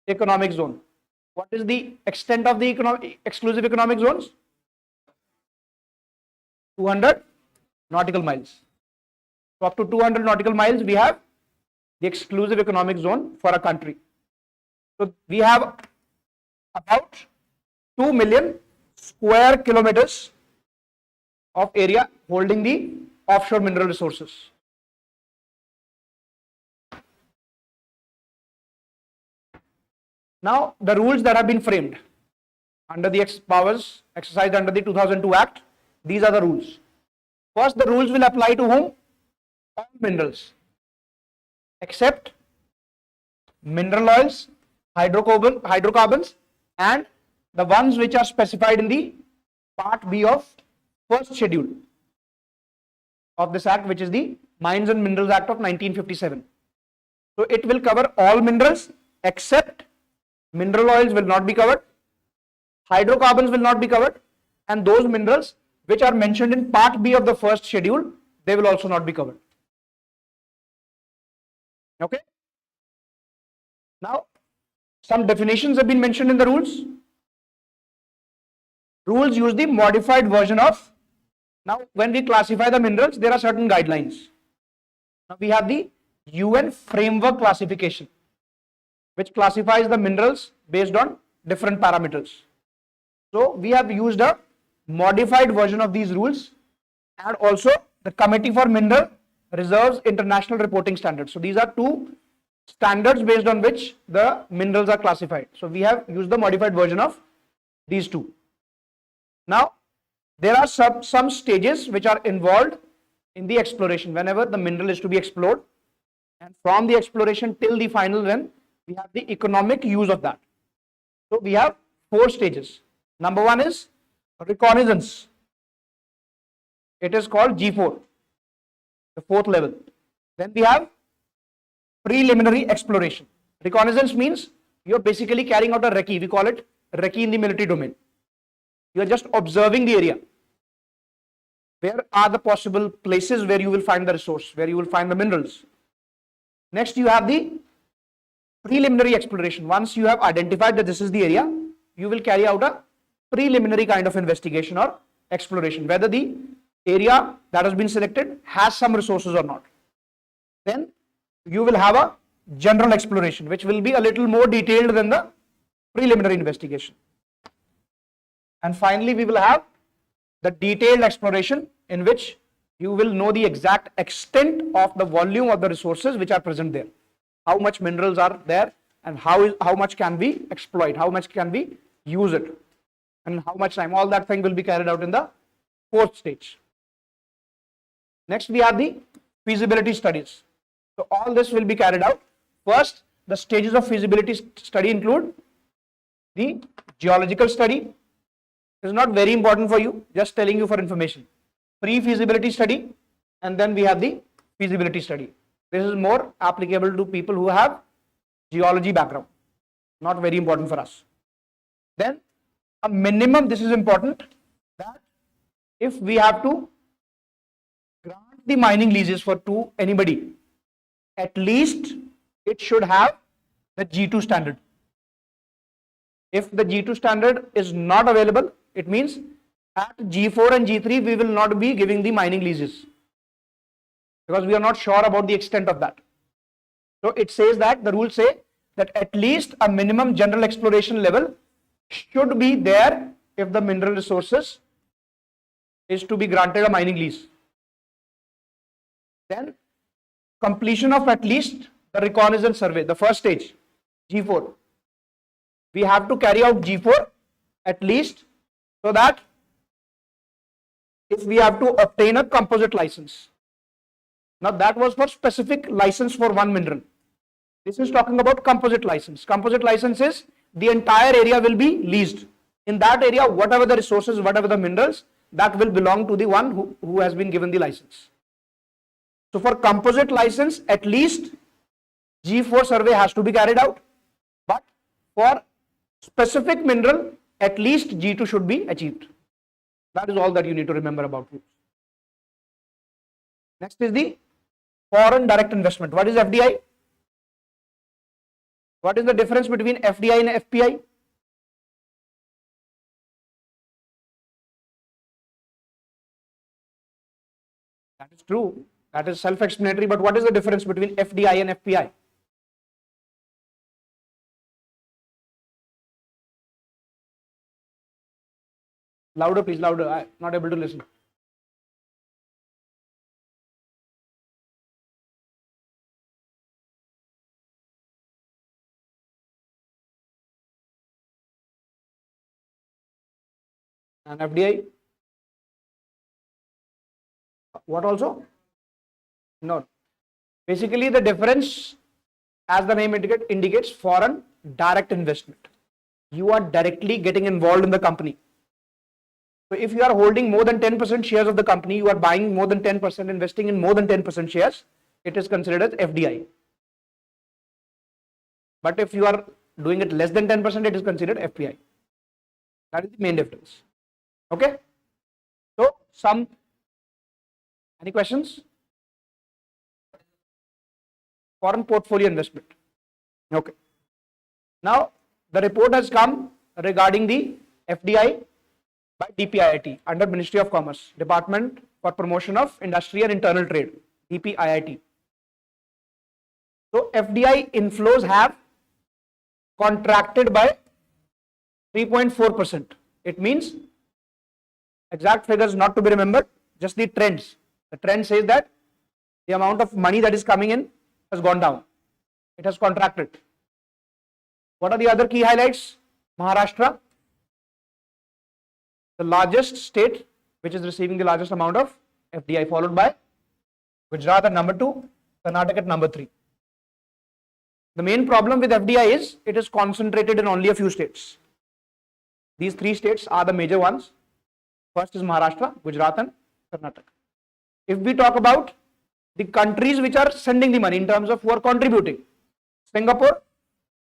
economic zone. What is the extent of the exclusive economic zones? 200 nautical miles. So up to 200 nautical miles, we have the exclusive economic zone for a country. So we have about 2 million square kilometers of area holding the offshore mineral resources. Now, the rules that have been framed under the powers exercised under the 2002 Act, these are the rules. First, the rules will apply to whom? All minerals, except mineral oils, hydrocarbons, and the ones which are specified in the Part B of first schedule of this Act, which is the Mines and Minerals Act of 1957. So it will cover all minerals except mineral oils will not be covered, hydrocarbons will not be covered, and those minerals which are mentioned in Part B of the first schedule, they will also not be covered. Okay. Now, some definitions have been mentioned in the rules. Rules use the modified version of, now when we classify the minerals, there are certain guidelines. Now we have the UN framework classification, which classifies the minerals based on different parameters. So we have used a modified version of these rules, and also the Committee for Mineral Reserves International Reporting Standards. So these are two standards based on which the minerals are classified. So we have used the modified version of these two. Now, there are some stages which are involved in the exploration whenever the mineral is to be explored, and from the exploration till the final run, we have the economic use of that. So we have 4 stages. Number 1 is reconnaissance. It is called G4, the 4th level. Then we have preliminary exploration. Reconnaissance means you are basically carrying out a recce. We call it recce in the military domain. You are just observing the area. Where are the possible places where you will find the resource, where you will find the minerals. Next, you have the preliminary exploration. Once you have identified that this is the area, you will carry out a preliminary kind of investigation or exploration, whether the area that has been selected has some resources or not. Then you will have a general exploration, which will be a little more detailed than the preliminary investigation. And finally, we will have the detailed exploration, in which you will know the exact extent of the volume of the resources which are present there. How much minerals are there, and how much can we exploit, how much can we use it, and how much time. All that thing will be carried out in the 4th stage. Next, we have the feasibility studies. So all this will be carried out. First, the stages of feasibility study include the geological study. It is not very important for you, just telling you for information. Pre-feasibility study, and then we have the feasibility study. This is more applicable to people who have geology background. Not very important for us. Then a minimum, this is important, that if we have to grant the mining leases to anybody, at least it should have the G2 standard. If the G2 standard is not available, it means at G4 and G3 we will not be giving the mining leases, because we are not sure about the extent of that. So it says that the rules say that at least a minimum general exploration level should be there if the mineral resources is to be granted a mining lease. Then completion of at least the reconnaissance survey, the first stage, G4. We have to carry out G4 at least, so that if we have to obtain a composite license. Now that was for specific license for one mineral. This is talking about composite license. Composite license is the entire area will be leased. In that area, whatever the resources, whatever the minerals, that will belong to the one who has been given the license. So for composite license, at least G4 survey has to be carried out. But for specific mineral, at least G2 should be achieved. That is all that you need to remember about it. Next is the foreign direct investment. What is FDI? What is the difference between FDI and FPI? That is true. That is self-explanatory. But what is the difference between FDI and FPI? Louder, please, louder. I'm not able to listen. And FDI? What also? No. Basically, the difference, as the name indicates, foreign direct investment. You are directly getting involved in the company. So if you are holding more than 10% shares of the company, you are buying more than 10%, investing in more than 10% shares, it is considered as FDI. But if you are doing it less than 10%, it is considered FPI. That is the main difference. Okay. So any questions? Foreign portfolio investment. Okay. Now the report has come regarding the FDI by DPIIT under Ministry of Commerce, Department for Promotion of Industry and Internal Trade, DPIIT. So FDI inflows have contracted by 3.4%. It means exact figures not to be remembered, just the trends. The trend says that the amount of money that is coming in has gone down. It has contracted. What are the other key highlights? Maharashtra, the largest state which is receiving the largest amount of FDI, followed by Gujarat at number 2, Karnataka at number 3. The main problem with FDI is it is concentrated in only a few states. These 3 states are the major ones. First is Maharashtra, Gujarat and Karnataka. If we talk about the countries which are sending the money in terms of who are contributing, Singapore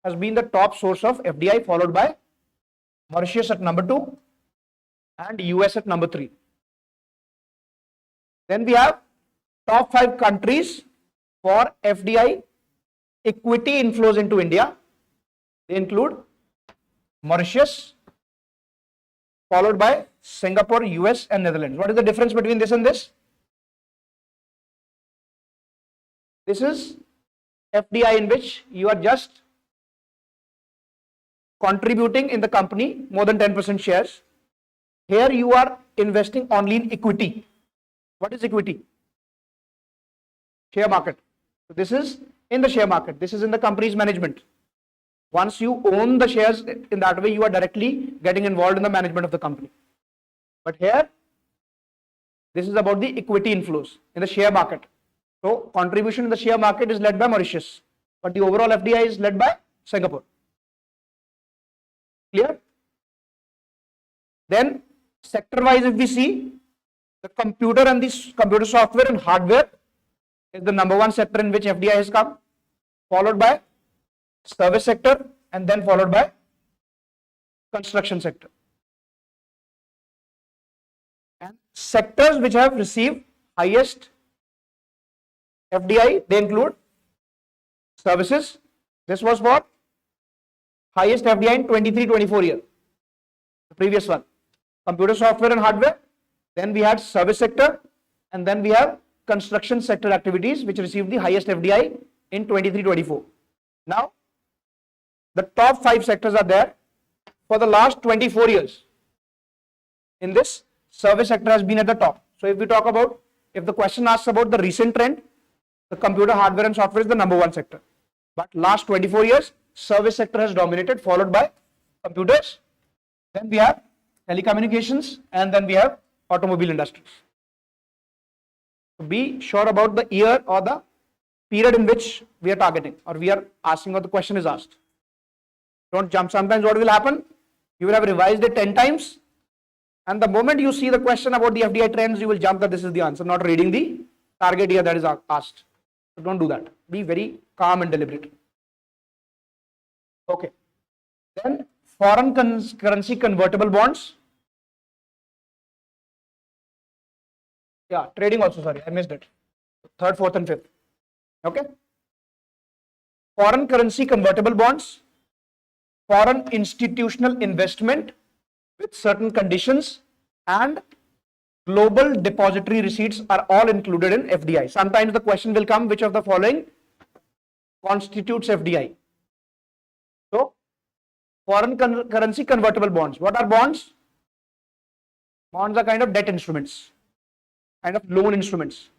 has been the top source of FDI, followed by Mauritius at number 2 and US at number 3. Then we have top 5 countries for FDI equity inflows into India. They include Mauritius, followed by Singapore, US and Netherlands. What is the difference between this and this? This is FDI in which you are just contributing in the company more than 10% shares. Here you are investing only in equity. What is equity? Share market. So this is in the share market. This is in the company's management. Once you own the shares in that way, you are directly getting involved in the management of the company. But here, this is about the equity inflows in the share market. So contribution in the share market is led by Mauritius, but the overall FDI is led by Singapore. Clear? Then sector wise, if we see, the computer and the computer software and hardware is the number one sector in which FDI has come, followed by service sector, and then followed by construction sector. And sectors which have received highest FDI, they include services. This was for highest FDI in 23-24 year. The previous one, computer software and hardware. Then we had service sector, and then we have construction sector activities which received the highest FDI in 23-24. Now, the top 5 sectors are there for the last 24 years. In this, service sector has been at the top. So if we talk about, if the question asks about the recent trend, the computer, hardware and software is the number one sector. But last 24 years, service sector has dominated, followed by computers. Then we have telecommunications, and then we have automobile industries. So be sure about the year or the period in which we are targeting, or we are asking, or the question is asked. Don't jump. Sometimes what will happen? You will have revised it 10 times, and the moment you see the question about the FDI trends, you will jump that this is the answer, not reading the target year that is asked. So don't do that. Be very calm and deliberate. Okay. Then foreign currency convertible bonds. Yeah, trading also, sorry, I missed it. 3rd, 4th and 5th. Okay. Foreign currency convertible bonds, foreign institutional investment with certain conditions, and global depository receipts are all included in FDI. Sometimes the question will come, which of the following constitutes FDI? So, foreign currency convertible bonds. What are bonds? Bonds are kind of debt instruments, kind of loan instruments.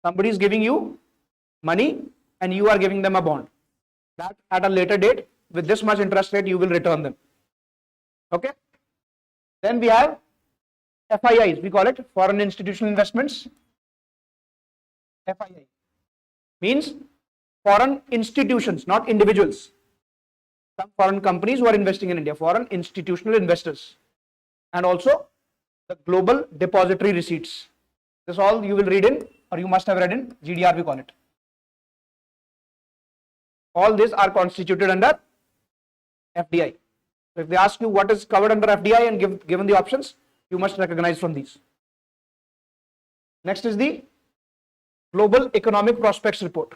Somebody is giving you money and you are giving them a bond that at a later date with this much interest rate you will return them. Okay. Then we have FIIs, we call it foreign institutional investments. FII means foreign institutions, not individuals. Some foreign companies who are investing in India, foreign institutional investors, and also the global depository receipts. This all you will read in, or you must have read in GDR, we call it. All these are constituted under FDI. So if they ask you what is covered under FDI and given the options, you must recognize from these. Next is the Global Economic Prospects Report.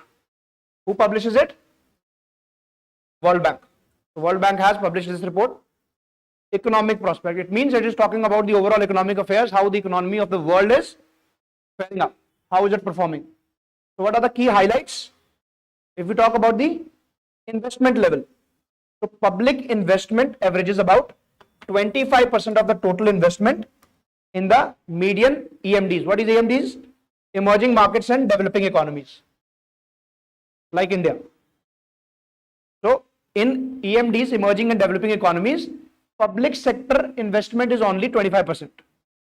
Who publishes it? World Bank. The World Bank has published this report. Economic prospect. It means it is talking about the overall economic affairs, how the economy of the world is faring up. How is it performing? So what are the key highlights? If we talk about the investment level, so public investment averages about 25% of the total investment in the median EMDs. What is EMDs? Emerging markets and developing economies, like India. So in EMDs, emerging and developing economies, public sector investment is only 25%.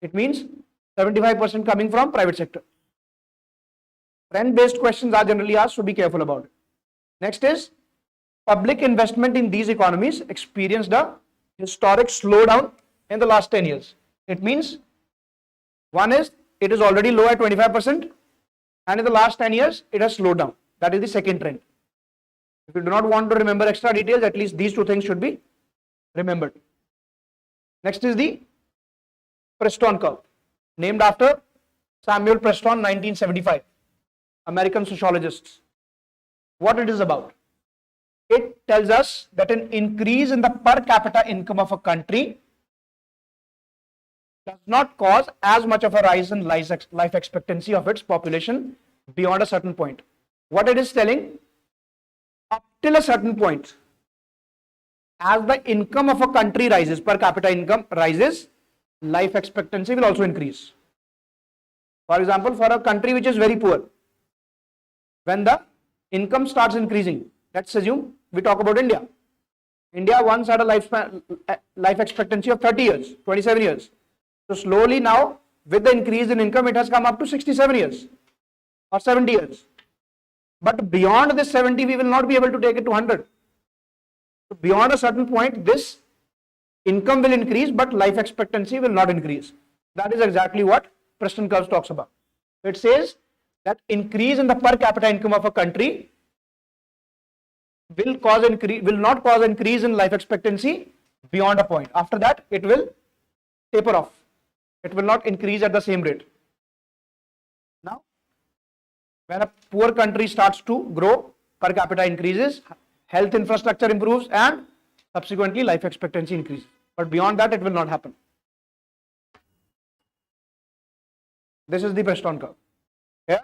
It means 75% coming from private sector. Trend-based questions are generally asked, so be careful about it. Next is public investment in these economies experienced a historic slowdown in the last 10 years. It means one is it is already low at 25%, and in the last 10 years it has slowed down. That is the second trend. If you do not want to remember extra details, at least these two things should be remembered. Next is the Preston curve, named after Samuel Preston, 1975, American sociologists. What it is about? It tells us that an increase in the per capita income of a country does not cause as much of a rise in life expectancy of its population beyond a certain point. What it is telling, up till a certain point, as the income of a country rises, per capita income rises, life expectancy will also increase. For example, for a country which is very poor, when the income starts increasing, let's assume we talk about India. India once had a life expectancy of 30 years, 27 years. So slowly now, with the increase in income, it has come up to 67 years. or 70 years. But beyond this 70, we will not be able to take it to 100. So beyond a certain point, this income will increase, but life expectancy will not increase. That is exactly what Preston curve talks about. It says that increase in the per capita income of a country will not cause increase in life expectancy beyond a point. After that, it will taper off. It will not increase at the same rate. Now, when a poor country starts to grow, per capita increases, health infrastructure improves, and subsequently life expectancy increases. But beyond that, it will not happen. This is the Preston curve. Yeah?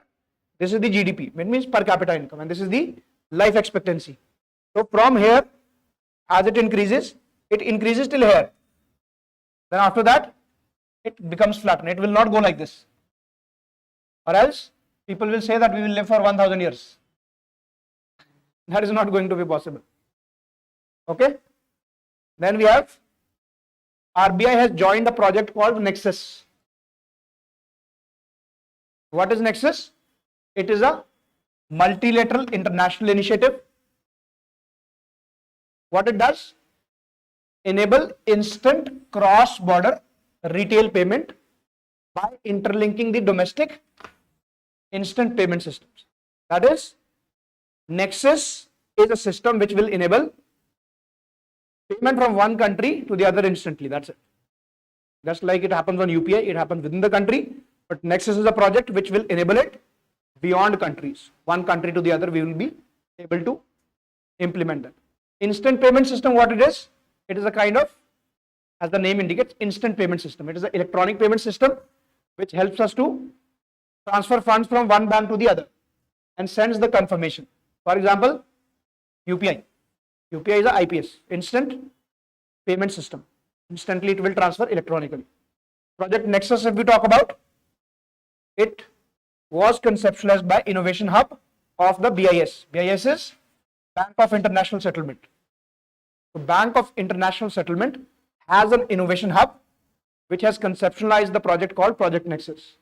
This is the GDP. It means per capita income, and this is the life expectancy. So from here, as it increases till here. Then after that, it becomes flattened. It will not go like this. Or else, people will say that we will live for 1000 years. That is not going to be possible. Okay? Then we have RBI has joined a project called Nexus. What is Nexus? It is a multilateral international initiative. What it does? Enable instant cross-border retail payment by interlinking the domestic instant payment systems. That is, Nexus is a system which will enable payment from one country to the other instantly. That's it. Just like it happens on UPI, it happens within the country. But Nexus is a project which will enable it beyond countries. One country to the other, we will be able to implement that. Instant payment system, what it is? It is a kind of, as the name indicates, instant payment system. It is an electronic payment system which helps us to transfer funds from one bank to the other and sends the confirmation. For example, UPI. UPI is a IPS, instant payment system. Instantly it will transfer electronically. Project Nexus, if we talk about, it was conceptualized by Innovation Hub of the BIS. BIS is Bank of International Settlement. The Bank of International Settlement has an innovation hub which has conceptualized the project called Project Nexus.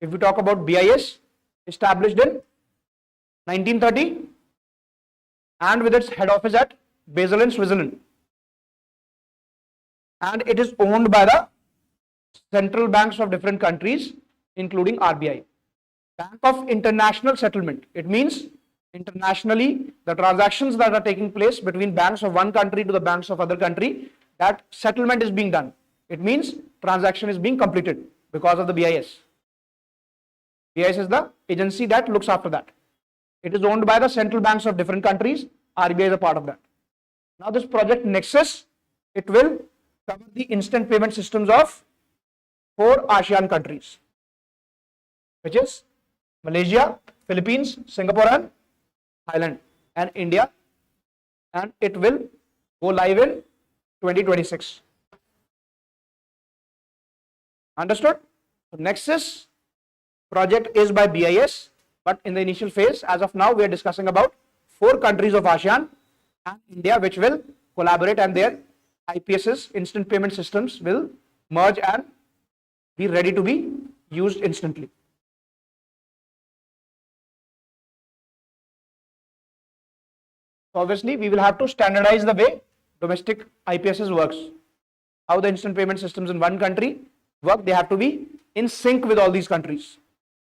If we talk about BIS, established in 1930 and with its head office at Basel in Switzerland. And it is owned by the central banks of different countries, including RBI. Bank of International Settlement. It means internationally, the transactions that are taking place between banks of one country to the banks of other country, that settlement is being done. It means transaction is being completed because of the BIS. BIS is the agency that looks after that. It is owned by the central banks of different countries. RBI is a part of that. Now this project Nexus, it will cover the instant payment systems of 4 ASEAN countries, which is Malaysia, Philippines, Singapore and Thailand and India, and it will go live in 2026. Understood? So Nexus project is by BIS, but in the initial phase, as of now, we are discussing about 4 countries of ASEAN and India, which will collaborate, and their IPSs, instant payment systems, will merge and be ready to be used instantly. So obviously, we will have to standardize the way domestic IPSs works. How the instant payment systems in one country work, they have to be in sync with all these countries.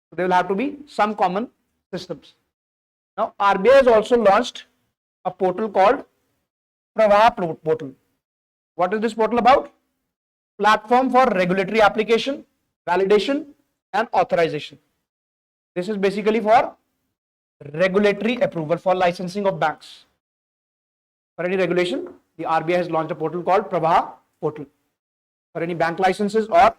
So there will have to be some common systems. Now, RBI has also launched a portal called Pravaha portal. What is this portal about? Platform for regulatory application, validation and authorization. This is basically for regulatory approval, for licensing of banks. For any regulation, the RBI has launched a portal called Pravaha portal. For any bank licenses or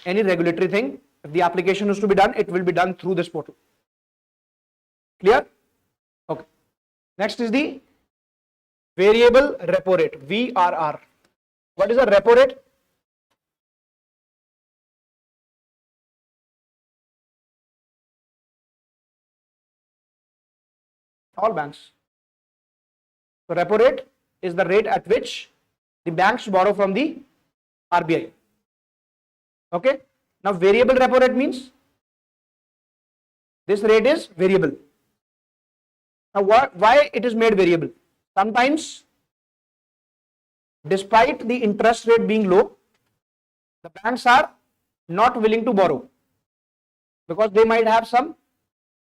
any regulatory thing, if the application is to be done, it will be done through this portal. Clear? Okay. Next is the variable repo rate, VRR. What is a repo rate? All banks. So repo rate is the rate at which the banks borrow from the RBI. Okay. Now variable repo rate means This rate is variable. Now, why it is made variable? Sometimes, despite the interest rate being low, the banks are not willing to borrow because they might have some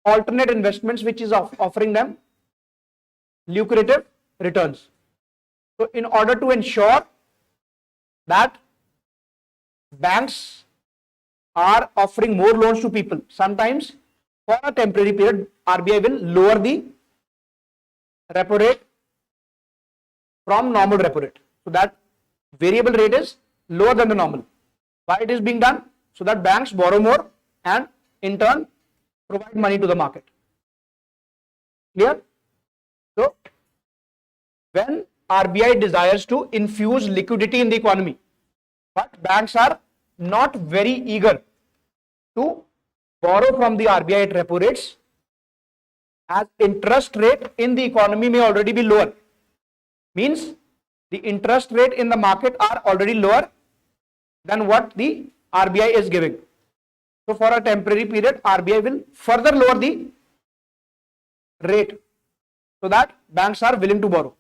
alternate investments which is offering them lucrative returns. So, in order to ensure that banks are offering more loans to people, sometimes for a temporary period, RBI will lower the repo rate from normal repo rate. So that variable rate is lower than the normal. Why it is being done? So that banks borrow more and in turn provide money to the market. Clear? So when RBI desires to infuse liquidity in the economy, but banks are not very eager to borrow from the RBI at repo rates, as interest rate in the economy may already be lower. Means the interest rate in the market are already lower than what the RBI is giving. So for a temporary period, RBI will further lower the rate so that banks are willing to borrow.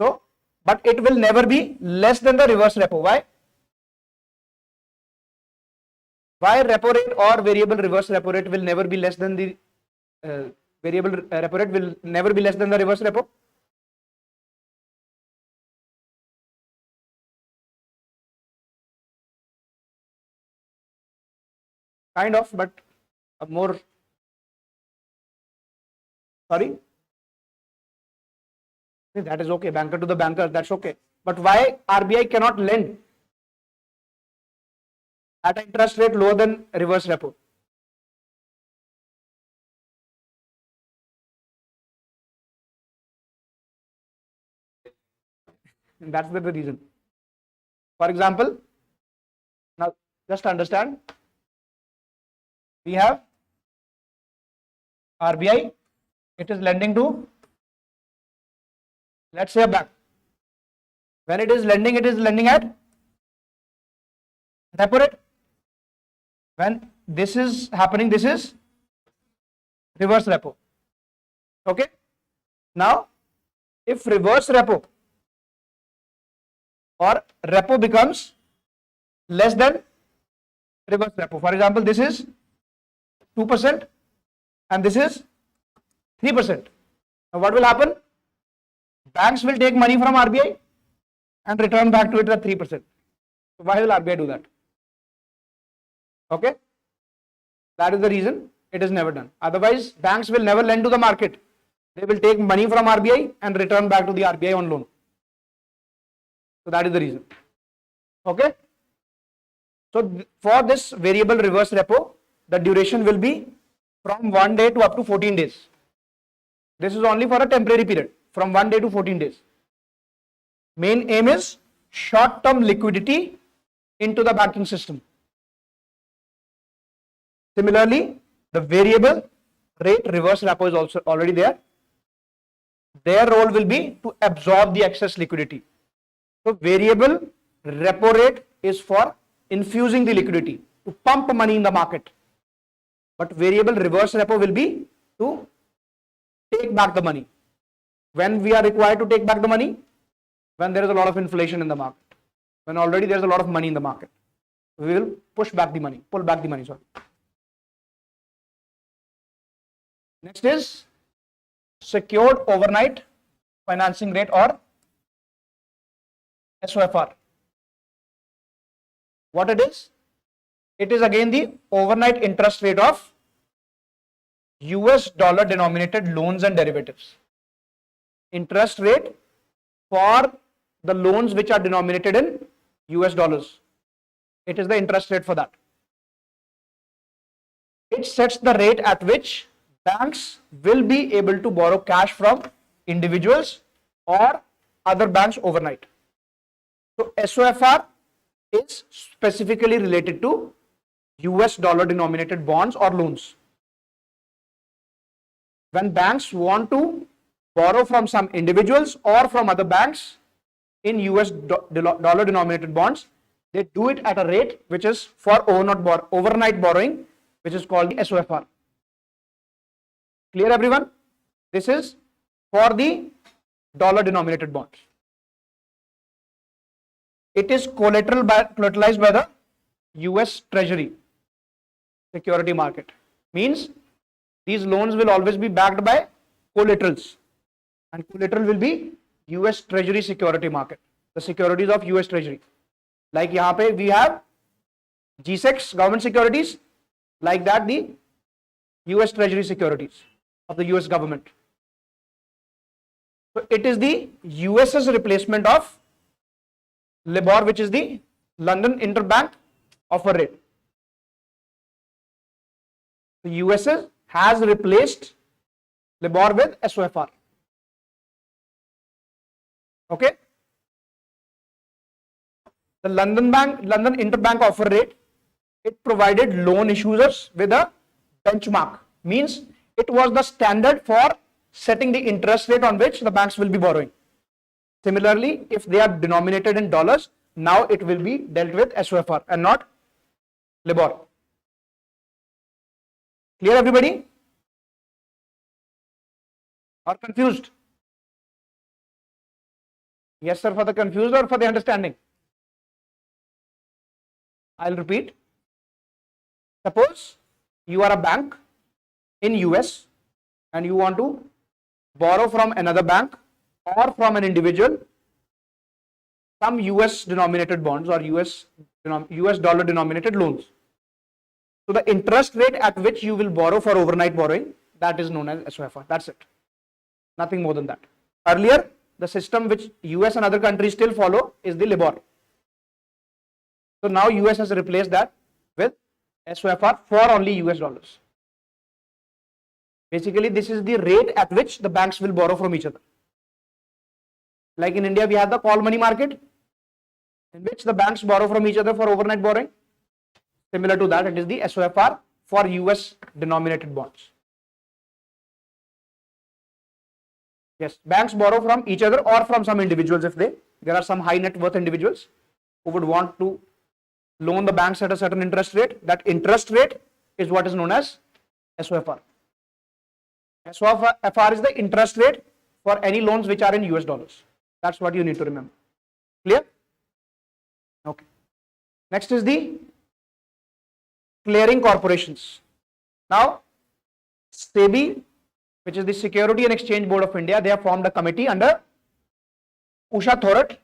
So, but it will never be less than the reverse repo. Why? Why repo rate or variable reverse repo rate will never be less than the variable repo rate will never be less than the reverse repo? Kind of, but more. Sorry? That is okay. Banker to the banker, that's okay. But why RBI cannot lend at an interest rate lower than reverse repo? And that's the reason. For example, now just understand, we have RBI, it is lending to, let's say, a bank. When it is lending at repo rate. When this is happening, this is reverse repo. Okay. Now, if reverse repo or repo becomes less than reverse repo, for example, this is 2% and this is 3%. Now, what will happen? Banks will take money from RBI and return back to it at 3%. So why will RBI do that? Okay, that is the reason it is never done. Otherwise, banks will never lend to the market. They will take money from RBI and return back to the RBI on loan. So that is the reason. Okay. So for this variable reverse repo, the duration will be from 1 day to up to 14 days. This is only for a temporary period, from 1 day to 14 days. Main aim is short-term liquidity into the banking system. Similarly, the variable rate reverse repo is also already there. Their role will be to absorb the excess liquidity. So variable repo rate is for infusing the liquidity, to pump money in the market. But variable reverse repo will be to take back the money. When we are required to take back the money? When there is a lot of inflation in the market. When already there is a lot of money in the market. We will pull back the money, sorry. Next is secured overnight financing rate or SOFR. What it is? It is again the overnight interest rate of US dollar denominated loans and derivatives. Interest rate for the loans which are denominated in US dollars. It is the interest rate for that. It sets the rate at which banks will be able to borrow cash from individuals or other banks overnight. So SOFR is specifically related to US dollar denominated bonds or loans. When banks want to borrow from some individuals or from other banks in US dollar denominated bonds, they do it at a rate which is for overnight borrowing, which is called the SOFR. Clear everyone? This is for the dollar denominated bonds. It is collateralized by the US Treasury security market. Means these loans will always be backed by collaterals, and collateral will be US Treasury security market, the securities of US Treasury. Like यहाँ पे we have G6 government securities, like that the US Treasury securities of the US government. So it is the US's replacement of LIBOR, which is the London Interbank Offer Rate. The US has replaced LIBOR with SOFR. Okay. The London Interbank Offer Rate, it provided loan issuers with a benchmark. Means it was the standard for setting the interest rate on which the banks will be borrowing. Similarly, if they are denominated in dollars, now it will be dealt with SOFR and not LIBOR. Clear everybody? Or confused? Yes sir, for the confused or for the understanding? I'll repeat. Suppose you are a bank in US and you want to borrow from another bank or from an individual some US denominated bonds or US dollar denominated loans. So the interest rate at which you will borrow for overnight borrowing, that is known as SOFR. That's it. Nothing more than that. Earlier, the system which US and other countries still follow is the LIBOR. So now US has replaced that with SOFR for only US dollars. Basically, this is the rate at which the banks will borrow from each other. Like in India, we have the call money market, in which the banks borrow from each other for overnight borrowing. Similar to that, it is the SOFR for US denominated bonds. Yes, banks borrow from each other or from some individuals if there are some high net worth individuals who would want to loan the banks at a certain interest rate. That interest rate is what is known as SOFR. SOFR is the interest rate for any loans which are in US dollars. That's what you need to remember. Clear? Okay. Next is the clearing corporations. Now, SEBI, which is the Security and Exchange Board of India, they have formed a committee under Usha Thorat,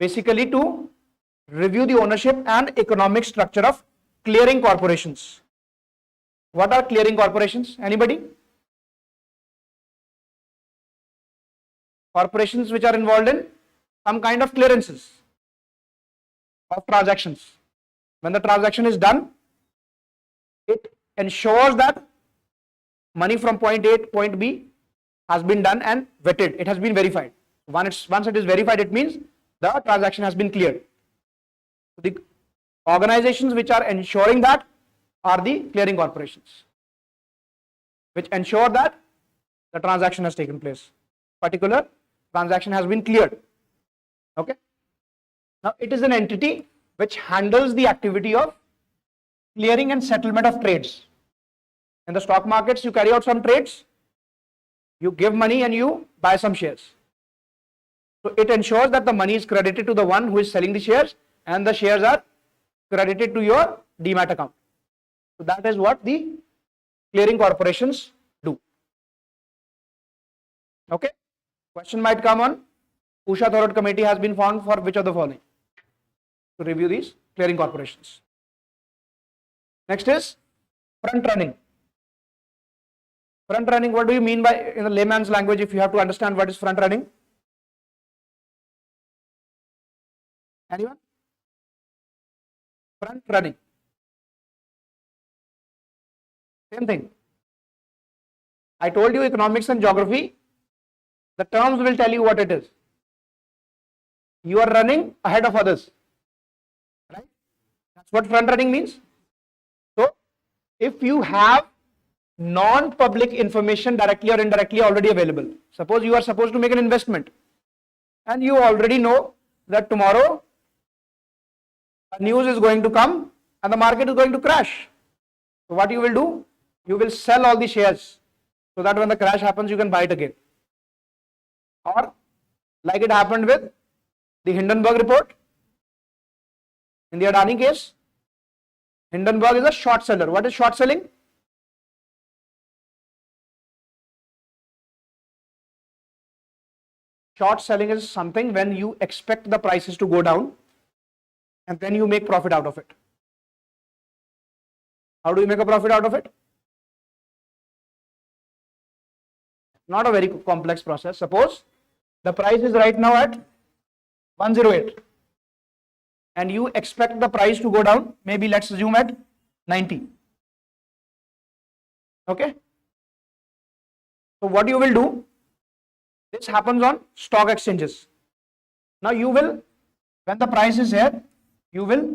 basically to review the ownership and economic structure of clearing corporations. What are clearing corporations? Anybody? Corporations which are involved in some kind of clearances of transactions. When the transaction is done, it ensures that money from point A to point B has been done and vetted. It has been verified. Once it is verified, it means the transaction has been cleared. The organizations which are ensuring that are the clearing corporations, which ensure that the transaction has taken place. Particular transaction has been cleared. Okay. Now it is an entity which handles the activity of clearing and settlement of trades. In the stock markets, you carry out some trades, you give money and you buy some shares. So it ensures that the money is credited to the one who is selling the shares and the shares are credited to your demat account. So that is what the clearing corporations do. Okay. Question might come on, Usha Thorat committee has been formed for which of the following? To review these clearing corporations. Next is front running. Front running, what do you mean by, in the layman's language, if you have to understand what is front running? Anyone? Front running. Same thing. I told you economics and geography, the terms will tell you what it is. You are running ahead of others. Right? That's what front running means. So, if you have non-public information directly or indirectly already available, suppose you are supposed to make an investment and you already know that tomorrow a news is going to come and the market is going to crash. So what you will do? You will sell all the shares so that when the crash happens, you can buy it again. Or like it happened with the Hindenburg report. In the Adani case, Hindenburg is a short seller. What is short selling? Short selling is something when you expect the prices to go down and then you make profit out of it. How do you make a profit out of it? Not a very complex process. Suppose the price is right now at 108 and you expect the price to go down, maybe let's assume at 90. Okay. So what you will do, this happens on stock exchanges. Now you will, when the price is here, you will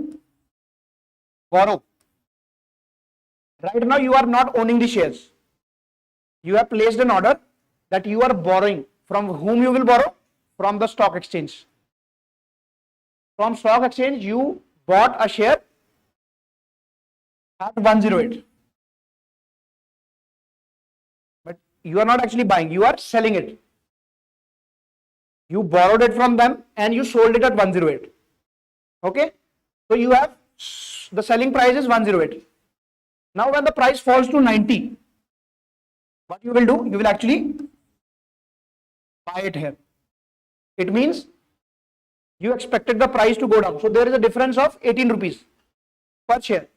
borrow. Right now you are not owning the shares. You have placed an order that you are borrowing. From whom you will borrow? From the stock exchange. From stock exchange you bought a share at 108. But you are not actually buying, you are selling it. You borrowed it from them and you sold it at 108. Okay. So you have, the selling price is 108. Now when the price falls to 90, what you will do? You will actually buy it here. It means you expected the price to go down. So there is a difference of 18 rupees per share.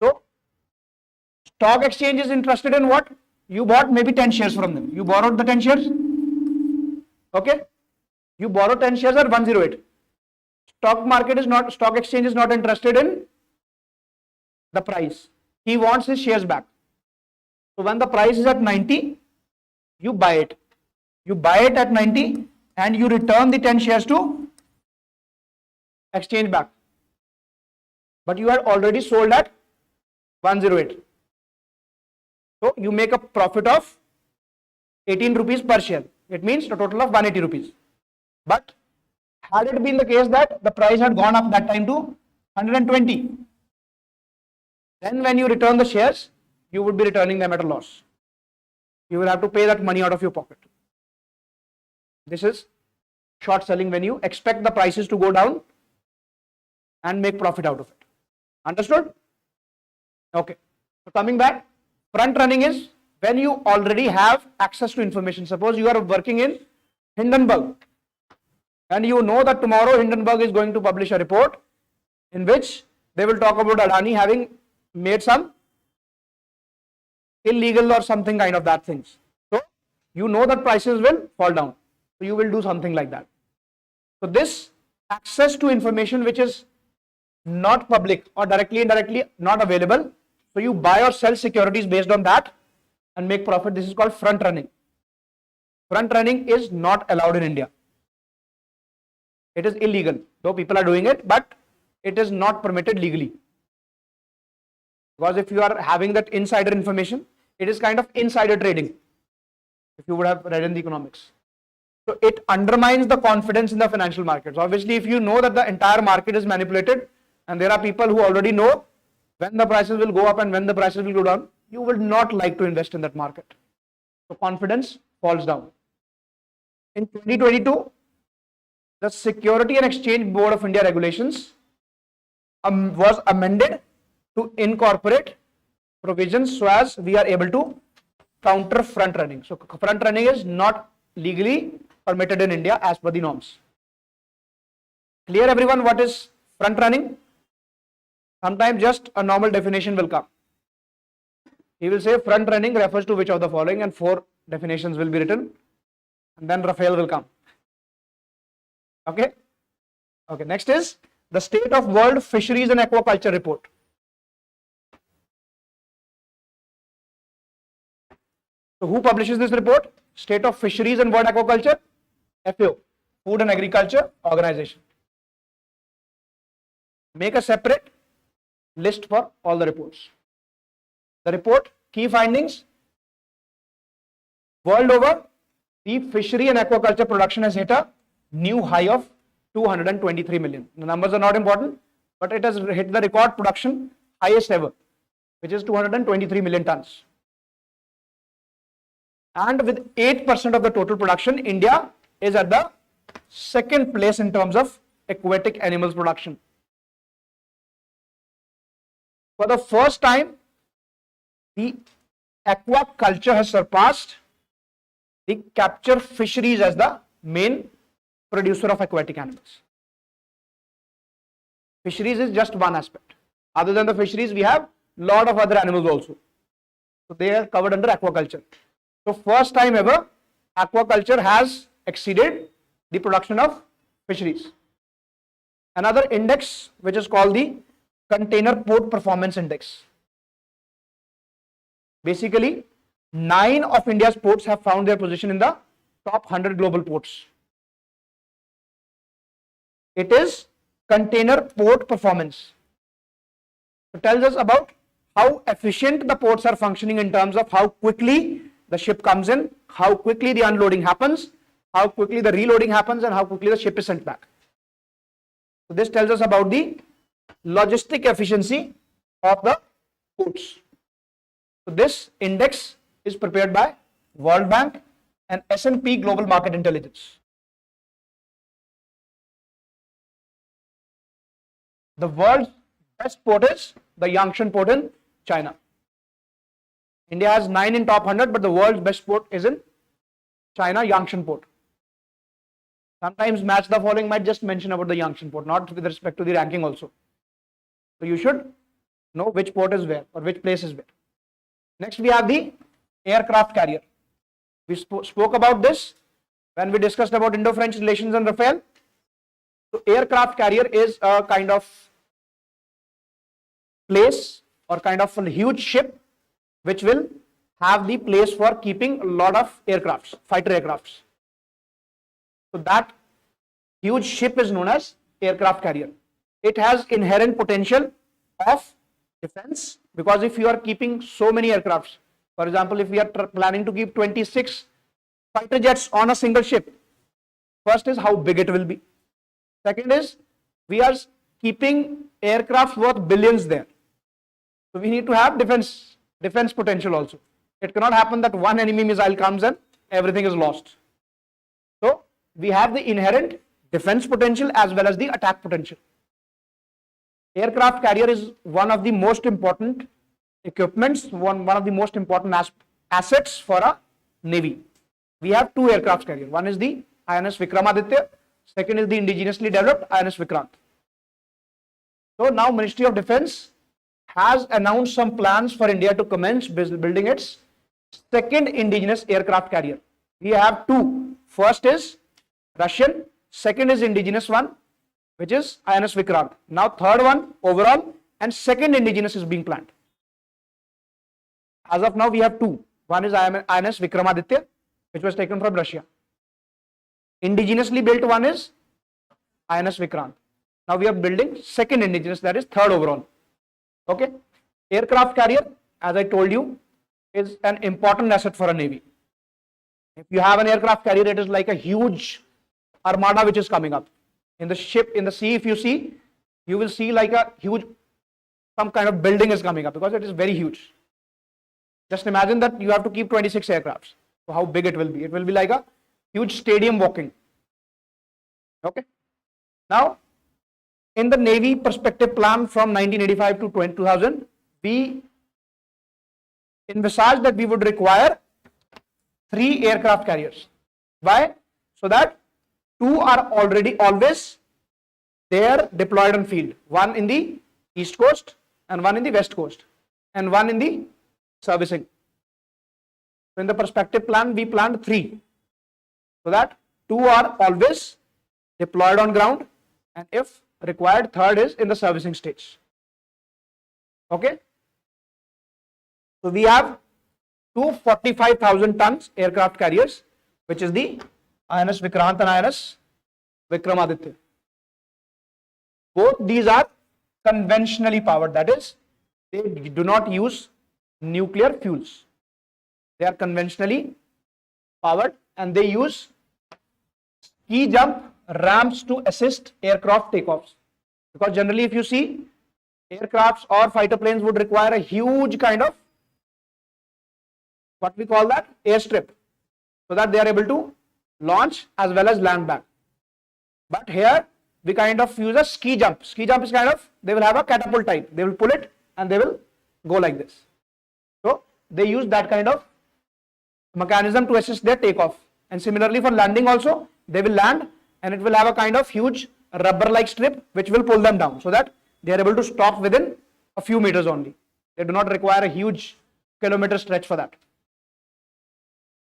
So stock exchange is interested in what? You bought maybe 10 shares from them. You borrowed the 10 shares. Okay. You borrow 10 shares at 108. Stock exchange is not interested in the price. He wants his shares back. So when the price is at 90, you buy it. You buy it at 90 and you return the 10 shares to exchange back. But you had already sold at 108. So you make a profit of 18 rupees per share. It means a total of 180 rupees. But had it been the case that the price had gone up that time to 120, then when you return the shares, you would be returning them at a loss. You will have to pay that money out of your pocket. This is short selling, when you expect the prices to go down and make profit out of it. Understood? Okay. So coming back, front running is when you already have access to information. Suppose you are working in Hindenburg and you know that tomorrow Hindenburg is going to publish a report in which they will talk about Adani having made some illegal or something kind of that things. So you know that prices will fall down. So you will do something like that. So this access to information which is not public or directly indirectly not available, so you buy or sell securities based on that and make profit. This is called front running. Front running is not allowed in India. It is illegal, though people are doing it, but it is not permitted legally. Because if you are having that insider information, it is kind of insider trading, if you would have read in the economics. So it undermines the confidence in the financial markets. Obviously, if you know that the entire market is manipulated and there are people who already know when the prices will go up and when the prices will go down, you will not like to invest in that market. So confidence falls down. In 2022, the Security and Exchange Board of India regulations was amended to incorporate provisions so as we are able to counter front running. So front running is not legally permitted in India as per the norms. Clear everyone what is front running? Sometimes just a normal definition will come. He will say front running refers to which of the following, and 4 definitions will be written, and then Raphael will come. Okay. Okay. Next is the State of World Fisheries and Aquaculture Report. So who publishes this report? State of Fisheries and World Aquaculture, FAO, Food and Agriculture Organization. Make a separate list for all the reports. The report, key findings: world over, the fishery and aquaculture production has hit a new high of 223 million. The numbers are not important, but it has hit the record production highest ever, which is 223 million tons. And with 8% of the total production, India is at the second place in terms of aquatic animals production. For the first time, the aquaculture has surpassed the capture fisheries as the main producer of aquatic animals. Fisheries is just one aspect. Other than the fisheries, we have a lot of other animals also. So they are covered under aquaculture. So first time ever, aquaculture has exceeded the production of fisheries. Another index which is called the Container Port Performance Index. Basically, 9 of India's ports have found their position in the top 100 global ports. It is container port performance. It tells us about how efficient the ports are functioning in terms of how quickly the ship comes in, how quickly the unloading happens, how quickly the reloading happens, and how quickly the ship is sent back. So this tells us about the logistic efficiency of the ports. So this index is prepared by World Bank and S&P Global Market Intelligence. The world's best port is the Yangshan port in China. India has 9 in top 100, but the world's best port is in China, Yangshan port. Sometimes Match the Following might just mention about the Yangshan port, not with respect to the ranking also. So you should know which port is where or which place is where. Next we have the aircraft carrier. We spoke about this when we discussed about Indo-French relations and Rafale. So aircraft carrier is a kind of place or kind of a huge ship which will have the place for keeping a lot of aircrafts, fighter aircrafts. So that huge ship is known as aircraft carrier. It has inherent potential of defense, because if you are keeping so many aircrafts, for example, if we are planning to keep 26 fighter jets on a single ship, first is how big it will be. Second is we are keeping aircraft worth billions there. So we need to have defense potential also. It cannot happen that one enemy missile comes and everything is lost. So we have the inherent defense potential as well as the attack potential. Aircraft carrier is one of the most important equipments, one of the most important assets for a navy. We have 2 aircraft carrier. One is the INS Vikramaditya, second is the indigenously developed INS Vikrant. So now Ministry of Defence has announced some plans for India to commence building its second indigenous aircraft carrier. We have 2. First is Russian, second is indigenous one, which is INS Vikrant. Now third one overall and second indigenous is being planned. As of now we have 2. One is INS Vikramaditya, which was taken from Russia. Indigenously built one is INS Vikrant. Now we are building second indigenous, that is third overall. Okay. Aircraft carrier, as I told you, is an important asset for a navy. If you have an aircraft carrier, it is like a huge armada which is coming up. In the ship, in the sea, if you see, you will see like a huge, some kind of building is coming up because it is very huge. Just imagine that you have to keep 26 aircrafts. So how big it will be? It will be like a huge stadium walking. Okay. Now, in the Navy perspective plan from 1985 to 2000, we envisaged that we would require 3 aircraft carriers. Why? So that 2 are already always there deployed on field. One in the east coast and one in the west coast and one in the servicing. So in the perspective plan, we planned 3. So that 2 are always deployed on ground, and if required, third is in the servicing stage. Okay. So we have 2 45,000 tons aircraft carriers, which is the INS Vikrant and INS Vikramaditya. Both these are conventionally powered, that is, they do not use nuclear fuels. They are conventionally powered and they use ski jump ramps to assist aircraft takeoffs. Because generally, if you see, aircrafts or fighter planes would require a huge kind of, what we call that, airstrip, so that they are able to launch as well as land back. But here we kind of use a ski jump. Ski jump is kind of, they will have a catapult type. They will pull it and they will go like this. So they use that kind of mechanism to assist their takeoff. And similarly for landing also, they will land and it will have a kind of huge rubber-like strip which will pull them down so that they are able to stop within a few meters only. They do not require a huge kilometer stretch for that.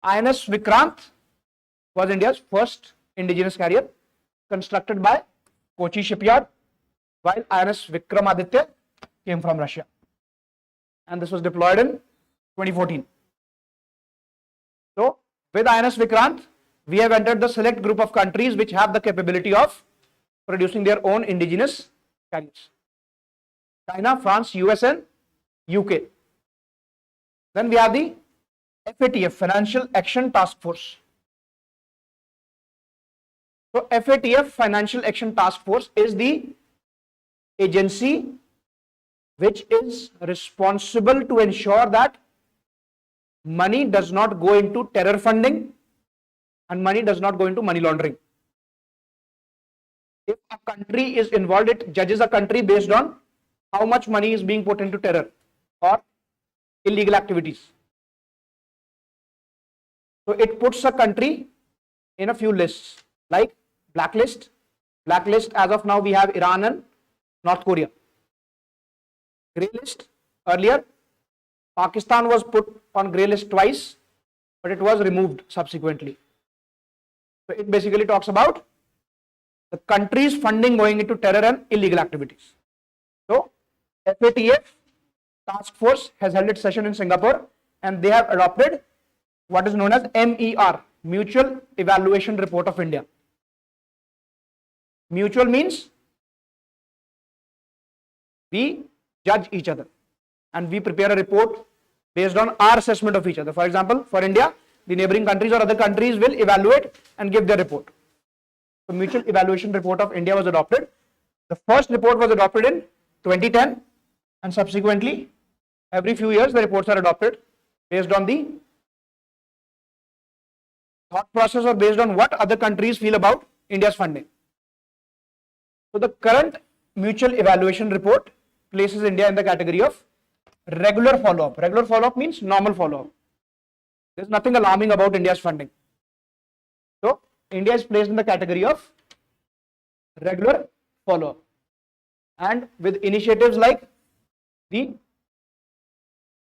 INS Vikrant was India's first indigenous carrier constructed by Kochi shipyard, while INS Vikramaditya came from Russia. And this was deployed in 2014. So, with INS Vikrant, we have entered the select group of countries which have the capability of producing their own indigenous carriers. China, France, US and UK. Then we have the FATF, Financial Action Task Force. So FATF, Financial Action Task Force, is the agency which is responsible to ensure that money does not go into terror funding and money does not go into money laundering. If a country is involved, it judges a country based on how much money is being put into terror or illegal activities. So it puts a country in a few lists, like blacklist. Blacklist, as of now we have Iran and North Korea. Grey list, earlier Pakistan was put on grey list twice, but it was removed subsequently. So it basically talks about the country's funding going into terror and illegal activities. So FATF task force has held its session in Singapore and they have adopted what is known as MER, Mutual Evaluation Report of India. Mutual means we judge each other and we prepare a report based on our assessment of each other. For example, for India, the neighboring countries or other countries will evaluate and give their report. So Mutual Evaluation Report of India was adopted. The first report was adopted in 2010 and subsequently every few years the reports are adopted based on the thought process or based on what other countries feel about India's funding. So the current Mutual Evaluation Report places India in the category of regular follow-up. Regular follow-up means normal follow-up. There's nothing alarming about India's funding. So India is placed in the category of regular follow-up. And with initiatives like the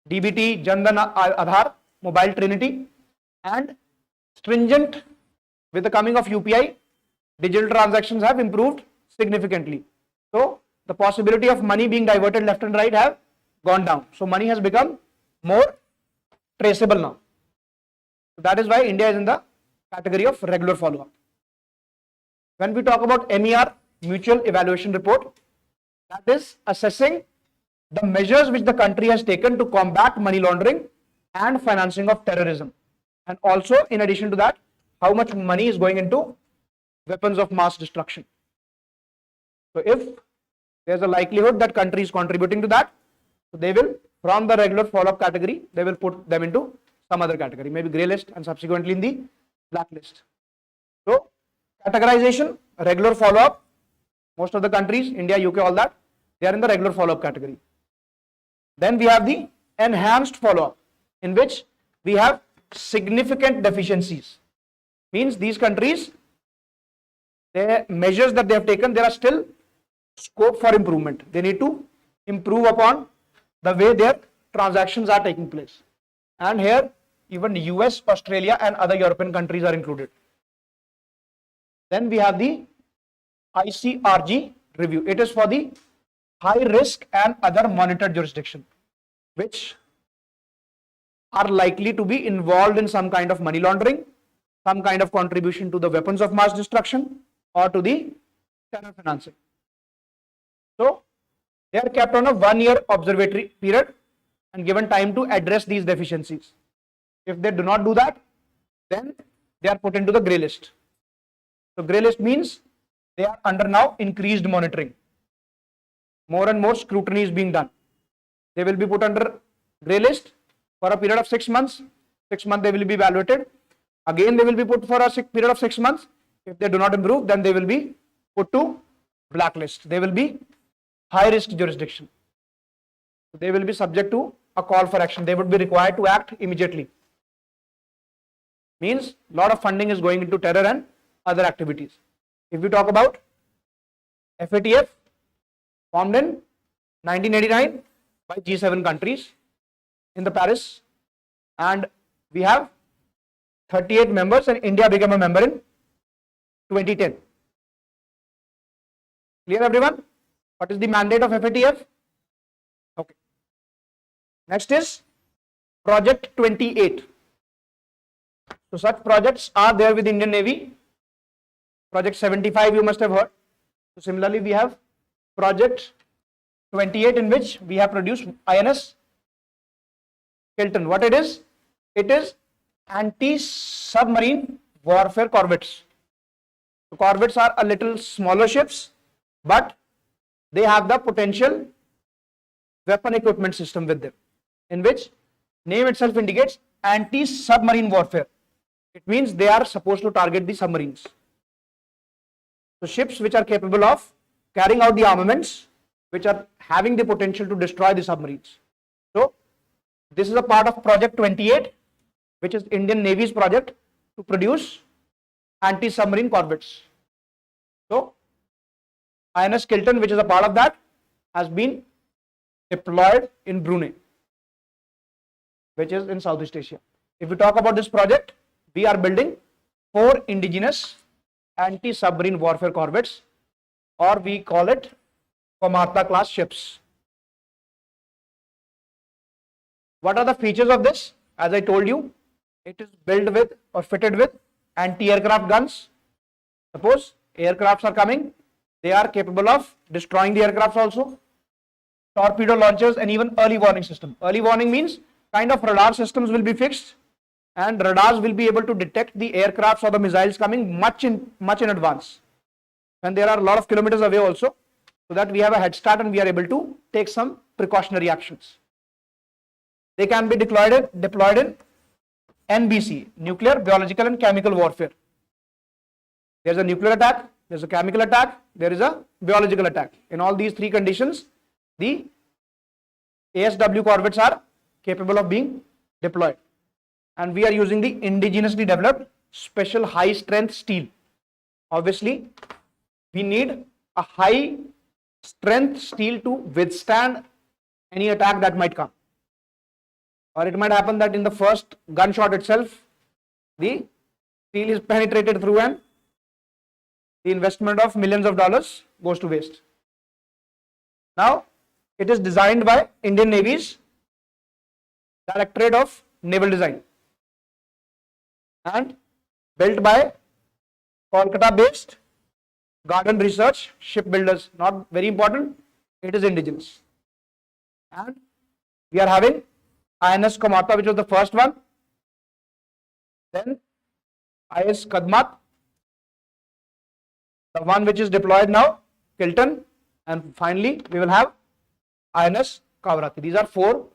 DBT, Jandan Aadhaar, Mobile Trinity, and stringent with the coming of UPI, digital transactions have improved significantly. So the possibility of money being diverted left and right have gone down. So money has become more traceable now. So that is why India is in the category of regular follow-up. When we talk about MER, Mutual Evaluation Report, that is assessing the measures which the country has taken to combat money laundering and financing of terrorism. And also, in addition to that, how much money is going into weapons of mass destruction. So if there's a likelihood that country is contributing to that, so they will, from the regular follow-up category, they will put them into some other category, maybe grey list and subsequently in the blacklist. So categorization, regular follow-up, most of the countries, India, UK, all that, they are in the regular follow-up category. Then we have the enhanced follow-up, in which we have significant deficiencies. Means these countries, the measures that they have taken, there are still scope for improvement. They need to improve upon the way their transactions are taking place. And here, even US, Australia and other European countries are included. Then we have the ICRG review. It is for the high risk and other monitored jurisdiction, which are likely to be involved in some kind of money laundering, some kind of contribution to the weapons of mass destruction or to the terror financing. So they are kept on a 1-year observatory period and given time to address these deficiencies. If they do not do that, then they are put into the grey list. So grey list means they are under now increased monitoring. More and more scrutiny is being done. They will be put under grey list for a period of 6 months. 6 months they will be evaluated. Again, they will be put for a period of 6 months. If they do not improve, then they will be put to blacklist. They will be high risk jurisdiction. They will be subject to a call for action. They would be required to act immediately. Means a lot of funding is going into terror and other activities. If we talk about FATF, formed in 1989 by G7 countries in the Paris, and we have 38 members, and India became a member in 2010. Clear, everyone? What is the mandate of FATF? Okay. Next is Project 28. So such projects are there with Indian Navy. Project 75 you must have heard. So similarly, we have Project 28, in which we have produced INS Hilton. What it is? It is anti-submarine warfare corvettes. So corvettes are a little smaller ships, but they have the potential weapon equipment system with them, in which name itself indicates anti-submarine warfare. It means they are supposed to target the submarines. So ships which are capable of carrying out the armaments, which are having the potential to destroy the submarines. So this is a part of Project 28, which is Indian Navy's project to produce anti-submarine corvettes. So INS Kilton, which is a part of that, has been deployed in Brunei, which is in Southeast Asia. If we talk about this project, we are building 4 indigenous anti-submarine warfare corvettes, or we call it Kamarta class ships. What are the features of this? As I told you, it is built with or fitted with anti-aircraft guns. Suppose aircrafts are coming, they are capable of destroying the aircrafts also. Torpedo launchers and even early warning system. Early warning means kind of radar systems will be fixed, and radars will be able to detect the aircrafts or the missiles coming much in advance, and there are a lot of kilometers away also, so that we have a head start and we are able to take some precautionary actions. They can be deployed in NBC, nuclear, biological and chemical warfare. There is a nuclear attack, there is a chemical attack, there is a biological attack. In all these 3 conditions, the ASW corvettes are capable of being deployed. And we are using the indigenously developed special high strength steel. Obviously, we need a high strength steel to withstand any attack that might come. Or it might happen that in the first gunshot itself, the steel is penetrated through and the investment of millions of dollars goes to waste. Now, it is designed by Indian Navy's Directorate of Naval Design and built by Kolkata-based Garden Research Shipbuilders. Not very important, it is indigenous. And we are having INS Kamarta, which was the first one, then IS Kadmat, the one which is deployed now, Kilton, and finally we will have INS Kavarati. These are 4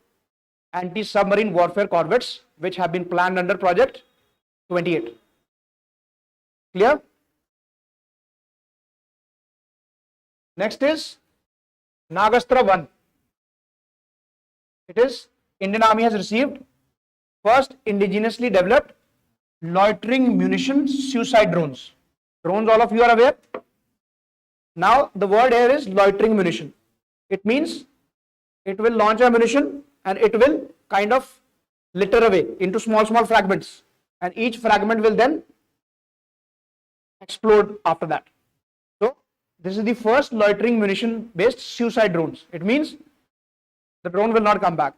anti-submarine warfare corvettes which have been planned under Project 28. Clear? Next is Nagastra 1. It is Indian Army has received first indigenously developed loitering munition suicide drones. Drones, all of you are aware. Now the word here is loitering munition. It means it will launch ammunition and it will kind of litter away into small fragments, and each fragment will then explode after that. So this is the first loitering munition based suicide drones. It means the drone will not come back.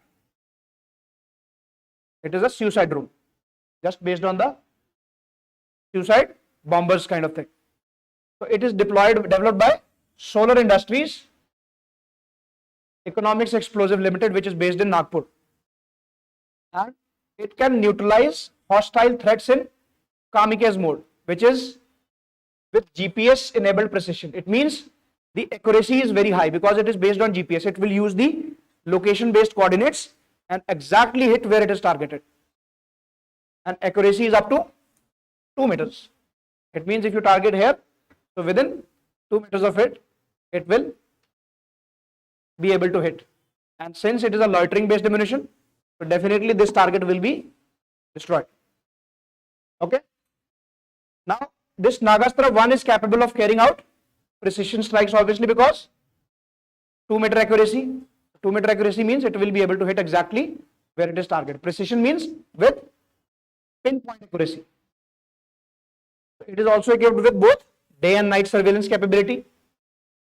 It is a suicide drone, just based on the suicide bombers kind of thing. So it is developed by Solar Industries Economics Explosive Limited, which is based in Nagpur, and it can neutralize hostile threats in kamikaze mode, which is with GPS enabled precision. It means the accuracy is very high because it is based on GPS. It will use the location based coordinates and exactly hit where it is targeted, and accuracy is up to 2 meters. It means if you target here, so within 2 meters of it, it will be able to hit. And since it is a loitering based ammunition, so definitely this target will be destroyed. Okay. Now this Nagastra 1 is capable of carrying out precision strikes, obviously, because 2 meter accuracy. 2 meter accuracy means it will be able to hit exactly where it is targeted. Precision means with pinpoint accuracy. It is also equipped with both day and night surveillance capability.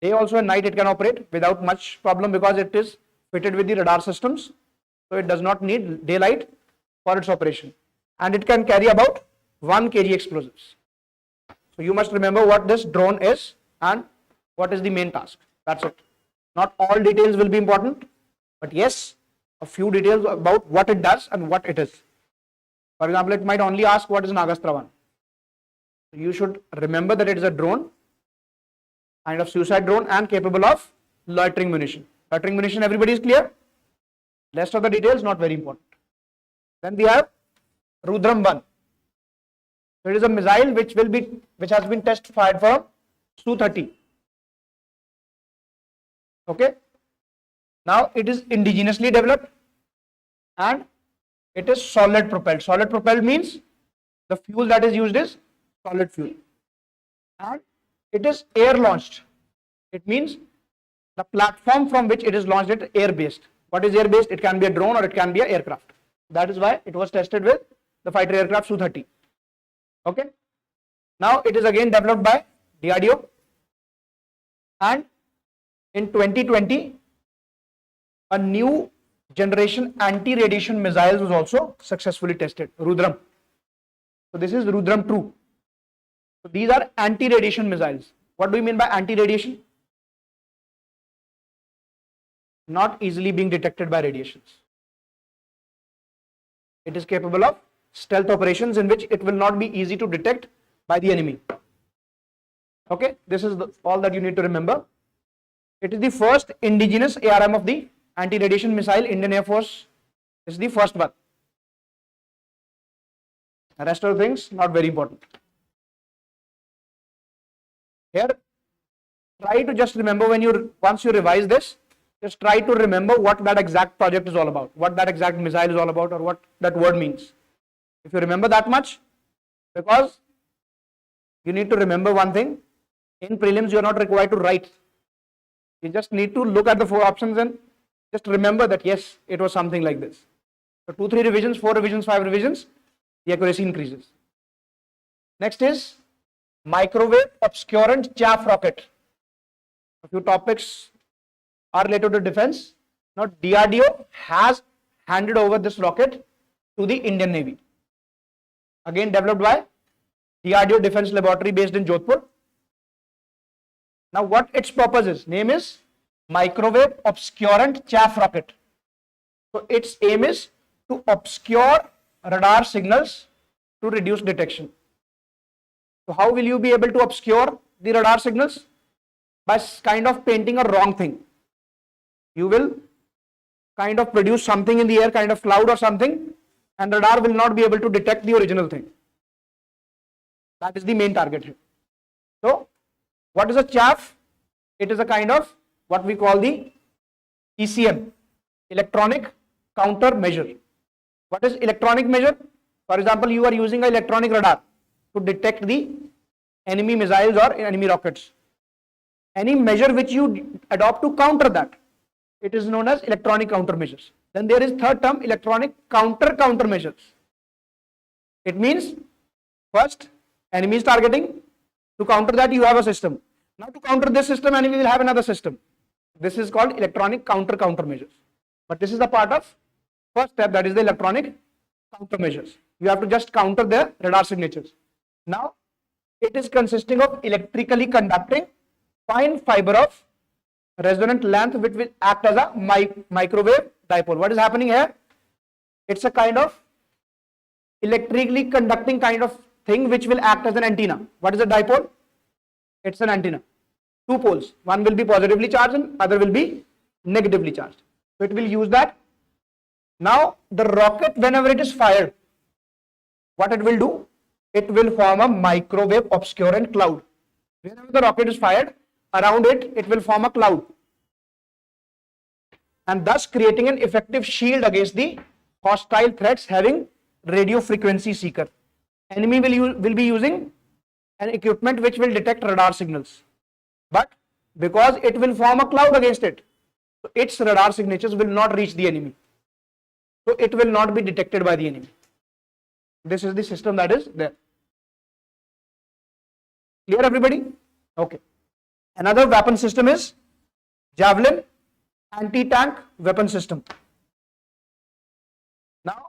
Day also and night it can operate without much problem because it is fitted with the radar systems. So it does not need daylight for its operation. And it can carry about 1 kg explosives. So you must remember what this drone is and what is the main task. That's it. Not all details will be important, but yes, a few details about what it does and what it is. For example, it might only ask what is Nagastra 1. You should remember that it is a drone, kind of suicide drone and capable of loitering munition. Loitering munition, everybody is clear? Rest of the details not very important. Then we have Rudram 1. So it is a missile which has been test fired from Su-30. Okay. Now it is indigenously developed and it is solid propelled. Solid propelled means the fuel that is used is solid fuel. And it is air launched. It means the platform from which it is launched is air based. What is air based? It can be a drone or it can be an aircraft. That is why it was tested with the fighter aircraft Su-30. Okay. Now it is again developed by DRDO, and in 2020 a new generation anti-radiation missiles was also successfully tested, Rudram. So this is Rudram 2. So these are anti-radiation missiles. What do you mean by anti-radiation? Not easily being detected by radiations. It is capable of stealth operations in which it will not be easy to detect by the enemy. Okay, this is all that you need to remember. It is the first indigenous ARM of the anti-radiation missile. Indian Air Force is the first one. The rest of the things not very important. Here, try to just remember once you revise this, just try to remember what that exact project is all about, what that exact missile is all about, or what that word means. If you remember that much, because you need to remember one thing, in prelims you are not required to write. You just need to look at the 4 options and just remember that yes, it was something like this. So 2, 3 revisions, 4 revisions, 5 revisions, the accuracy increases. Next is microwave obscurant chaff rocket. A few topics are related to defense. Now DRDO has handed over this rocket to the Indian Navy. Again developed by DRDO Defense Laboratory based in Jodhpur. Now what its purpose is? Name is microwave obscurant chaff rocket. So its aim is to obscure radar signals to reduce detection. So how will you be able to obscure the radar signals? By kind of painting a wrong thing. You will kind of produce something in the air, kind of cloud or something, and radar will not be able to detect the original thing. That is the main target here. So what is a chaff? It is a kind of what we call the ECM, electronic counter measure. What is electronic measure? For example, you are using an electronic radar to detect the enemy missiles or enemy rockets. Any measure which you adopt to counter that, it is known as electronic countermeasures. Then there is third term, electronic countermeasures. It means first enemy is targeting. To counter that you have a system. Now to counter this system, enemy will have another system. This is called electronic countermeasures. But this is the part of first step, that is the electronic countermeasures. You have to just counter the radar signatures. Now it is consisting of electrically conducting fine fiber of resonant length which will act as a microwave dipole. What is happening here? It's a kind of electrically conducting kind of thing which will act as an antenna. What is a dipole? It's an antenna. 2 poles. One will be positively charged and other will be negatively charged. So it will use that. Now the rocket, whenever it is fired, what it will do? it will form a microwave obscurant cloud. Whenever the rocket is fired, around it, it will form a cloud, and thus creating an effective shield against the hostile threats having radio frequency seeker. Enemy will be using an equipment which will detect radar signals, but because it will form a cloud against it, so its radar signatures will not reach the enemy, so it will not be detected by the enemy. This is the system that is there. Clear, everybody? Okay. Another weapon system is javelin anti-tank weapon system. Now,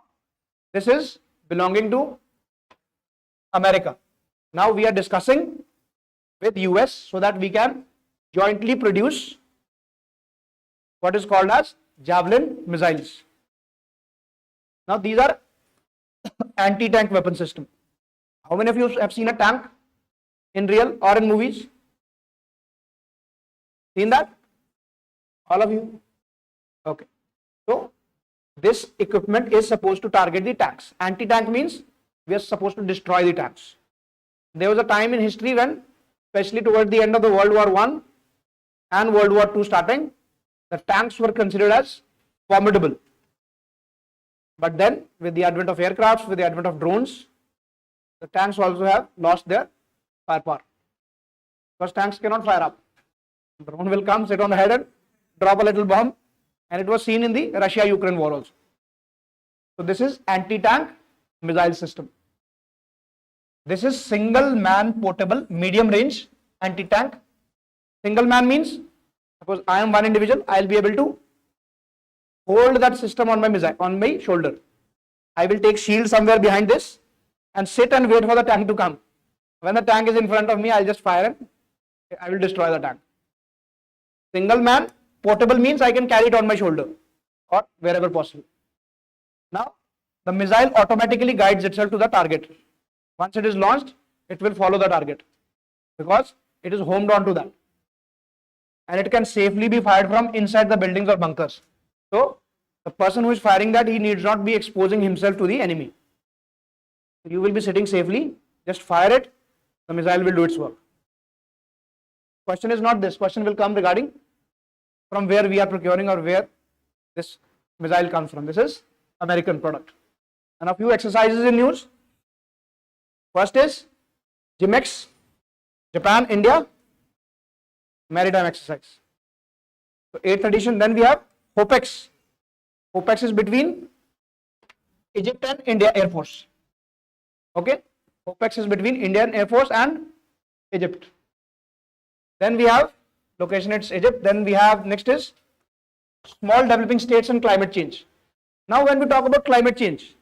this is belonging to America. Now we are discussing with US so that we can jointly produce what is called as javelin missiles. Now these are anti-tank weapon system. How many of you have seen a tank in real or in movies? Seen that? All of you? Okay. So this equipment is supposed to target the tanks. Anti-tank means we are supposed to destroy the tanks. There was a time in history when, especially towards the end of the World War I and World War II starting, the tanks were considered as formidable. But then, with the advent of aircrafts, with the advent of drones, the tanks also have lost their firepower. Because tanks cannot fire up. Drone will come, sit on the head and drop a little bomb. And it was seen in the Russia-Ukraine war also. So this is anti-tank missile system. This is single man portable medium range anti-tank. Single man means, suppose I am one individual, I will be able to hold that system on my missile, on my shoulder. I will take shield somewhere behind this and sit and wait for the tank to come. When the tank is in front of me, I'll just fire and I will destroy the tank. Single man portable means I can carry it on my shoulder or wherever possible. Now, the missile automatically guides itself to the target. Once it is launched, it will follow the target because it is homed onto that. And it can safely be fired from inside the buildings or bunkers. So, the person who is firing that, he needs not be exposing himself to the enemy. You will be sitting safely, just fire it, the missile will do its work. Question is not this, question will come regarding from where we are procuring or where this missile comes from. This is American product. And a few exercises in news. First is GMX, Japan, India, maritime exercise. So 8th edition. Then we have OPEX. OPEX is between Egypt and India Air Force. Okay. OPEX is between Indian Air Force and Egypt. Then we have location, it's Egypt. Then we have next is small developing states and climate change. Now when we talk about climate change,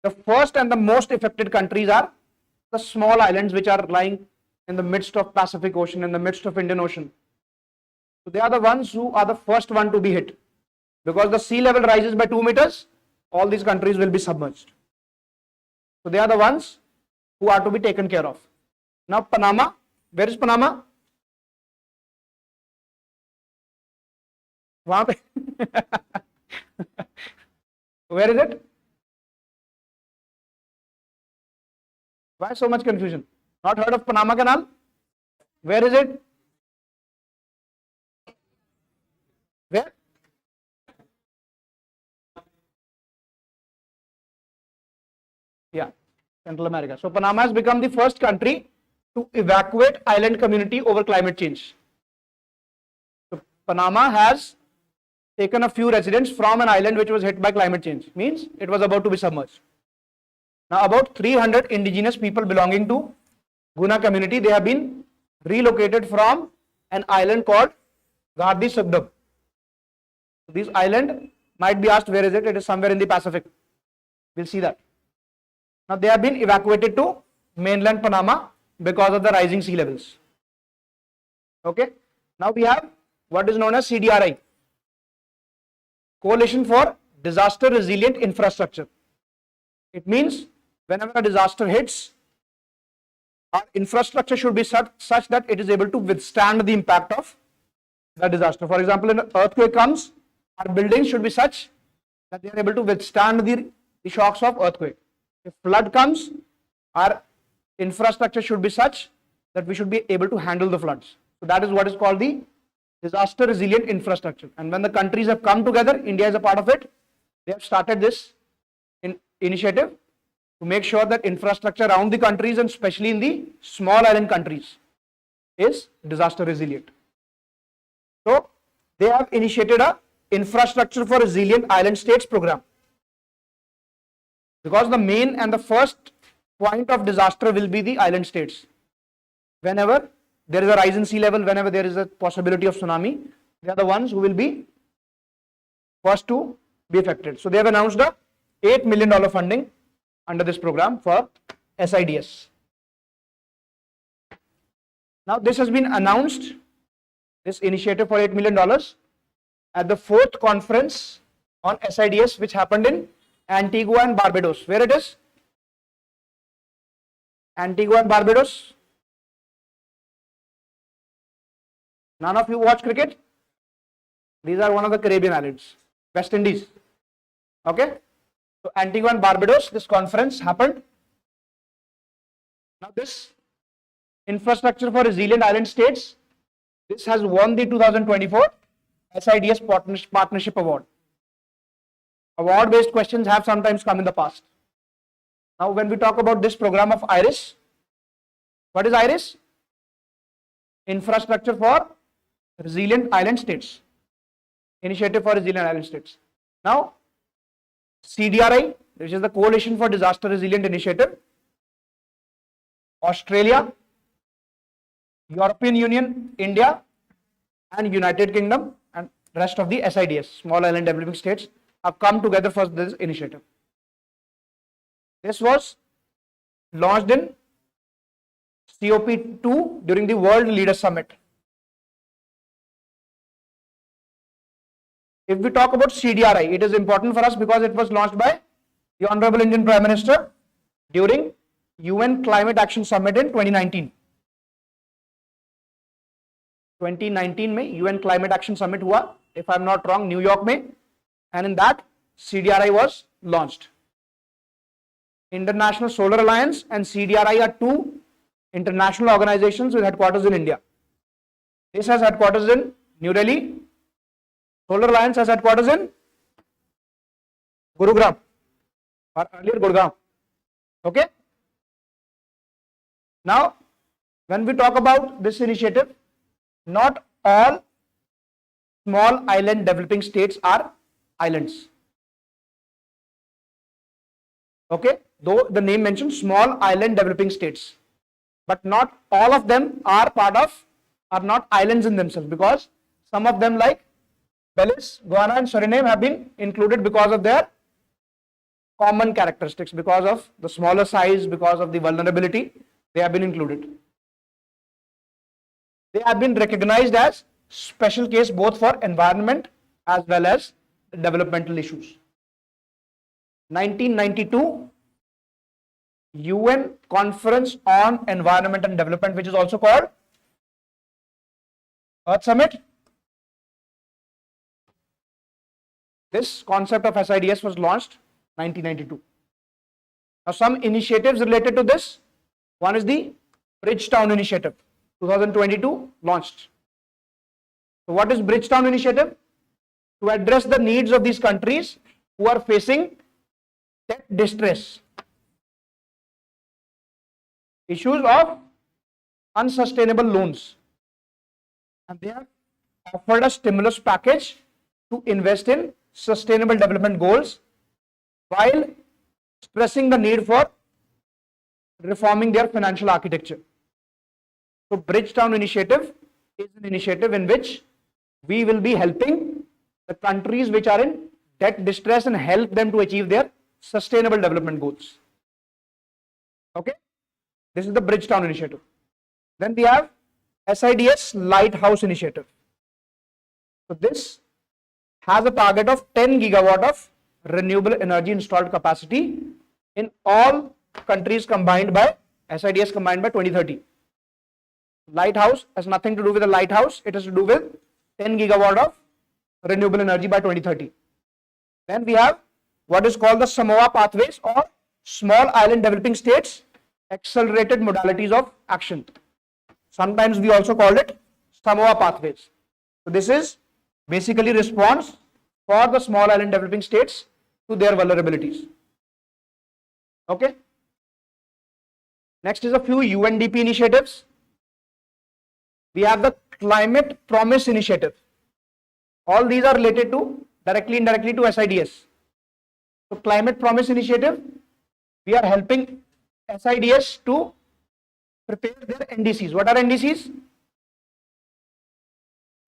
the first and the most affected countries are the small islands which are lying in the midst of Pacific Ocean, in the midst of Indian Ocean. So they are the ones who are the first one to be hit. Because the sea level rises by 2 meters, all these countries will be submerged. So they are the ones who are to be taken care of. Now Panama, where is Panama? Where is it? Why so much confusion? Not heard of Panama Canal? Where is it? Where? Yeah, Central America. So Panama has become the first country to evacuate island community over climate change. So Panama has taken a few residents from an island which was hit by climate change. Means it was about to be submerged. Now about 300 indigenous people belonging to Guna community, they have been relocated from an island called Gardi Sugdab. This island might be asked where is it? It is somewhere in the Pacific. We'll see that. Now they have been evacuated to mainland Panama because of the rising sea levels. Okay. Now we have what is known as CDRI, Coalition for Disaster Resilient Infrastructure. It means whenever a disaster hits, our infrastructure should be such that it is able to withstand the impact of the disaster. For example, when an earthquake comes, our buildings should be such that they are able to withstand the shocks of earthquake. If flood comes, our infrastructure should be such that we should be able to handle the floods. So that is what is called the disaster resilient infrastructure. And when the countries have come together, India is a part of it, they have started this initiative to make sure that infrastructure around the countries and especially in the small island countries is disaster resilient. So they have initiated a infrastructure for resilient island states program, because the main and the first point of disaster will be the island states. Whenever there is a rise in sea level, whenever there is a possibility of tsunami, they are the ones who will be first to be affected. So they have announced a $8 million funding under this program for SIDS. Now this has been announced, this initiative for $8 million at the 4th conference on SIDS, which happened in Antigua and Barbados. Where it is? Antigua and Barbados. None of you watch cricket? These are one of the Caribbean islands, West Indies. Okay. So Antigua and Barbados, this conference happened. Now this infrastructure for resilient island states, this has won the 2024 SIDS Partnership Award. Award-based questions have sometimes come in the past. Now when we talk about this program of IRIS, what is IRIS? Infrastructure for Resilient Island States. Initiative for Resilient Island States. Now CDRI, which is the Coalition for Disaster Resilient Initiative, Australia, European Union, India, and United Kingdom, and rest of the SIDS, Small Island Developing States, have come together for this initiative. This was launched in COP2 during the World Leaders Summit. If we talk about CDRI, it is important for us because it was launched by the Honorable Indian Prime Minister during UN Climate Action Summit in 2019. 2019 में UN Climate Action Summit हुआ, if I am not wrong, New York में, and in that CDRI was launched. International Solar Alliance and CDRI are two international organizations with headquarters in India. This has headquarters in New Delhi. Solar Alliance has headquarters in Gurugram, or earlier Gurgaon. Okay. Now, when we talk about this initiative, not all small island developing states are islands. Okay, though the name mentions small island developing states, but not all of them are not islands in themselves, because some of them like Belize, Guyana and Suriname have been included because of their common characteristics, because of the smaller size, because of the vulnerability, they have been included. They have been recognized as special case both for environment as well as developmental issues. 1992 UN Conference on Environment and Development, which is also called Earth Summit. This concept of SIDS was launched 1992. Now some initiatives related to this, one is the Bridgetown Initiative, 2022 launched. So what is Bridgetown Initiative? To address the needs of these countries who are facing debt distress, issues of unsustainable loans, and they have offered a stimulus package to invest in sustainable development goals while stressing the need for reforming their financial architecture. So Bridgetown Initiative is an initiative in which we will be helping the countries which are in debt distress and help them to achieve their sustainable development goals. Okay, this is the Bridgetown Initiative. Then we have SIDS Lighthouse Initiative. So this has a target of 10 gigawatt of renewable energy installed capacity in all countries combined by SIDS combined by 2030. Lighthouse has nothing to do with the lighthouse, it has to do with 10 gigawatt of renewable energy by 2030. Then we have what is called the Samoa Pathways or small island developing states accelerated modalities of action. Sometimes we also call it Samoa pathways. So this is basically response for the small island developing states to their vulnerabilities. Okay. Next is a few UNDP initiatives. We have the Climate Promise Initiative. All these are related to directly, indirectly to SIDS. So Climate Promise Initiative, we are helping SIDS to prepare their NDCs. What are NDCs?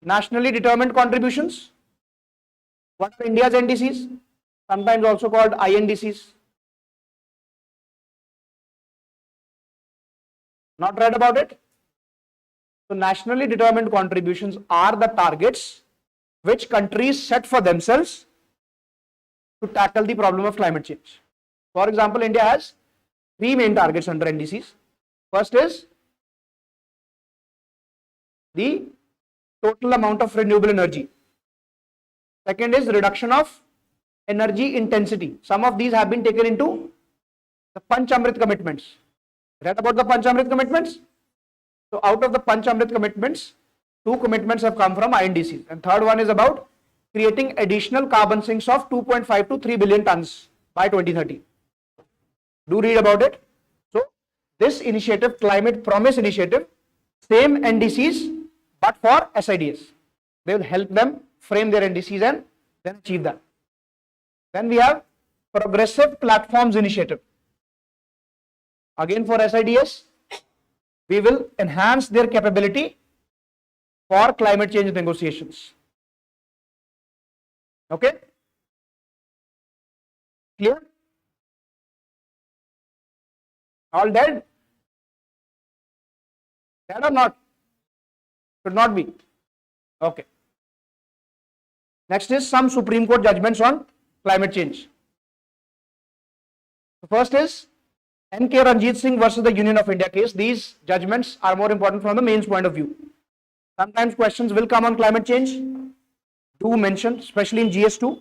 Nationally determined contributions. What are India's NDCs? Sometimes also called INDCs. Not read about it? So nationally determined contributions are the targets which countries set for themselves to tackle the problem of climate change. For example, India has three main targets under NDCs. First is the total amount of renewable energy. Second is reduction of energy intensity. Some of these have been taken into the Panchamrit commitments. Read about the Panchamrit commitments? So out of the Panchamrit commitments, 2 commitments have come from INDCs. And third one is about creating additional carbon sinks of 2.5 to 3 billion tons by 2030. Do read about it. So this initiative, Climate Promise Initiative, same NDCs but for SIDS. They will help them frame their NDCs and then achieve that. Then we have Progressive Platforms Initiative. Again for SIDS, we will enhance their capability for climate change negotiations. Okay? Clear? All dead? Dead or not? Should not be. Okay. Next is some Supreme Court judgments on climate change. The first is N.K. Ranjit Singh versus the Union of India case. These judgments are more important from the mains point of view. Sometimes questions will come on climate change. Do mention, especially in GS2,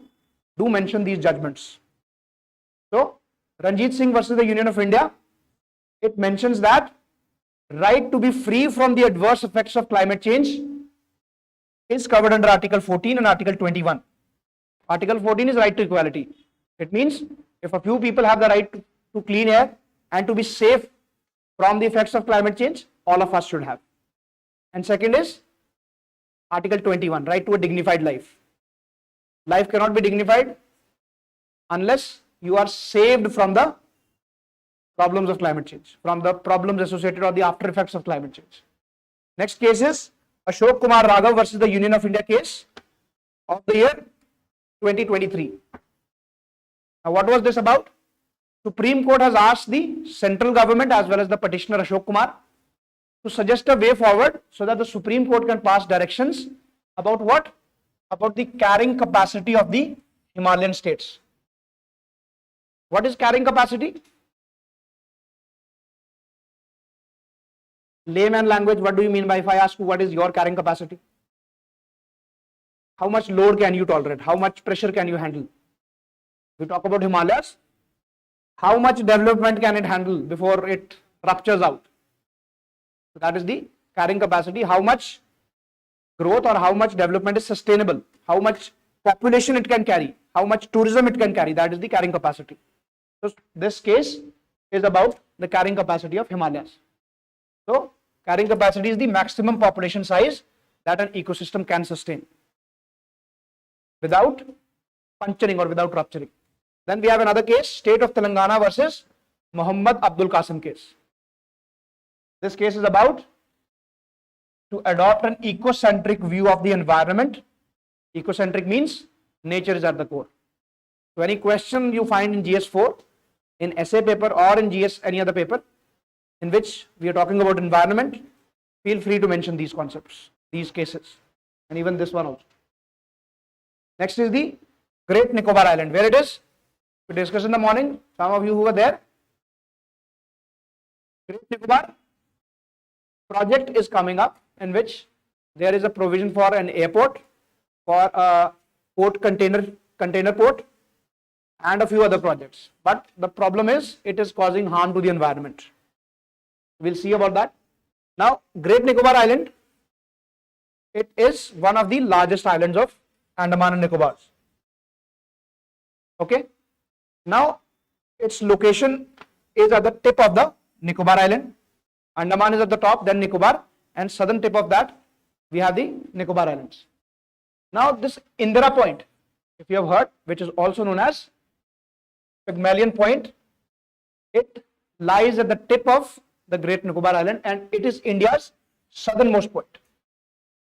do mention these judgments. So, Ranjit Singh versus the Union of India, it mentions that right to be free from the adverse effects of climate change is covered under Article 14 and Article 21. Article 14 is right to equality. It means if a few people have the right to clean air and to be safe from the effects of climate change, all of us should have. And second is Article 21, right to a dignified life. Life cannot be dignified unless you are saved from the problems of climate change, from the problems associated or the after effects of climate change. Next case is Ashok Kumar Raghav versus the Union of India case of the year 2023. Now what was this about? Supreme Court has asked the central government as well as the petitioner Ashok Kumar to suggest a way forward so that the Supreme Court can pass directions about what? About the carrying capacity of the Himalayan states. What is carrying capacity? Layman language, what do you mean by, if I ask you what is your carrying capacity? How much load can you tolerate? How much pressure can you handle? We talk about Himalayas. How much development can it handle before it ruptures out? So that is the carrying capacity. How much growth or how much development is sustainable? How much population it can carry? How much tourism it can carry? That is the carrying capacity. So this case is about the carrying capacity of Himalayas. So carrying capacity is the maximum population size that an ecosystem can sustain without puncturing or without rupturing. Then we have another case, State of Telangana versus Muhammad Abdul Qasim case. This case is about to adopt an ecocentric view of the environment. Ecocentric means nature is at the core. So any question you find in GS4, in essay paper or in GS any other paper in which we are talking about environment, feel free to mention these concepts, these cases, and even this one also. Next is the Great Nicobar Island, where it is. We discussed in the morning, some of you who were there. Great Nicobar project is coming up in which there is a provision for an airport, for a port container port, and a few other projects. But the problem is it is causing harm to the environment. We'll see about that. Now, Great Nicobar Island, it is one of the largest islands of Andaman and Nicobar. Okay. Now, its location is at the tip of the Nicobar Island. Andaman is at the top, then Nicobar, and southern tip of that we have the Nicobar Islands. Now, this Indira Point, if you have heard, which is also known as Pygmalion Point, it lies at the tip of the Great Nicobar Island, and it is India's southernmost point.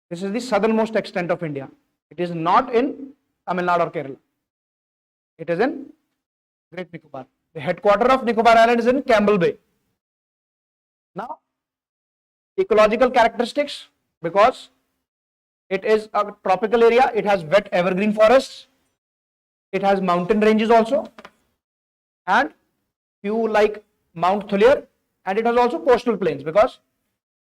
This is the southernmost extent of India. It is not in Tamil Nadu or Kerala. It is in Great Nicobar. The headquarters of Nicobar Island is in Campbell Bay. Now, ecological characteristics, because it is a tropical area, it has wet evergreen forests, it has mountain ranges also, and few like Mount Thulier, and it has also coastal plains, because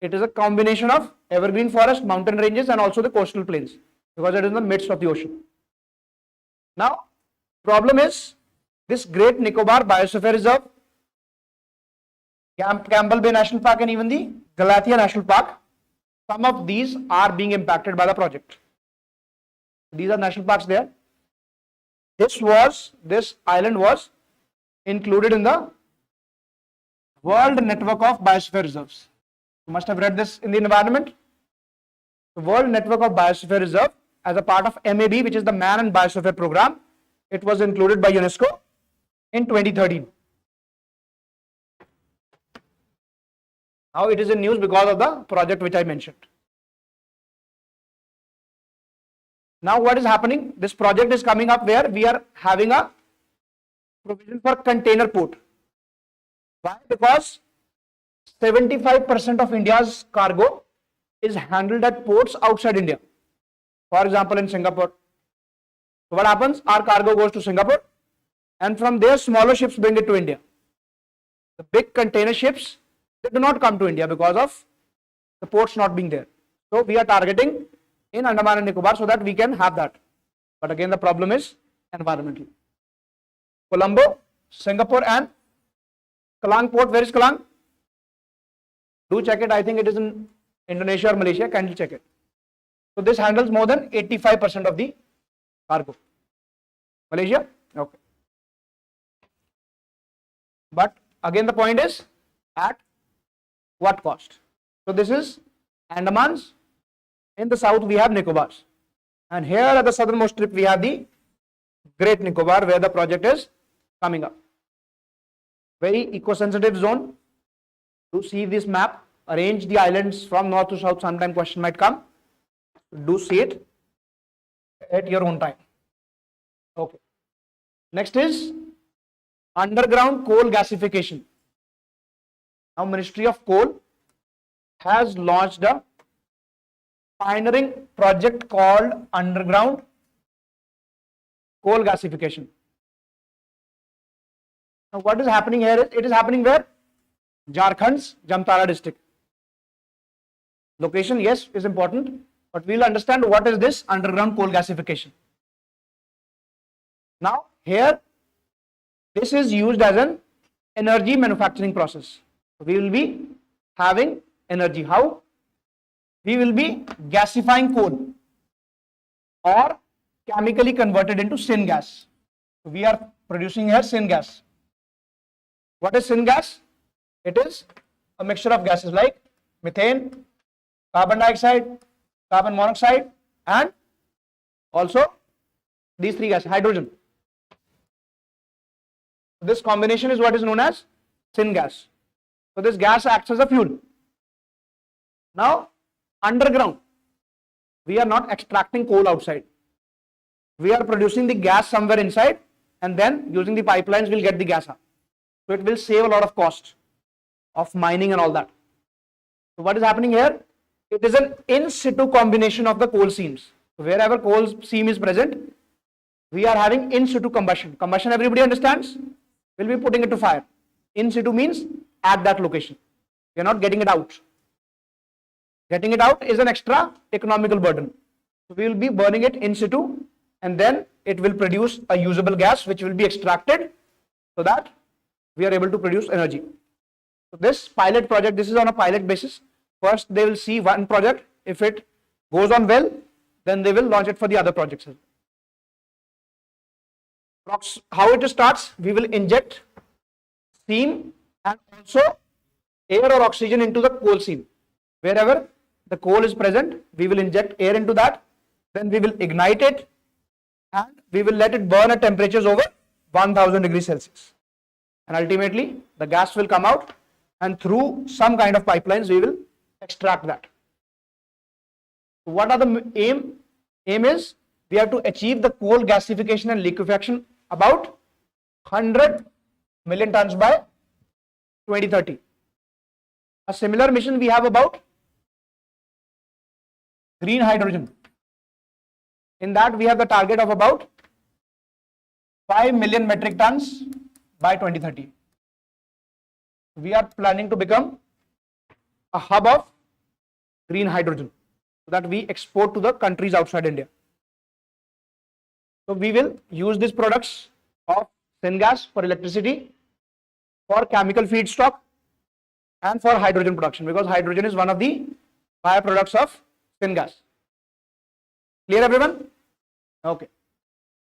it is a combination of evergreen forest, mountain ranges, and also the coastal plains, because it is in the midst of the ocean. Now, problem is this Great Nicobar Biosphere Reserve, Campbell Bay National Park, and even the Galathea National Park, some of these are being impacted by the project. These are national parks there. This island was included in the World Network of Biosphere Reserves. You must have read this in the environment. The World Network of Biosphere Reserve, as a part of MAB, which is the Man and Biosphere Program, it was included by UNESCO in 2013. Now it is in news because of the project which I mentioned. Now what is happening? This project is coming up where we are having a provision for container port. Why? Because 75% of India's cargo is handled at ports outside India. For example, in Singapore. So what happens? Our cargo goes to Singapore, and from there smaller ships bring it to India. The big container ships, they do not come to India because of the ports not being there. So we are targeting in Andaman and Nicobar so that we can have that. But again, the problem is environmental. Colombo, Singapore, and Kelang port. Where is Kelang? Do check it. I think it is in Indonesia or Malaysia. Kindly check it. So this handles more than 85% of the cargo. Malaysia? Okay. But again, the point is at what cost? So this is Andamans. In the south we have Nicobars, and here at the southernmost strip we have the Great Nicobar, where the project is coming up. Very eco-sensitive zone. Do see this map. Arrange the islands from north to south. Sometime question might come. Do see it at your own time. Okay. Next is underground coal gasification. Now, Ministry of Coal has launched a pioneering project called underground coal gasification. Now, what is happening here is, it is happening where? Jharkhand's Jamtara district. Location, yes, is important, but we will understand what is this underground coal gasification. Now, here, this is used as an energy manufacturing process. We will be having energy. How? We will be gasifying coal or chemically converted into syngas. We are producing here syngas. What is syngas? It is a mixture of gases like methane, carbon dioxide, carbon monoxide, and also these three gases, hydrogen. This combination is what is known as syngas. So this gas acts as a fuel. Now, underground, we are not extracting coal outside. We are producing the gas somewhere inside, and then using the pipelines we'll get the gas up. So it will save a lot of cost of mining and all that. So what is happening here? It is an in situ combination of the coal seams. So wherever coal seam is present, we are having in situ combustion. Combustion, everybody understands? We'll be putting it to fire. In situ means at that location. We are not getting it out. Getting it out is an extra economical burden. So we will be burning it in situ and then it will produce a usable gas which will be extracted so that we are able to produce energy. So this pilot project, this is on a pilot basis. First they will see one project. If it goes on well, then they will launch it for the other projects. How it starts, we will inject steam and also air or oxygen into the coal seam. Wherever the coal is present, we will inject air into that, then we will ignite it and we will let it burn at temperatures over 1000 degrees Celsius. And ultimately the gas will come out, and through some kind of pipelines we will extract that. What are the aim? Aim is we have to achieve the coal gasification and liquefaction about 100 million tons by 2030. A similar mission we have about green hydrogen. In that we have the target of about 5 million metric tons by 2030. We are planning to become a hub of green hydrogen so that we export to the countries outside India. So we will use these products of syngas for electricity, for chemical feedstock, and for hydrogen production, because hydrogen is one of the byproducts of syngas. Clear, everyone? Okay.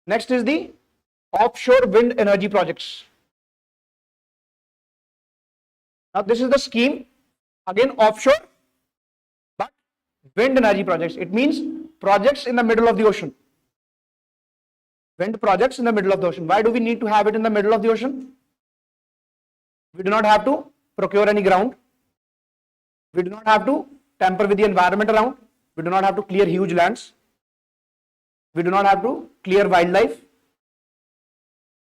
Next is the offshore wind energy projects. Now this is the scheme, again offshore, but wind energy projects. It means projects in the middle of the ocean. Wind projects in the middle of the ocean. Why do we need to have it in the middle of the ocean? We do not have to procure any ground. We do not have to tamper with the environment around. We do not have to clear huge lands. We do not have to clear wildlife.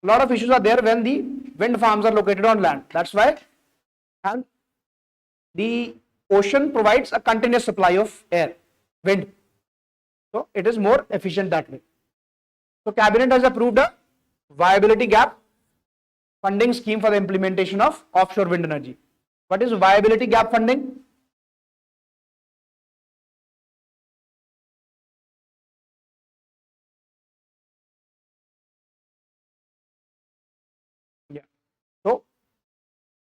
A lot of issues are there when the wind farms are located on land. That's why. And the ocean provides a continuous supply of air, wind. So it is more efficient that way. So Cabinet has approved a viability gap funding scheme for the implementation of offshore wind energy. What is viability gap funding? Yeah. So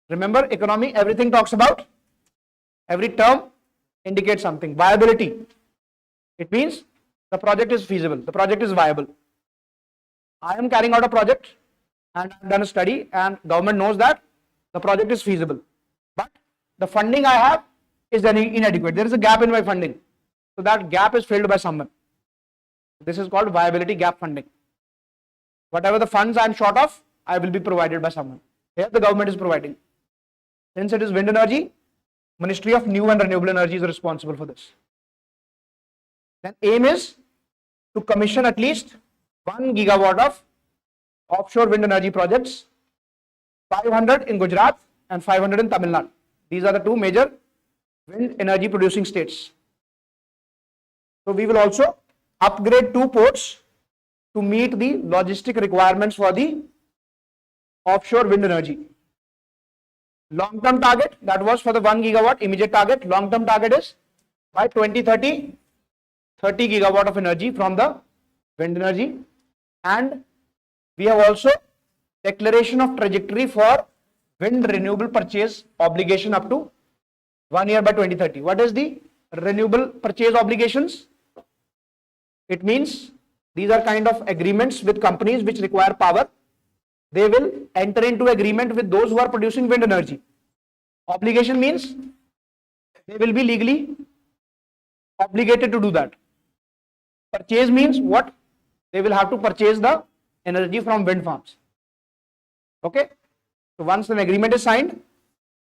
remember, economy, everything talks about, every term indicates something. Viability, it means the project is feasible, the project is viable. I am carrying out a project and I've done a study, and government knows that the project is feasible, but the funding I have is inadequate. There is a gap in my funding. So that gap is filled by someone. This is called viability gap funding. Whatever the funds I am short of, I will be provided by someone. Here the government is providing. Since it is wind energy, Ministry of New and Renewable Energy is responsible for this. Then aim is to commission at least 1 gigawatt of offshore wind energy projects, 500 in Gujarat and 500 in Tamil Nadu. These are the two major wind energy producing states. So we will also upgrade 2 ports to meet the logistic requirements for the offshore wind energy. Long-term target, that was for the 1 gigawatt immediate target. Long-term target is by 2030, 30 gigawatt of energy from the wind energy. And we have also declaration of trajectory for wind renewable purchase obligation up to 1 year by 2030. What is the renewable purchase obligations? It means these are kind of agreements with companies which require power. They will enter into agreement with those who are producing wind energy. Obligation means they will be legally obligated to do that. Purchase means what? They will have to purchase the energy from wind farms. Okay. So once an agreement is signed,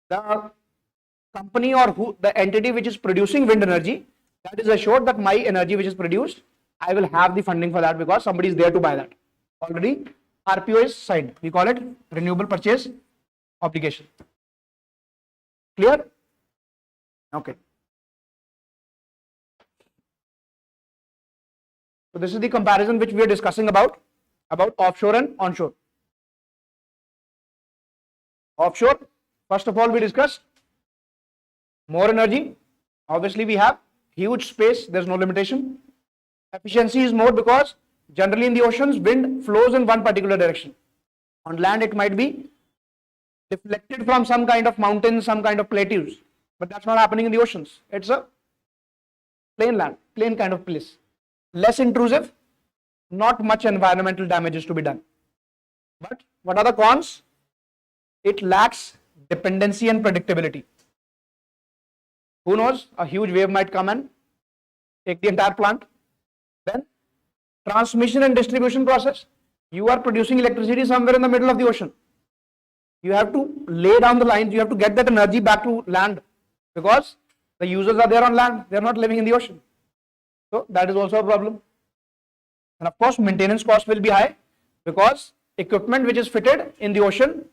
the company or the entity which is producing wind energy, that is assured that my energy which is produced, I will have the funding for that because somebody is there to buy that. Already RPO is signed. We call it renewable purchase obligation. Clear? Okay. So this is the comparison which we are discussing about offshore and onshore. Offshore, first of all, we discussed more energy. Obviously, we have huge space. There's no limitation. Efficiency is more because generally in the oceans, wind flows in one particular direction. On land, it might be deflected from some kind of mountains, some kind of plateaus, but that's not happening in the oceans. It's a plain land, plain kind of place. Less intrusive, not much environmental damage is to be done. But what are the cons? It lacks dependency and predictability. Who knows? A huge wave might come and take the entire plant. Then transmission and distribution process. You are producing electricity somewhere in the middle of the ocean. You have to lay down the lines. You have to get that energy back to land because the users are there on land. They are not living in the ocean. So that is also a problem. And of course, maintenance cost will be high because equipment which is fitted in the ocean,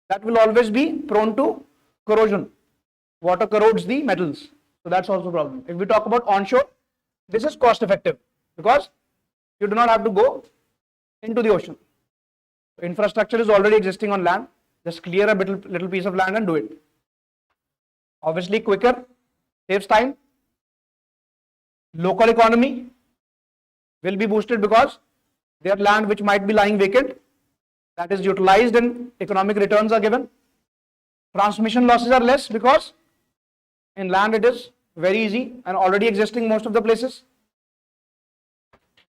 that will always be prone to corrosion. Water corrodes the metals. So that's also a problem. If we talk about onshore, this is cost effective because you do not have to go into the ocean. So infrastructure is already existing on land. Just clear a little piece of land and do it. Obviously quicker, saves time. Local economy will be boosted because their land which might be lying vacant, that is utilized and economic returns are given. Transmission losses are less because in land it is very easy and already existing most of the places.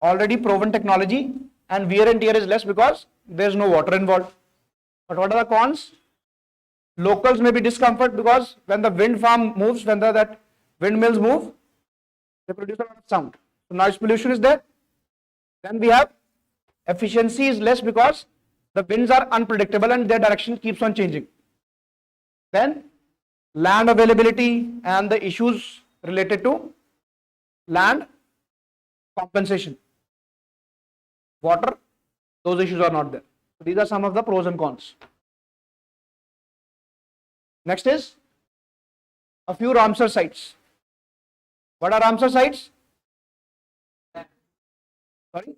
Already proven technology and wear and tear is less because there is no water involved. But what are the cons? Locals may be discomfort because when the wind farm moves, when that windmills move, they produce a lot of sound. So noise pollution is there. Then we have efficiency is less because the winds are unpredictable and their direction keeps on changing. Then land availability and the issues related to land compensation. Water, those issues are not there. So these are some of the pros and cons. Next is a few Ramsar sites. What are Ramsar sites? Sorry?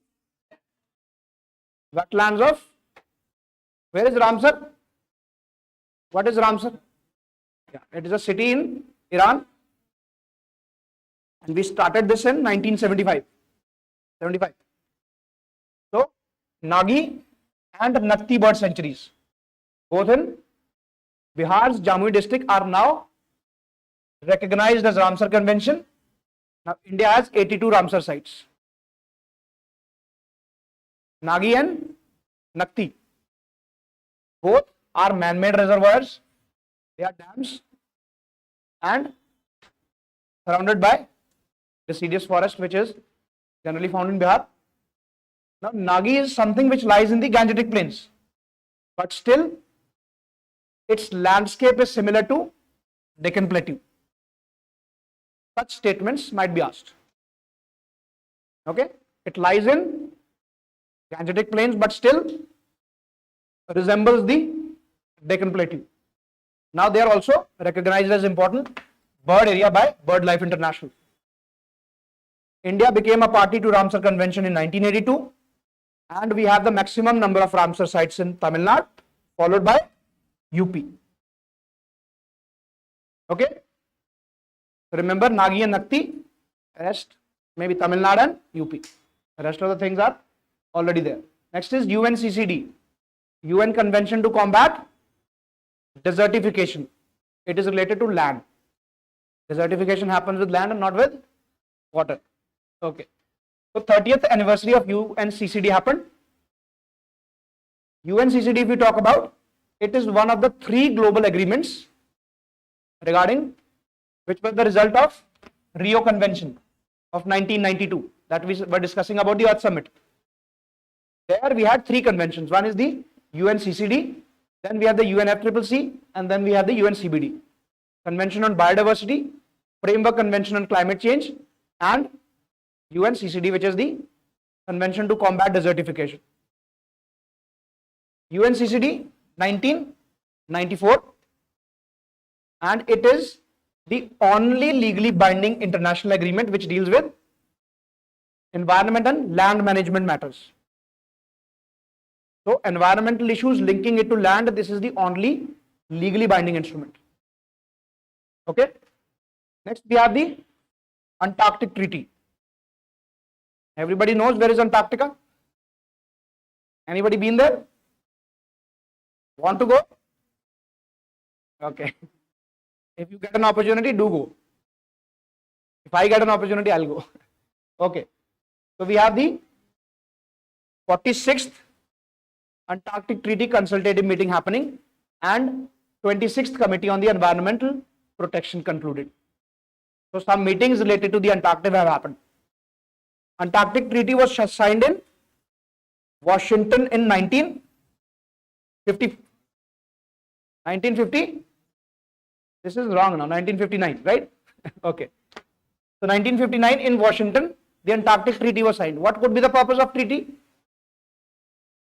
Wetlands of, where is Ramsar? What is Ramsar? Yeah, it is a city in Iran. And we started this in 1975. So, Nagi and Nakti bird sanctuaries, both in Bihar's Jamui district, are now recognized as Ramsar Convention. Now, India has 82 Ramsar sites. Nagi and Nakti, both are man-made reservoirs. They are dams and surrounded by deciduous forest, which is generally found in Bihar. Now, Nagi is something which lies in the Gangetic plains, but still its landscape is similar to Deccan Plateau. Such statements might be asked. Okay, it lies in Gangetic plains, but still resembles the Deccan Plateau. Now they are also recognized as important bird area by BirdLife International. India became a party to Ramsar Convention in 1982, and we have the maximum number of Ramsar sites in Tamil Nadu, followed by UP. Okay. Remember Nagi and Nakti, rest maybe Tamil Nadu and UP. The rest of the things are already there. Next is UNCCD, UN Convention to Combat Desertification. It is related to land. Desertification happens with land and not with water. Okay. So 30th anniversary of UNCCD happened. UNCCD, if we talk about, it is one of the 3 global agreements regarding which was the result of Rio Convention of 1992 that we were discussing about the Earth Summit. There we had 3 conventions. One is the UNCCD, then we have the UNFCCC, and then we have the UNCBD. Convention on Biodiversity, Framework Convention on Climate Change, and UNCCD, which is the Convention to Combat Desertification. UNCCD 1994, and it is the only legally binding international agreement which deals with environment and land management matters. So environmental issues linking it to land, this is the only legally binding instrument. Okay. Next we have the Antarctic Treaty. Everybody knows where is Antarctica? Anybody been there? Want to go? Okay. If you get an opportunity, do go. If I get an opportunity, I'll go. Okay. So we have the 46th Antarctic Treaty Consultative Meeting happening and 26th Committee on the Environmental Protection concluded. So some meetings related to the Antarctic have happened. Antarctic Treaty was signed in Washington in 1950. 1950? This is wrong now, 1959, right? Okay. So 1959 in Washington, the Antarctic Treaty was signed. What could be the purpose of treaty?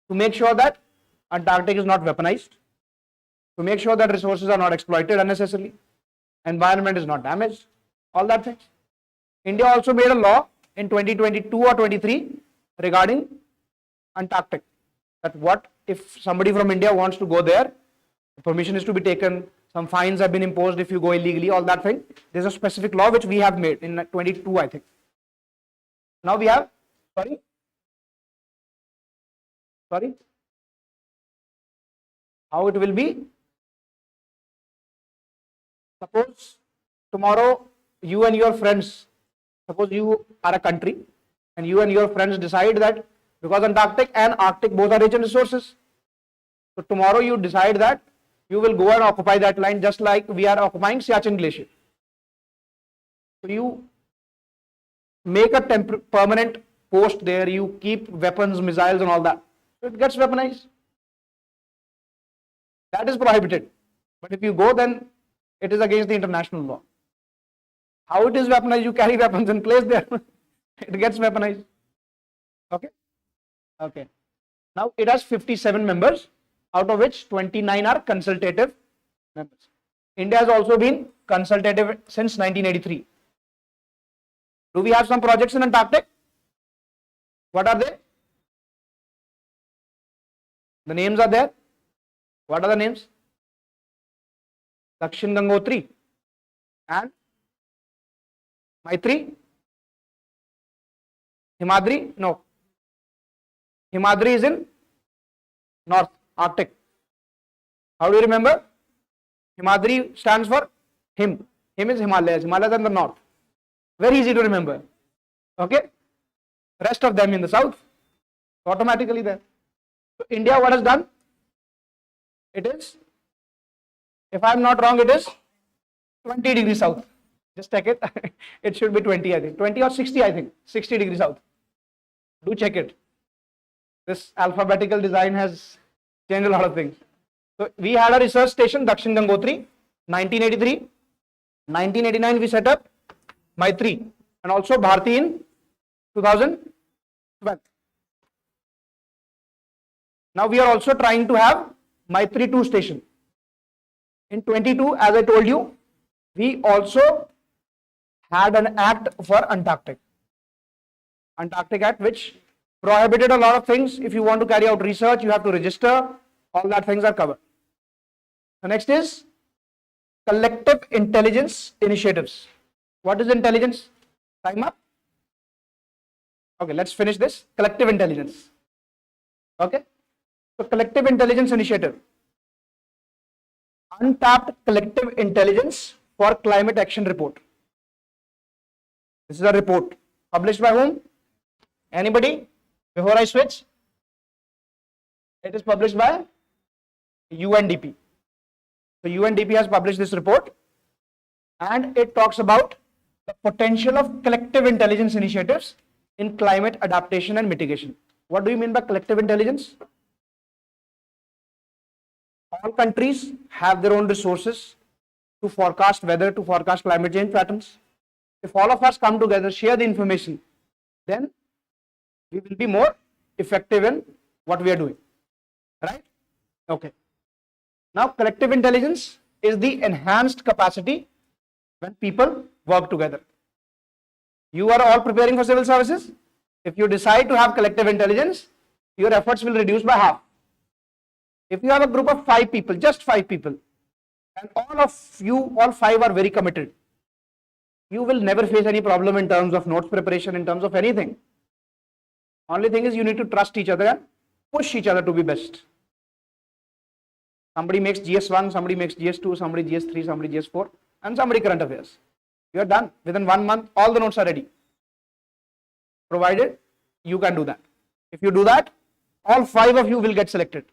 To make sure that Antarctic is not weaponized, to make sure that resources are not exploited unnecessarily, environment is not damaged, all that things. India also made a law in 2022 or 23 regarding Antarctic, that what if somebody from India wants to go there, permission is to be taken, some fines have been imposed if you go illegally, all that thing. There's a specific law which we have made in 22, I think. Now we have, sorry, how it will be? Suppose tomorrow you and your friends, suppose you are a country and you and your friends decide that because Antarctic and Arctic both are rich in resources, so tomorrow you decide that you will go and occupy that land just like we are occupying Siachen Glacier. So you make a permanent post there, you keep weapons, missiles and all that. So it gets weaponized. That is prohibited. But if you go, then it is against the international law. How it is weaponized? You carry weapons in place there. It gets weaponized. Okay? Okay. Now it has 57 members, out of which 29 are consultative members. India has also been consultative since 1983. Do we have some projects in Antarctic? What are they? The names are there. What are the names? Dakshin Gangotri and Maitri. Himadri? No. Himadri is in North Arctic. How do you remember? Himadri stands for Him. Him is Himalayas. Himalayas are in the north. Very easy to remember. Okay? Rest of them in the south. Automatically there. So India, what has done? It is, if I am not wrong, it is 20 degrees south. Just check it. It should be 20, I think. 20 or 60, I think. 60 degrees south. Do check it. This alphabetical design has changed a lot of things. So we had a research station, Dakshin Gangotri, 1983. 1989 we set up Maitri and also Bharti in 2012. Now we are also trying to have Maitri 2 station. In 22, as I told you, we also had an act for Antarctic. Antarctic Act, which prohibited a lot of things. If you want to carry out research, you have to register. All that things are covered. The next is collective intelligence initiatives. What is intelligence? Time up. Okay, let's finish this. Collective intelligence. Okay. So collective intelligence initiative. Untapped collective intelligence for climate action report. This is a report published by whom? Anybody? Before I switch, it is published by UNDP. So UNDP has published this report and it talks about the potential of collective intelligence initiatives in climate adaptation and mitigation. What do you mean by collective intelligence? All countries have their own resources to forecast weather, to forecast climate change patterns. If all of us come together, share the information, then we will be more effective in what we are doing. Right? Okay. Now, collective intelligence is the enhanced capacity when people work together. You are all preparing for civil services. If you decide to have collective intelligence, your efforts will reduce by half. If you have a group of 5 people, just 5 people, and all of you, all 5 are very committed, you will never face any problem in terms of notes preparation, in terms of anything. Only thing is you need to trust each other and push each other to be best. Somebody makes GS1, somebody makes GS2, somebody GS3, somebody GS4, and somebody current affairs. You are done. Within 1 month, all the notes are ready. Provided you can do that. If you do that, all 5 of you will get selected.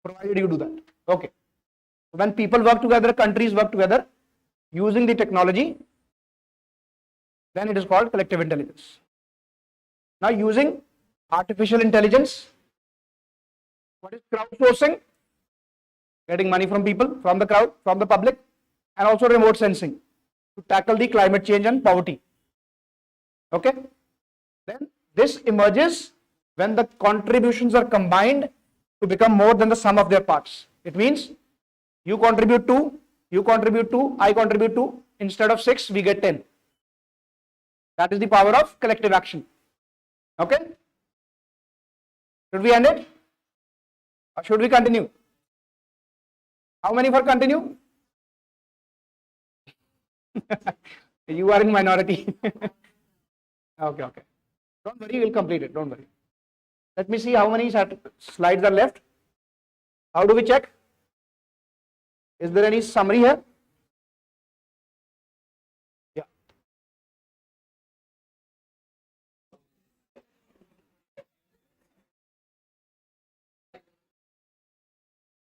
Provided you do that. Okay. When people work together, countries work together using the technology, then it is called collective intelligence. Now, using artificial intelligence, what is crowdsourcing? Getting money from people, from the crowd, from the public, and also remote sensing to tackle the climate change and poverty. Okay? Then this emerges when the contributions are combined to become more than the sum of their parts. It means you contribute 2, you contribute 2, I contribute 2. Instead of 6, we get 10. That is the power of collective action. Okay? Should we end it? Or should we continue? How many for continue? You are in minority. Okay. Don't worry, we'll complete it. Don't worry. Let me see how many slides are left. How do we check? Is there any summary here? Yeah.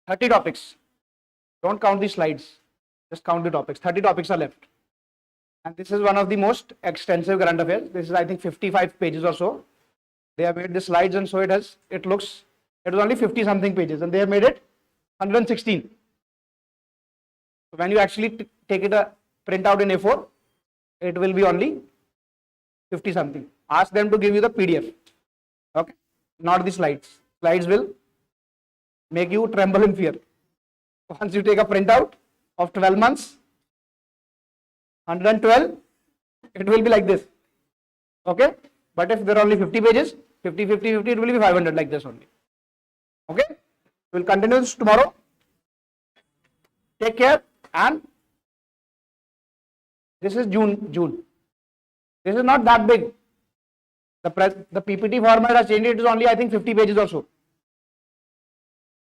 Thirty topics. Don't count the slides. Just count the topics. 30 topics are left. And this is one of the most extensive current affairs. This is, I think, 55 pages or so. They have made the slides, and so it was only 50 something pages, and they have made it 116. So when you actually take it a print out in A4, it will be only 50 something. Ask them to give you the PDF. Okay, not the slides. Slides will make you tremble in fear. Once you take a printout of 12 months, 112, it will be like this. Okay, but if there are only 50 pages, 50, 50, 50, it will be 500 like this only. Okay, we'll continue this tomorrow. Take care. And this is June. This is not that big. The PPT format has changed. It is only, I think, 50 pages or so.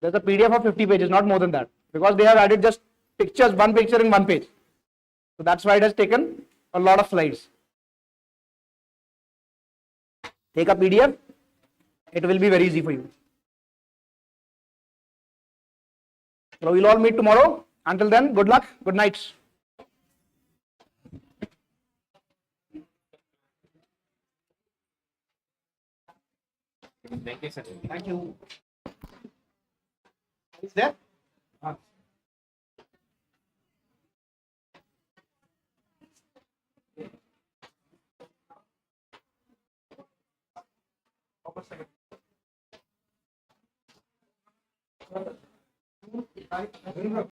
There's a PDF of 50 pages, not more than that, because they have added just pictures, one picture in one page. So that's why it has taken a lot of slides. Take a PDF. It will be very easy for you. So we'll all meet tomorrow. Until then, good luck. Good night. Thank you, sir. Thank you. Is there?